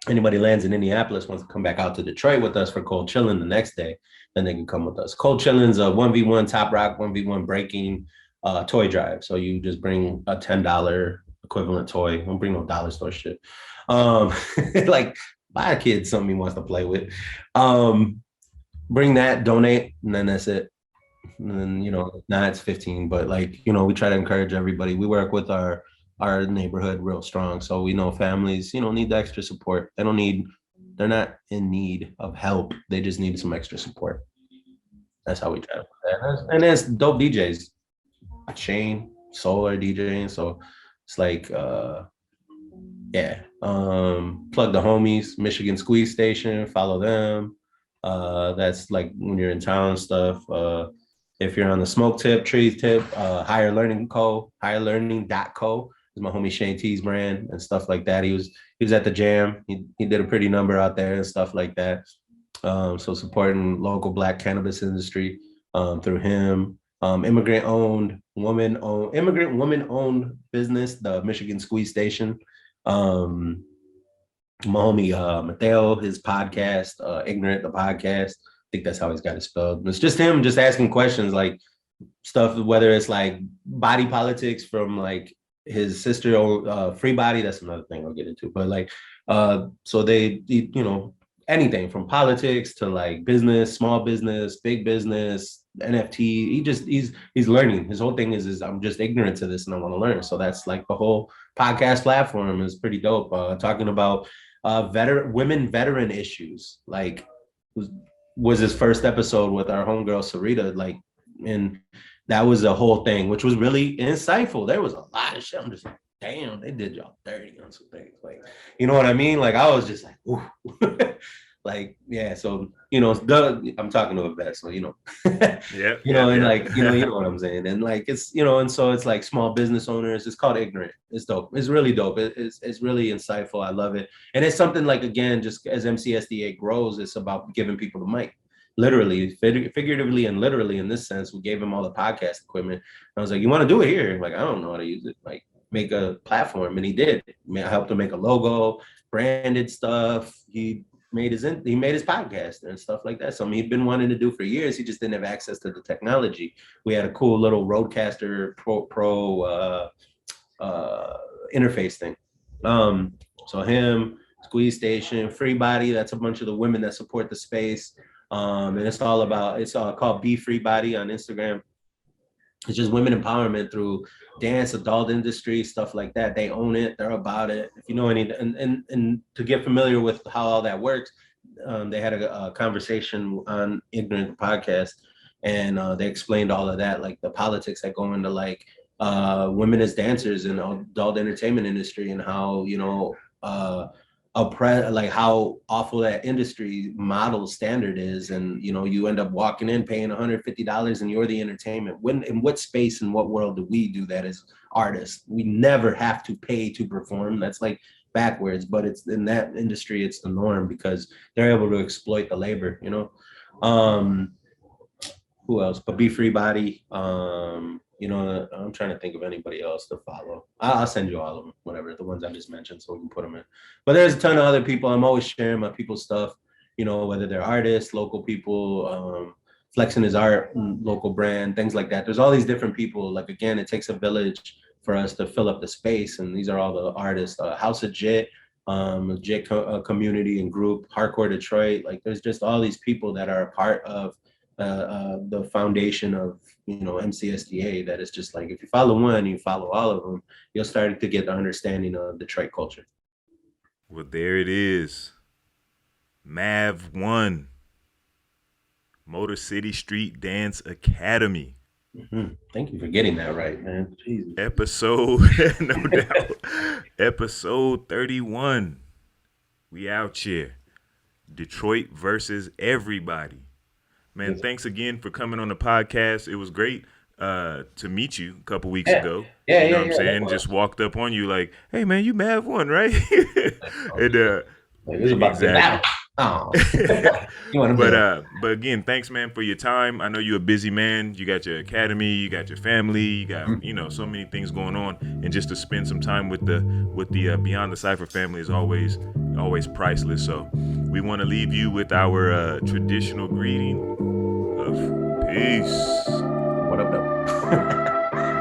Anybody lands in Indianapolis wants to come back out to Detroit with us for Cold Chillin' the next day, then they can come with us. Cold Chillin's a 1v1 top rock, 1v1 breaking toy drive. So you just bring a $10 equivalent toy. Don't bring no dollar store shit. Like buy a kid something he wants to play with. Bring that, donate, and then that's it. And then, you know, now it's 15, but like, you know, we try to encourage everybody. We work with our neighborhood real strong. So we know families, you know, need the extra support. They're not in need of help. They just need some extra support. That's how we try to put that. And there's dope DJs, Shane, Solar DJing. So it's like, yeah. Plug the homies, Michigan Squeeze Station, follow them. That's like when you're in town stuff. If you're on the smoke tip, trees tip, Higher Learning.co is my homie Shane T's brand and stuff like that. He was at the jam. He did a pretty number out there and stuff like that. So supporting local Black cannabis industry through him. Immigrant woman-owned business, the Michigan Squeeze Station. My homie Mateo, his podcast, Ignorant, the podcast. I think that's how he's got it spelled. It's just him just asking questions like stuff, whether it's like body politics from like his sister, Free Body. That's another thing I'll get into. But like, so they, you know, anything from politics to like business, small business, big business, NFT. He's learning. His whole thing is I'm just ignorant to this and I want to learn. So that's like the whole podcast platform is pretty dope. Talking about women veteran issues. Like was his first episode with our homegirl Sarita. Like, and that was a whole thing, which was really insightful. There was a lot of shit. I'm just like, damn, they did y'all dirty on some things. Like, you know what I mean? Like, I was just like, ooh. Like, yeah. So, you know, I'm talking to a vet, so, you know, you know, and like, you know what I'm saying? And like, it's, you know, and so it's like small business owners. It's called Ignorant. It's dope. It's really dope. It's really insightful. I love it. And it's something like, again, just as MCSDA grows, it's about giving people the mic. Literally, figuratively, and literally in this sense, we gave him all the podcast equipment. I was like, you want to do it here? Like, I don't know how to use it. Like, make a platform. And he did. I helped him make a logo, branded stuff. He made his podcast and stuff like that. Something he'd been wanting to do for years. He just didn't have access to the technology. We had a cool little Rodecaster Pro interface thing. So him, Squeeze Station, Free Body. That's a bunch of the women that support the space. And it's called Be Free Body on Instagram. It's just women empowerment through dance, adult industry, stuff like that. They own it. They're about it. If you know any, and to get familiar with how all that works, they had a conversation on Ignorant podcast, and they explained all of that, like the politics that go into like women as dancers in the adult entertainment industry, and how, you know, like how awful that industry model standard is. And, you know, you end up walking in paying $150 and you're the entertainment. In what space and what world do we do that as artists? We never have to pay to perform. That's like backwards, but it's in that industry, it's the norm because they're able to exploit the labor, you know? Who else? But Be Free Body. You know, I'm trying to think of anybody else to follow. I'll send you all of them, whatever, the ones I just mentioned, so we can put them in. But there's a ton of other people. I'm always sharing my people's stuff, you know, whether they're artists, local people, flexing his art, local brand, things like that. There's all these different people. Like, again, it takes a village for us to fill up the space. And these are all the artists. House of Jit, Jit community and group, Hardcore Detroit. Like, there's just all these people that are a part of the foundation of, you know, MCSDA, that is just like, if you follow one, you follow all of them, you'll start to get the understanding of Detroit culture. Well, there it is. Mavone, Motor City Street Dance Academy. Mm-hmm. Thank you for getting that right, man. Jesus. Episode, no doubt, episode 31. We out here. Detroit versus everybody. Man, thanks again for coming on the podcast. It was great to meet you a couple weeks ago. Yeah, you know what I'm saying? Just walked up on you like, hey, man, you Mavone, right? And, it was about exactly. But again, thanks, man, for your time. I know you're a busy man. You got your academy, you got your family, you got, you know, so many things going on. And just to spend some time with the Beyond the Cypher family is always priceless. So we want to leave you with our traditional greeting of peace. What up, though?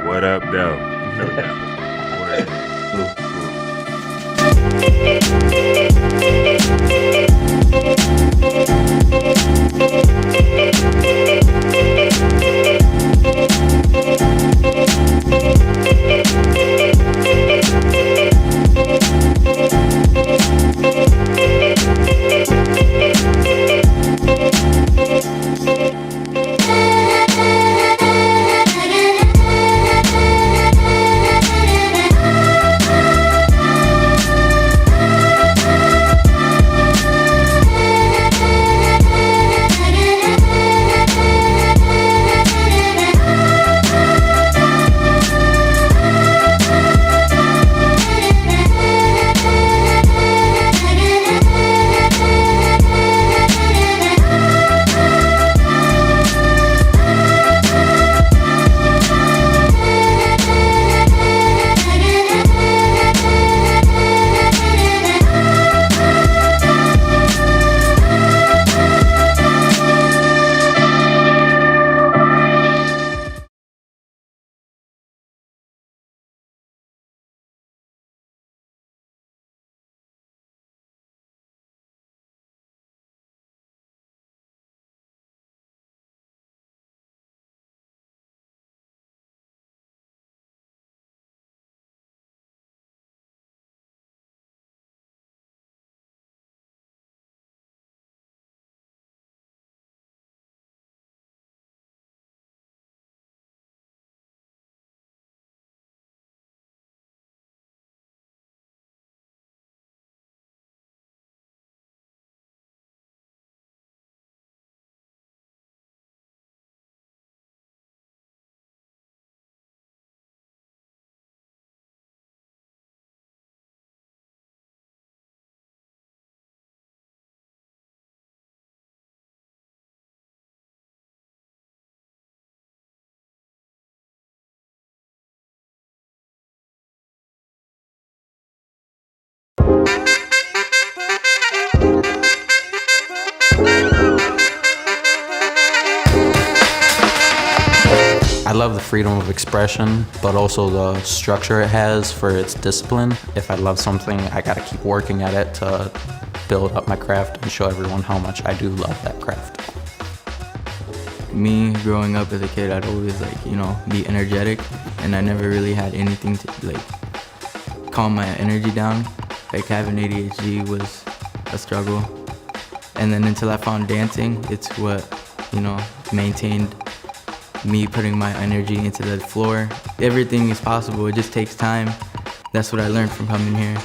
What up, though? No doubt. love the freedom of expression, but also the structure it has for its discipline. If I love something, I gotta keep working at it to build up my craft and show everyone how much I do love that craft. Me growing up as a kid, I'd always be energetic, and I never really had anything to calm my energy down. Having ADHD was a struggle. And then until I found dancing, it's what, maintained me putting my energy into the floor. Everything is possible, it just takes time. That's what I learned from coming here.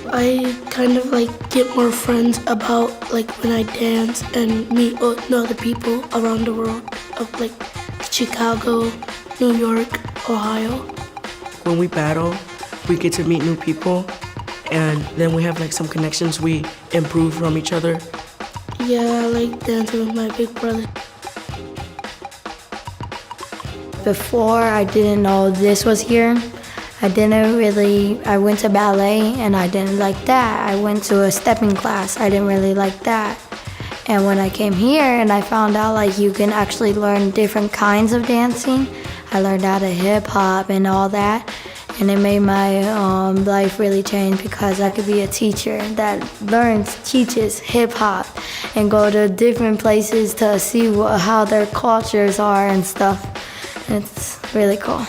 I kind of get more friends about when I dance and meet other people around the world of Chicago, New York, Ohio. When we battle, we get to meet new people, and then we have some connections. We improve from each other. Yeah, I like dancing with my big brother. Before I didn't know this was here. I went to ballet and I didn't like that. I went to a stepping class, I didn't really like that. And when I came here and I found out you can actually learn different kinds of dancing, I learned how to hip hop and all that. And it made my life really change because I could be a teacher that teaches hip hop and go to different places to see how their cultures are and stuff. It's really cool.